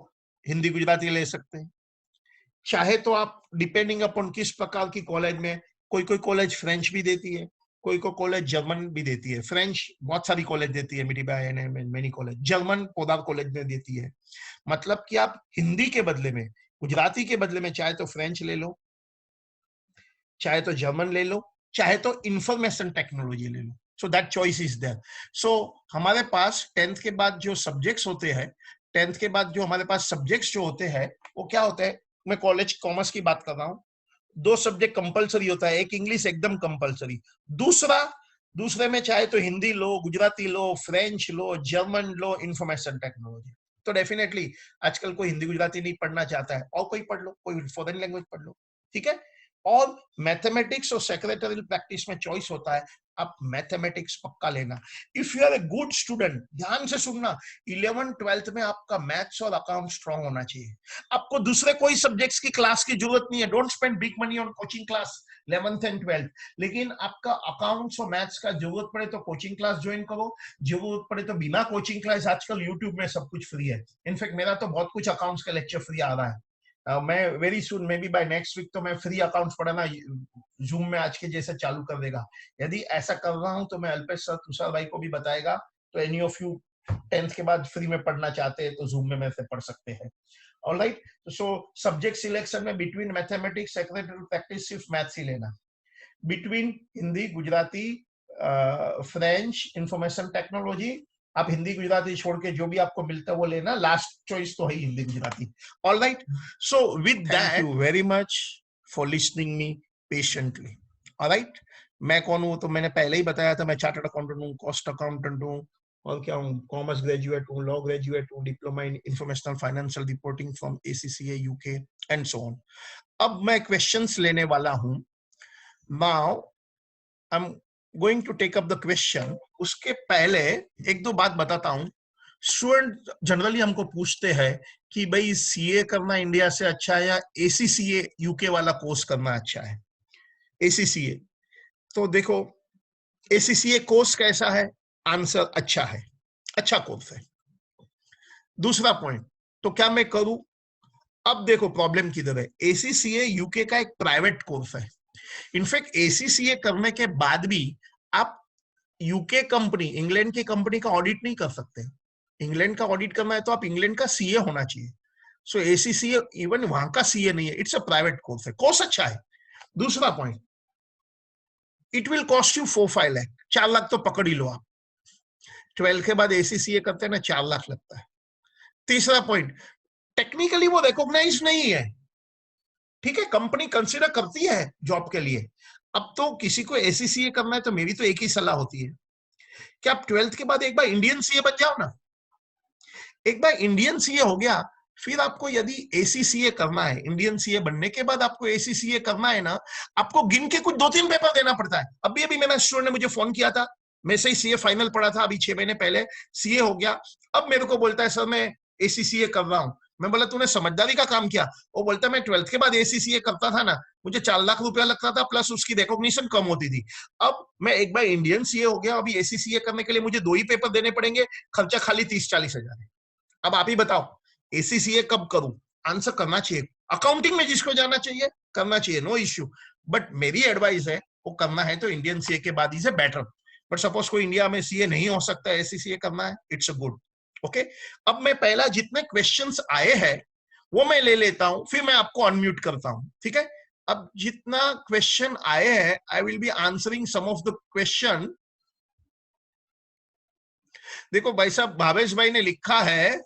हिंदी गुजराती ले सकते हैं, चाहे तो आप डिपेंडिंग अपॉन किस प्रकार की कॉलेज में, कोई कोई कॉलेज फ्रेंच भी देती है, कोई कोई कॉलेज जर्मन भी देती है। फ्रेंच बहुत सारी कॉलेज देती है, many college, German Podar college में देती है। मतलब कि आप हिंदी के बदले में, गुजराती के बदले में चाहे तो फ्रेंच ले लो, चाहे तो जर्मन ले लो, चाहे तो इंफॉर्मेशन टेक्नोलॉजी ले लो। So that choice is there. So हमारे पास 10th के बाद जो सब्जेक्ट्स होते हैं, 10th के बाद जो हमारे पास सब्जेक्ट्स जो होते हैं वो क्या होते हैं? मैं कॉलेज कॉमर्स की बात कर रहा हूँ। 2 सब्जेक्ट कंपलसरी होता है, एक इंग्लिश एकदम कंपलसरी, दूसरे में चाहे तो हिंदी लो, गुजराती लो, फ्रेंच लो, जर्मन लो, इंफॉर्मेशन टेक्नोलॉजी। तो डेफिनेटली आजकल कोई हिंदी गुजराती नहीं पढ़ना चाहता है, और कोई पढ़ लो, कोई फॉरेन लैंग्वेज पढ़ लो, ठीक है। और मैथमेटिक्स और सेक्रेटरियल प्रैक्टिस में चॉइस होता है, आप मैथमेटिक्स पक्का लेना। If you are a good student, ध्यान से सुनना, 11 12th में आपका मैथ्स और अकाउंट स्ट्रांग होना चाहिए। आपको दूसरे कोई सब्जेक्ट्स की क्लास की जरूरत नहीं है। Don't spend big money on coaching class 11th and 12th। लेकिन आपका अकाउंट्स और मैथ्स का जरूरत पड़े तो कोचिंग क्लास ज्वाइन करो, जरूरत पड़े तो बिना कोचिंग क्लास, आजकल यूट्यूब में सब कुछ फ्री है। इनफैक्ट मेरा तो बहुत कुछ अकाउंट्स का लेक्चर फ्री आ रहा है। मैं very soon, may be by next week तो मैं फ्री अकाउंट्स पढ़ाना जूम में आज के जैसे चालू कर देगा। यदि ऐसा कर रहा हूं तो मैं अल्पेश सर, तुषार भाई को भी बताएगा। तो एनी ऑफ यू 10th के बाद फ्री में पढ़ना चाहते हैं तो जूम में मेरे से पढ़ सकते हैं। ऑलराइट, सो सब्जेक्ट सिलेक्शन में बिटवीन मैथमेटिक्स, सेक्रेटरियल प्रैक्टिस सिर्फ मैथ्स ही लेना। Between Hindi, Gujarati, French, information technology, आप हिंदी गुजराती छोड़ के जो भी आपको मिलता है वो लेना। लास्ट चॉइस तो है Hindi Gujarati. Alright, so with that, thank you very much for listening me patiently. Alright, मैं कौन हूं तो मैंने पहले ही बताया था, मैं चार्टर्ड अकाउंटेंट हूँ, कॉस्ट अकाउंटेंट हूँ, और क्या हूँ, कॉमर्स ग्रेजुएट हूँ, लॉ ग्रेजुएट हूँ, diploma in informational financial reporting from ACCA UK and so on. अब मैं क्वेश्चंस लेने वाला हूँ। Now I am going to take up the question. उसके पहले एक दो बात बताता हूँ। स्टूडेंट जनरली हमको पूछते हैं कि भाई सीए करना इंडिया से अच्छा है या ACCA UK वाला कोर्स करना अच्छा है। ACCA तो देखो, ACCA कोर्स कैसा है? आंसर अच्छा है, अच्छा कोर्स है। दूसरा पॉइंट, तो क्या मैं करूं? अब देखो प्रॉब्लम किधर है। ACCA UK का एक प्राइवेट कोर्स है। इनफैक्ट ACCA करने के बाद भी आप यूके कंपनी, इंग्लैंड की कंपनी का ऑडिट नहीं कर सकते। इंग्लैंड का ऑडिट करना है तो आप इंग्लैंड का सीए होना चाहिए। सो ACCA इवन वहां का सीए नहीं है, इट्स अ प्राइवेट कोर्स है। कोर्स अच्छा है। दूसरा point, it will cost you 4-5 lakh, 4 lakh तो पकड़ ही लो आप। 12 के बाद ACCA करते हैं ना, 4 लाख लगता है। तीसरा पॉइंट, टेक्निकली वो रिकॉग्नाइज नहीं है। ठीक है, कंपनी कंसिडर करती है जॉब के लिए। अब तो किसी को ACCA करना है तो मेरी तो एक ही सलाह होती है कि आप 12th के बाद एक बार इंडियन सीए बन जाओ ना। एक बार इंडियन सीए हो गया, फिर आपको यदि ACCA करना है, इंडियन सीए बनने के बाद आपको ACCA करना है ना, आपको गिन के कुछ 2-3 पेपर देना पड़ता है। अभी अभी मेरा स्टूडेंट ने मुझे फोन किया था, मैं से ही सीए फाइनल पढ़ा था, अभी 6 महीने पहले सीए हो गया। अब मेरे को बोलता है सर मैं ACCA कर रहा हूं। मैं बोला तूने समझदारी का काम किया। वो बोलता है मैं 12th के बाद ACCA करता था ना, मुझे 4 लाख रुपया लगता था, प्लस उसकी रिकॉग्निशन कम होती थी। अब मैं एक बार इंडियन सीए हो गया, अभी ACCA करने के लिए मुझे 2 ही पेपर देने पड़ेंगे, खर्चा खाली 30-40 हजार है। अब आप ही बताओ ACCA कब करूं? आंसर करना चाहिए। अकाउंटिंग में जिसको जाना चाहिए करना चाहिए, नो इश्यू। बट मेरी एडवाइस है वो करना है तो इंडियन सीए के बाद इज बेटर। बट सपोज कोई इंडिया में सीए नहीं हो सकता, ACCA करना है, इट्स अ गुड। ओके, अब मैं पहला जितने क्वेश्चंस आए हैं वो मैं ले लेता हूं, फिर मैं आपको अनम्यूट करता हूं। ठीक है, अब जितना क्वेश्चन आए हैं I will be answering some of the question. देखो भाई साहब, भावेश भाई ने लिखा है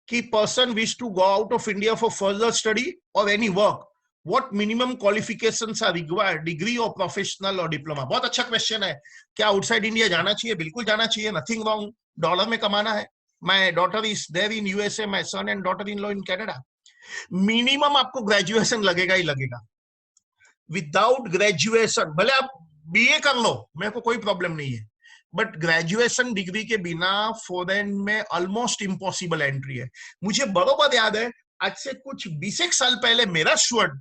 कि person wish to go out of India for further study और any work, what minimum qualifications are required, degree और प्रोफेशनल और डिप्लोमा। बहुत अच्छा क्वेश्चन है। क्या आउटसाइड इंडिया जाना चाहिए? बिल्कुल जाना चाहिए, नथिंग रॉन्ग, डॉलर में कमाना है। My daughter is there in USA, my son and daughter in law in Canada. Minimum आपको ग्रेजुएशन लगेगा ही लगेगा। विदाउट ग्रेजुएशन भले आप BA कर लो, मेरे को कोई प्रॉब्लम नहीं है, बट ग्रेजुएशन डिग्री के बिना फॉरेन में ऑलमोस्ट इम्पॉसिबल एंट्री है। मुझे बरोबर याद है, आज से कुछ 20 साल पहले मेरा स्टूडेंट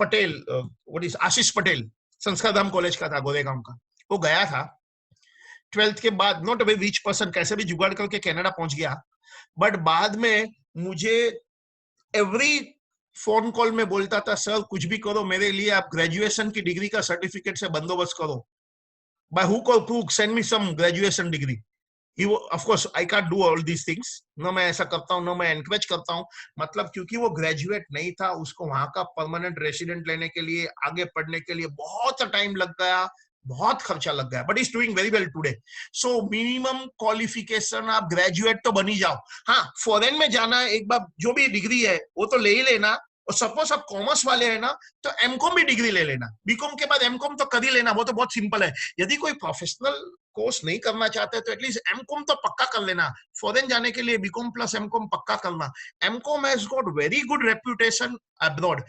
पटेल, व्हाट इज आशीष पटेल, संस्कार धाम कॉलेज का था, गोरेगांव का, वो गया था 12th के बाद, not a very rich person, कैसे भी जुगाड़ करके कनाडा पहुंच गया। बट बाद में मुझे एवरी फोन कॉल में बोलता था सर कुछ भी करो मेरे लिए, आप ग्रेजुएशन की डिग्री का सर्टिफिकेट से बंदोबस्त करो, by hook or crook send me some graduation degree. Of course I can't do all these things, ना मैं ऐसा करता हूँ, ना मैं एनकरेज करता हूँ। मतलब क्योंकि वो ग्रेजुएट नहीं था, उसको वहां का परमानेंट रेसिडेंट लेने के लिए, आगे पढ़ने के लिए बहुत टाइम लग गया, बहुत खर्चा लग गया। But is doing very well today. So minimum qualification आप ग्रेजुएट तो बन ही जाओ। हाँ, फॉरेन में जाना है, एक बार जो भी डिग्री है वो तो ले ही लेना। और सपोज आप कॉमर्स वाले हैं ना, तो एमकॉम भी डिग्री ले लेना। बीकॉम के बाद एमकॉम तो कर ही लेना, वो तो बहुत सिंपल है। यदि कोई प्रोफेशनल कोर्स नहीं करना चाहते तो एटलीस्ट एमकॉम तो पक्का कर लेना। फॉरेन जाने के लिए बीकॉम प्लस एमकॉम पक्का करना। MCom has got very good reputation abroad,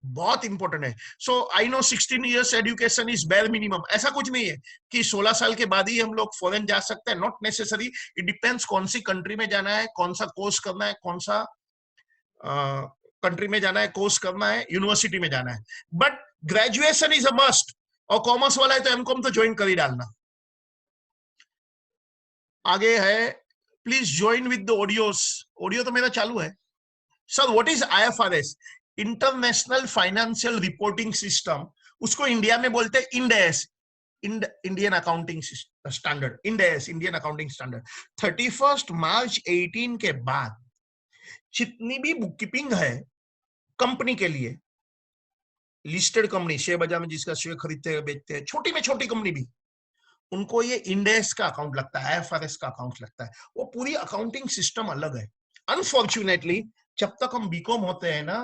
बहुत इंपॉर्टेंट है। So I know 16 years education is bare minimum. ऐसा कुछ नहीं है कि 16 साल के बाद ही हम लोग फॉरेन जा सकते हैं, नॉट नेसेसरी। इट डिपेंड्स कौन सी कंट्री में जाना है, कौन सा कोर्स करना है, कौन सा कंट्री में जाना है, कोर्स करना है, यूनिवर्सिटी में जाना है। But graduation is a must. और कॉमर्स वाला है तो एमकॉम तो ज्वाइन कर ही डालना। आगे है, please join with the audios. Audio तो मेरा चालू है। Sir what is IFRS? International financial reporting system. उसको इंडिया में बोलते हैं Ind AS, Indian accounting standard, Ind AS Indian accounting standard. 31 मार्च 18 के बाद जितनी भी बुक कीपिंग है कंपनी के लिए, लिस्टेड कंपनी, शेयर बाजार में जिसका शेयर खरीदते हैं बेचते हैं, छोटी में छोटी कंपनी भी, उनको ये इंडेस का अकाउंट लगता है, IFRS का अकाउंट लगता है। वो पूरी अकाउंटिंग सिस्टम अलग है। अनफॉर्चुनेटली जब तक हम बीकॉम होते हैं ना,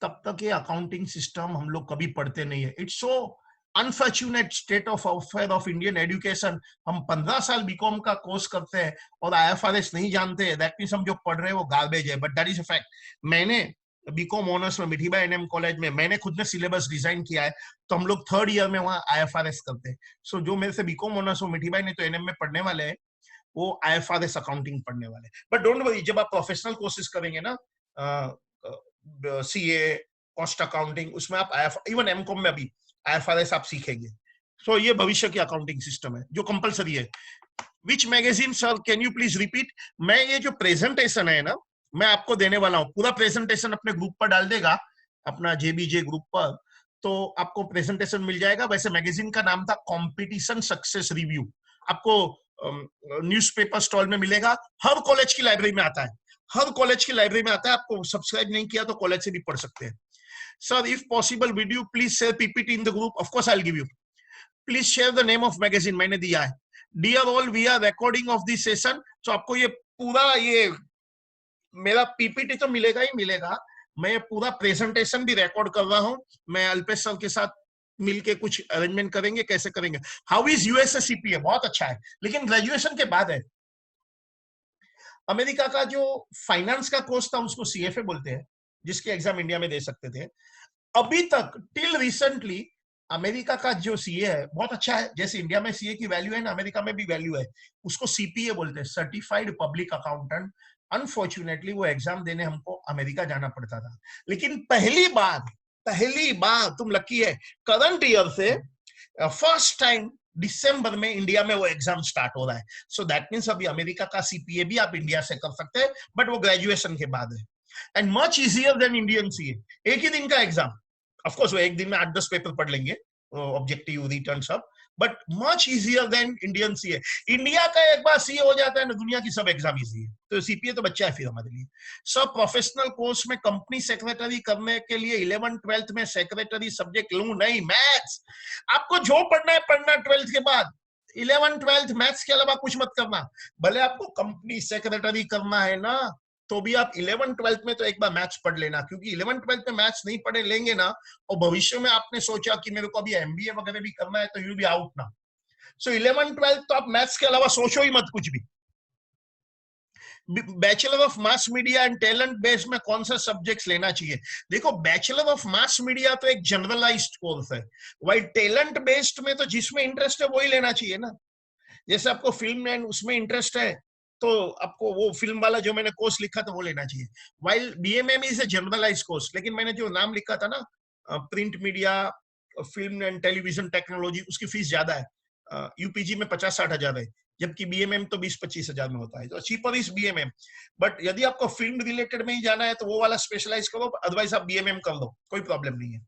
तब तक ये अकाउंटिंग सिस्टम हम लोग कभी पढ़ते नहीं है। It's so unfortunate state of affair of Indian education, हम 15 साल बीकॉम का कोर्स करते हैं और आईएफआरएस नहीं जानते, दैट मींस हम जो पढ़ रहे हैं वो गार्बेज है, but that is a fact. मैंने बीकॉम ऑनर्स में मिठीबाई एनएम कॉलेज में मैंने खुद ने सिलेबस डिजाइन किया है, तो हम लोग 3rd ईयर में वहाँ आईएफआरएस करते हैं। सो जो मेरे से बीकॉम ऑनर्स हो, मिठीबाई ने तो एनएम में पढ़ने वाले हैं, वो आईएफआरएस अकाउंटिंग पढ़ने वाले। बट डोंट वरी, जब आप प्रोफेशनल कोर्सेज करेंगे ना, सीए, कॉस्ट अकाउंटिंग, उसमें आप इवन एमकॉम में भी आईएफआरएस आप सीखेंगे। सो ये भविष्य की अकाउंटिंग सिस्टम है जो कंपलसरी है। Which magazine sir, can you please repeat? मैं ये जो प्रेजेंटेशन है ना, मैं आपको देने वाला हूँ, पूरा प्रेजेंटेशन अपने ग्रुप पर डाल देगा, अपना जेबीजे ग्रुप पर, तो आपको प्रेजेंटेशन मिल जाएगा। वैसे मैगजीन का नाम था कंपटीशन सक्सेस रिव्यू, आपको न्यूज़पेपर स्टॉल में मिलेगा, हर कॉलेज की लाइब्रेरी में आता है, हर कॉलेज की लाइब्रेरी में आता है। आपको सब्सक्राइब नहीं किया तो कॉलेज से भी पढ़ सकते हैं। Sir, if possible would you please share PPT in the group? Of course I will give you. Please share the name of magazine, मैंने दिया है। Dear all, we are recording of this session. तो आपको ये पूरा, ये मेरा PPT तो मिलेगा ही मिलेगा, मैं पूरा प्रेजेंटेशन भी रिकॉर्ड कर रहा हूं। मैं अल्पेश सर के साथ मिलके कुछ अरेंजमेंट करेंगे, कैसे करेंगे। How is USA CPA? बहुत अच्छा है, लेकिन ग्रेजुएशन के बाद है। अमेरिका का जो फाइनेंस का कोर्स था उसको सीएफए बोलते हैं, जिसके एग्जाम इंडिया में दे सकते थे। अभी तक टिल रिसेंटली अमेरिका का जो सीए है बहुत अच्छा है। जैसे इंडिया में सीए की वैल्यू है ना, अमेरिका में भी वैल्यू है। उसको सीपीए बोलते हैं, सर्टिफाइड पब्लिक अकाउंटेंट। अनफॉर्चुनेटली वो एग्जाम देने हमको अमेरिका जाना पड़ता था, लेकिन पहली बार तुम लकी है, करंट ईयर से फर्स्ट टाइम दिसंबर में इंडिया में वो एग्जाम स्टार्ट हो रहा है। सो दैट मीन्स अभी अमेरिका का सीपीए भी आप इंडिया से कर सकते हैं, बट वो ग्रेजुएशन के बाद है, and much easier than Indian CA. एक ही दिन का एग्जाम, ऑफ कोर्स वो एक दिन में 8-10 पेपर पढ़ लेंगे, ऑब्जेक्टिव, रिटर्न सब, but much easier than Indian CA. India का एक बार सीए हो जाता है ना, दुनिया की सब एग्जाम इजी है। तो सीपीए तो बच्चा है फिर हमारे लिए। सब प्रोफेशनल कोर्स में कंपनी सेक्रेटरी करने के लिए 11th-12th में सेक्रेटरी सब्जेक्ट लूं? नहीं, मैथ्स। आपको जो पढ़ना है पढ़ना 12th के बाद, 11th-12th मैथ्स के अलावा कुछ मत करना। भले आपको कंपनी सेक्रेटरी करना है ना, तो भी आप 11th-12th में तो एक बार मैथ्स पढ़ लेना, क्योंकि 11th-12th में मैथ्स नहीं पढ़े लेंगे ना, और भविष्य में आपने सोचा कि मेरे को अभी एमबीए वगैरह भी करना है, तो यू बी आउट ना। सो 11th-12th तो आप मैथ्स के अलावा सोचो ही मत कुछ भी। Bachelor of mass media and talent based में कौन सा सब्जेक्ट्स लेना चाहिए? देखो, बैचलर ऑफ मास मीडिया तो एक जनरलाइज्ड कोर्स है, वाइल टैलेंट बेस्ड में तो जिसमें इंटरेस्ट है वही लेना चाहिए ना। जैसे आपको फिल्म एंड उसमें इंटरेस्ट है, तो आपको वो फिल्म वाला जो मैंने कोर्स लिखा था वो लेना चाहिए। While BMM is a generalise course, लेकिन मैंने जो नाम लिखा था ना, print media, film and television technology, उसकी फीस ज्यादा है। यूपीजी में 50-60 हजार है, जबकि बीएमएम तो 20-25 हजार में होता है, तो चीपर इज बीएमएम। बट यदि आपको फिल्म रिलेटेड में ही जाना है तो वो वाला स्पेशलाइज करो, अदरवाइज आप बीएमएम कर दो, कोई प्रॉब्लम नहीं है।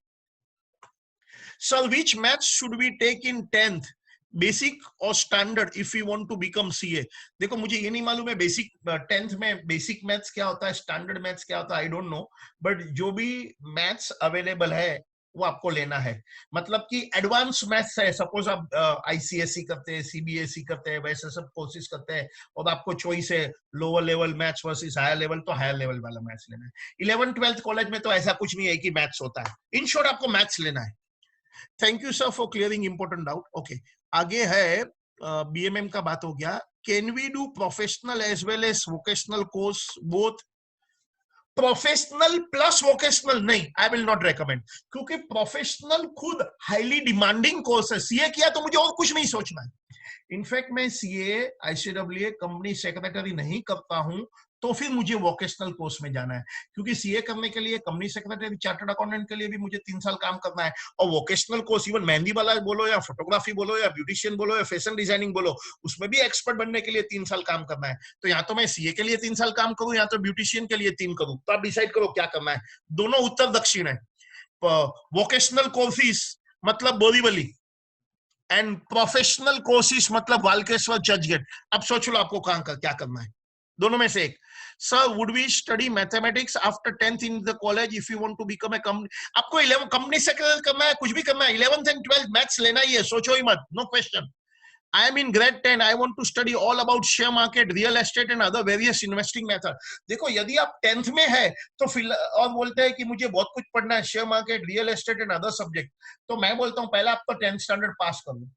Sir, which maths should we take in 10th, basic और standard, if you want to become CA? देखो, मुझे ये नहीं मालूम है बेसिक 10th में बेसिक मैथ्स क्या होता है, स्टैंडर्ड मैथ्स क्या होता है, आई डोंट नो। बट जो भी मैथ्स अवेलेबल है वो आपको लेना है। मतलब कि एडवांस मैथ्स है, सपोज आप आईसीएसई करते हैं, सीबीएसई करते हैं, वैसे सब कोर्सेज करते हैं, और आपको चॉइस है lower level maths versus higher level, तो हायर लेवल वाला मैथ्स लेना है। 11th-12th कॉलेज में तो ऐसा कुछ नहीं है कि मैथ्स होता है। इन शॉर्ट आपको मैथ्स लेना है। Thank you sir for clearing important doubt. Okay, आगे है बीएमएम का बात हो गया। Can we do professional as well as vocational course both? Professional plus vocational नहीं, आई विल नॉट रेकमेंड, क्योंकि प्रोफेशनल खुद हाईली डिमांडिंग कोर्स है। सीए किया तो मुझे और कुछ नहीं सोचना है। इनफैक्ट मैं सीए, आईसीडब्ल्यूए, कंपनी सेक्रेटरी नहीं करता हूं तो फिर मुझे वोकेशनल कोर्स में जाना है, क्योंकि सीए करने के लिए, कंपनी सेक्रेटरी, चार्टर्ड अकाउंटेंट के लिए भी मुझे 3 साल काम करना है। और वोकेशनल कोर्स, इवन मेहंदी वाला बोलो या फोटोग्राफी बोलो या ब्यूटिशियन बोलो या फैशन डिजाइनिंग बोलो, उसमें भी एक्सपर्ट बनने के लिए 3 साल काम करना है। तो या तो मैं सीए के लिए 3 साल काम करूं, या तो ब्यूटिशियन के लिए 3 करूं। तो आप डिसाइड करो क्या करना है। दोनों उत्तर दक्षिण है। वोकेशनल कोर्सेज मतलब बोरीवली, एंड प्रोफेशनल कोर्सेज मतलब वालकेश्वर, चर्चगेट। अब सोच लो आपको कहां क्या करना है, दोनों में से एक। Sir, would we study mathematics after 10th in the college if you want to become a company? आपको 11 कंपनी सेक्रेटरी करना है, कुछ भी करना है, 11th एंड 12th मैथ्स लेना ही है, सोचो ही मत, no question. I am in grade 10. I want to study all about share market, real estate and other various investing method. देखो यदि आप 10th में है तो फिर और बोलते हैं कि मुझे बहुत कुछ पढ़ना है, share market, real estate and other subject, तो मैं बोलता हूँ पहले आप तो 10th स्टैंडर्ड पास कर लो,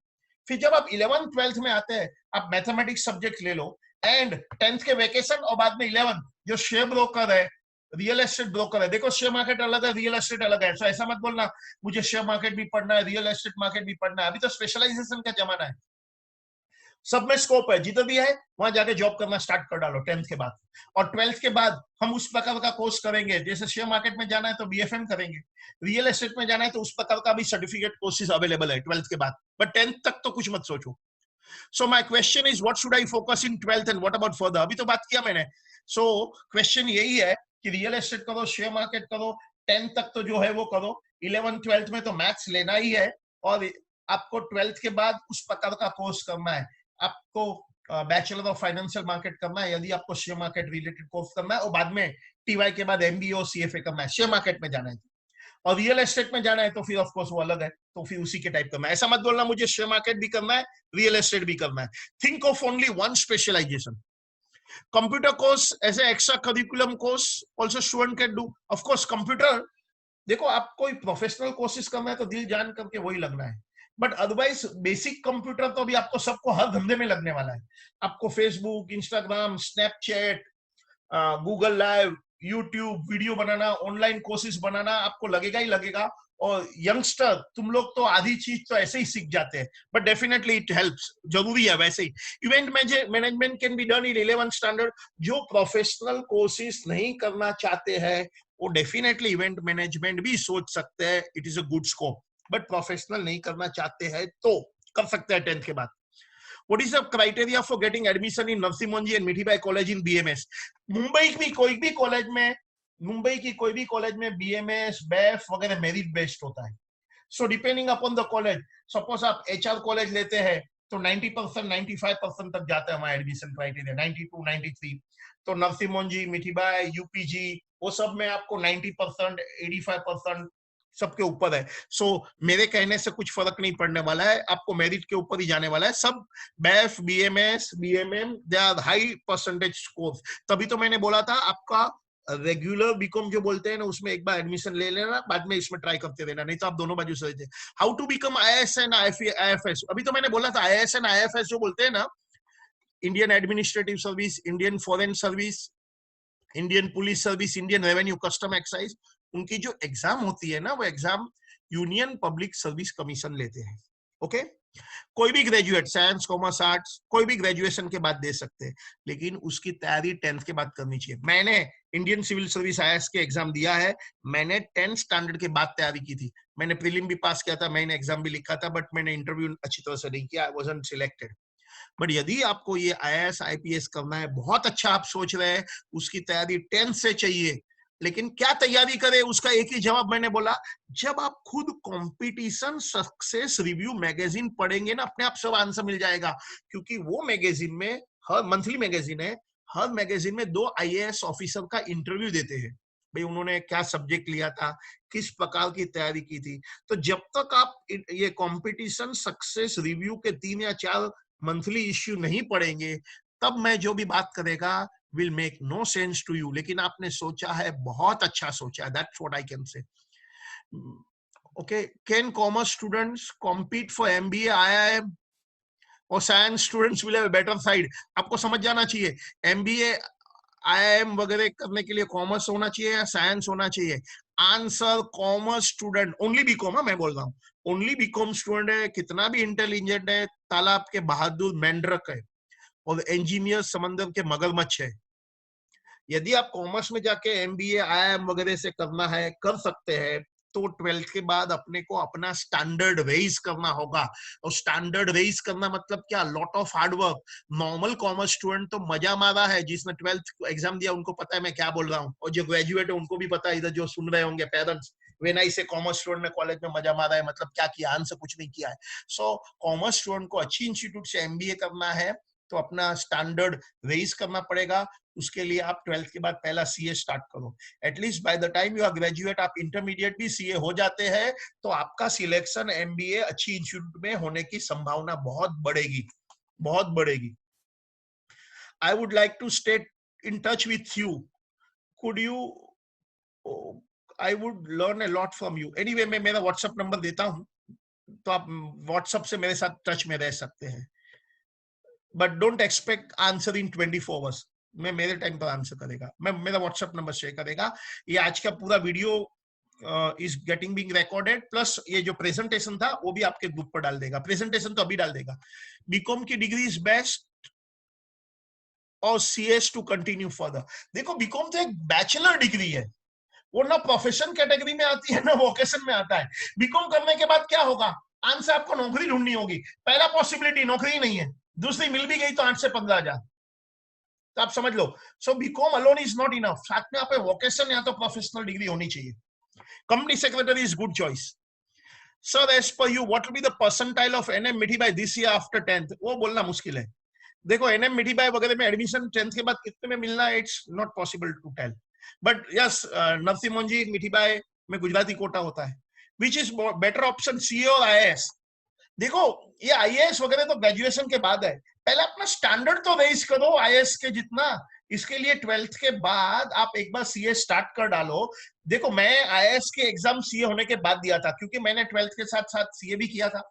फिर जब आप 11th 12th में आते हैं आप मैथमेटिक्स सब्जेक्ट ले लो, एंड 10th के वेकेशन और बाद में 11th जो शेयर ब्रोकर है, रियल एस्टेट ब्रोकर है, देखो शेयर मार्केट अलग है, रियल एस्टेट अलग है, तो ऐसा मत बोलना मुझे शेयर मार्केट भी पढ़ना है, रियल एस्टेट मार्केट भी पढ़ना है, अभी तो स्पेशलाइजेशन का जमाना है, सब में स्कोप है, जिधर भी है वहां जाके जॉब करना स्टार्ट कर डालो 10th के बाद, और 12th के बाद हम उस प्रकार का कोर्स करेंगे, जैसे शेयर मार्केट में जाना है तो बीएफएम करेंगे, रियल एस्टेट में जाना है तो उस प्रकार का भी सर्टिफिकेट कोर्सेज अवेलेबल है 12th के बाद, बट 10th तक तो कुछ मत सोचो। So my question is what should I focus in 12th and what about further, अभी तो बात किया मैंने। सो क्वेश्चन यही है कि रियल एस्टेट करो, शेयर मार्केट करो, 10th तक तो जो है वो करो, 11th 12th में तो मैथ्स लेना ही है, और आपको 12th के बाद उस प्रकार का कोर्स करना है, आपको बैचलर ऑफ फाइनेंशियल मार्केट करना है यदि आपको शेयर मार्केट रिलेटेड कोर्स करना है, और बाद में टीवाई के बाद एमबीए और सीएफए करना है, शेयर मार्केट में जाना है, और रियल एस्टेट में जाना है तो फिर ऑफ कोर्स वो अलग है, तो फिर उसी के टाइप करना है। ऐसा मत बोलना मुझे शेयर मार्केट भी करना है, रियल एस्टेट भी करना है, think of only one specialisation. Computer course as a extra curriculum course also student can do, of course computer, देखो आप कोई प्रोफेशनल कोर्सेज करना है तो दिल जान करके वही लगना है, बट अदरवाइज बेसिक कंप्यूटर तो अभी आपको सबको हर धंधे में लगने वाला है, आपको Facebook, Instagram, Snapchat, Google live, YouTube video बनाना, ऑनलाइन कोर्सेज बनाना आपको लगेगा ही लगेगा, और यंगस्टर तुम लोग तो आधी चीज तो ऐसे ही सीख जाते हैं, बट डेफिनेटली इट हेल्प्स, जरूरी है वैसे ही। Event management can be done in 11th standard, जो प्रोफेशनल कोर्सेज नहीं करना चाहते हैं वो डेफिनेटली इवेंट मैनेजमेंट भी सोच सकते हैं, it is a good scope, but professional नहीं करना चाहते हैं तो कर सकते हैं 10th के बाद। What is the criteria for getting admission in Narsee Monjee and Mithibai College in BMS? Mumbai की कोई भी कॉलेज में, मुंबई की कोई भी कॉलेज में बीएमएस, बैफ वगैरह मेरिट बेस्ड होता है, so depending upon the college, suppose आप एचआर कॉलेज लेते हैं तो 90% 95% तक जाता है हमारा एडमिशन क्राइटेरिया, 92 93, तो नरसी मोंजी, मिठीबाई, यूपीजी वो सब में आपको 90% 85% सबके ऊपर है, सो मेरे कहने से कुछ फर्क नहीं पड़ने वाला है, आपको मेरिट के ऊपर ही जाने वाला है सब, BAF, BMS, BMM, they are high percentage score, तभी तो मैंने बोला था आपका रेगुलर बीकॉम जो बोलते हैं ना उसमें एक बार एडमिशन ले लेना, बाद में इसमें ट्राई करते रहना, नहीं तो आप दोनों बाजू से। How to become IAS and IFS, अभी तो मैंने बोला था आईएएस एंड आईएफएस जो बोलते हैं ना, Indian administrative service, Indian foreign service, Indian police service, Indian revenue custom excise, उनकी जो एग्जाम होती है ना वो exam union public service commission लेते हैं। ओके, कोई भी ग्रेजुएट साइंस, कॉमर्स, आर्ट्स कोई भी ग्रेजुएशन के बाद दे सकते हैं, लेकिन उसकी तैयारी 10th के बाद करनी चाहिए। मैंने इंडियन सिविल सर्विस आईएएस के एग्जाम दिया है, मैंने 10th स्टैंडर्ड के बाद तैयारी की थी, मैंने प्रीलिम भी पास किया था, मैंने एग्जाम भी लिखा था, बट मैंने इंटरव्यू अच्छी तरह से नहीं किया, आई वाजंट सिलेक्टेड। बट यदि आपको ये आईएएस आईपीएस करना है, बहुत अच्छा आप सोच रहे हैं, उसकी तैयारी 10th से चाहिए, लेकिन क्या तैयारी करें उसका एक ही जवाब मैंने बोला, जब आप खुद कंपटीशन सक्सेस रिव्यू मैगजीन पढ़ेंगे ना अपने आप सब आंसर मिल जाएगा, क्योंकि वो मैगजीन में, हर मंथली मैगजीन है, हर मैगजीन में 2 आईएएस ऑफिसर का इंटरव्यू देते हैं, भाई उन्होंने क्या सब्जेक्ट लिया था, किस प्रकार की तैयारी की थी, तो जब तक आप ये कंपटीशन सक्सेस रिव्यू के 3 या 4 मंथली इश्यू नहीं पढ़ेंगे, तब मैं जो भी बात करेगा will make no sense to you, लेकिन आपने सोचा है, बहुत अच्छा सोचा है, that's what I can say. Okay, can commerce students compete for MBA, IIM, or science students will have a better side? आपको समझ जाना चाहिए, MBA, IIM वगैरह करने के लिए कॉमर्स होना चाहिए या साइंस होना चाहिए? Answer, commerce student, only BCom, मैं बोल रहा हूँ, ओनली बीकॉम स्टूडेंट है, कितना भी इंटेलिजेंट है, तालाब के बहादुर मेंढक है, और इंजीनियर समंदर के मगरमच्छ है। यदि आप कॉमर्स में जाके एमबीए, आईआईएम वगैरह से करना है, कर सकते हैं, तो 12th के बाद अपने को अपना स्टैंडर्ड रेज करना होगा, और स्टैंडर्ड रेज करना मतलब क्या, lot of hard work. Normal commerce student तो मजा मारा है, जिसने 12th एग्जाम दिया उनको पता है मैं क्या बोल रहा हूँ, और जो ग्रेजुएट है उनको भी पता है, इधर जो सुन रहे होंगे पेरेंट्स, व्हेन आई से कॉमर्स स्टूडेंट ने कॉलेज में मजा मारा है मतलब क्या किया, आंसर कुछ नहीं किया है। सो कॉमर्स स्टूडेंट को अच्छी इंस्टीट्यूट से एमबीए करना है, तो अपना स्टैंडर्ड रेज करना पड़ेगा। उसके लिए आप 12th के बाद पहला सीए स्टार्ट करो। At least by the time you are graduate, आप इंटरमीडिएट भी सीए हो जाते हैं, तो आपका सिलेक्शन एमबीए अच्छी इंस्टीट्यूट में होने की संभावना बहुत बढ़ेगी, बहुत बढ़ेगी। I would like to stay in touch with you. Could you? Oh, I would learn a lot from you. Anyway, मैं मेरा व्हाट्सएप नंबर देता हूं, तो आप व्हाट्सएप से मेरे साथ टच में रह सकते हैं। But don't expect answer in 24 hours. मैं मेरे टाइम पर आंसर करेगा, मैं मेरा व्हाट्सएप नंबर शेयर करेगा। ये आज का पूरा video is getting being recorded, plus ये जो प्रेजेंटेशन था वो भी आपके ग्रुप पर डाल देगा। प्रेजेंटेशन तो अभी डाल देगा। बीकॉम की डिग्री इज बेस्ट और सीएस टू कंटिन्यू फर्दर। देखो बीकॉम तो एक बैचलर डिग्री है, वो ना प्रोफेशन कैटेगरी में आती है ना वोकेशन में आता है। बीकॉम करने के बाद क्या होगा? आंसर आपको नौकरी ढूंढनी होगी। पहला पॉसिबिलिटी नौकरी नहीं है, दूसरी मिल भी गई तो 8 से 15,000, तो आप समझ लो। So BCom alone is not enough, साथ में आप वोकेशन या तो प्रोफेशनल डिग्री होनी चाहिए। Company secretary is good choice. Sir as per you what will be the percentile of NM Mithi by this year after 10th? वो बोलना मुश्किल है। देखो एनएम मिठी बाय वगैरह में एडमिशन 10th के बाद कितने में मिलना है, it's not possible to tell. But yes, Narsee Monji Mithibai में गुजराती कोटा होता है। Which is better option, CA और आईएएस? देखो ये आईएएस वगैरह तो ग्रेजुएशन के बाद है, पहले अपना स्टैंडर्ड तो रेज करो आईएएस के जितना। इसके लिए 12th के बाद आप एक बार सीए स्टार्ट कर डालो। देखो मैं आईएएस के एग्जाम सीए होने के बाद दिया था, क्योंकि मैंने 12th के साथ साथ सीए भी किया था।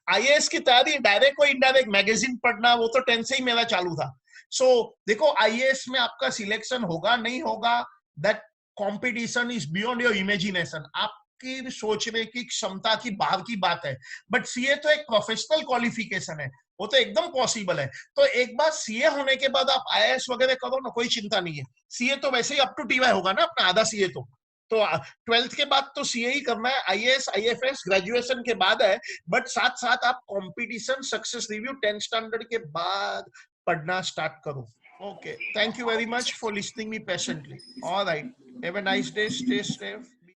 आईएएस की तैयारी डायरेक्ट और इनडायरेक्ट मैगजीन पढ़ना वो तो 10 से ही मेरा चालू था। सो देखो आईएएस में आपका सिलेक्शन होगा नहीं होगा, that competition is beyond your imagination, आपकी सोचने की क्षमता की बाहर की बात है। बट सीए तो एक प्रोफेशनल क्वालिफिकेशन है, वो तो एकदम पॉसिबल है। तो एक बार सीए होने के बाद आप आईएएस वगैरह करो ना, कोई चिंता नहीं है। सीए तो वैसे ही अप टू टीवाई होगा ना अपना आधा सीए तो 12th के बाद तो सीए ही करना है। आईएएस आईएफएस ग्रेजुएशन के बाद है, बट साथ साथ आप competition success review 10th standard के बाद पढ़ना स्टार्ट करो। Okay, thank you very much for listening me patiently. Alright, have a nice day, stay safe.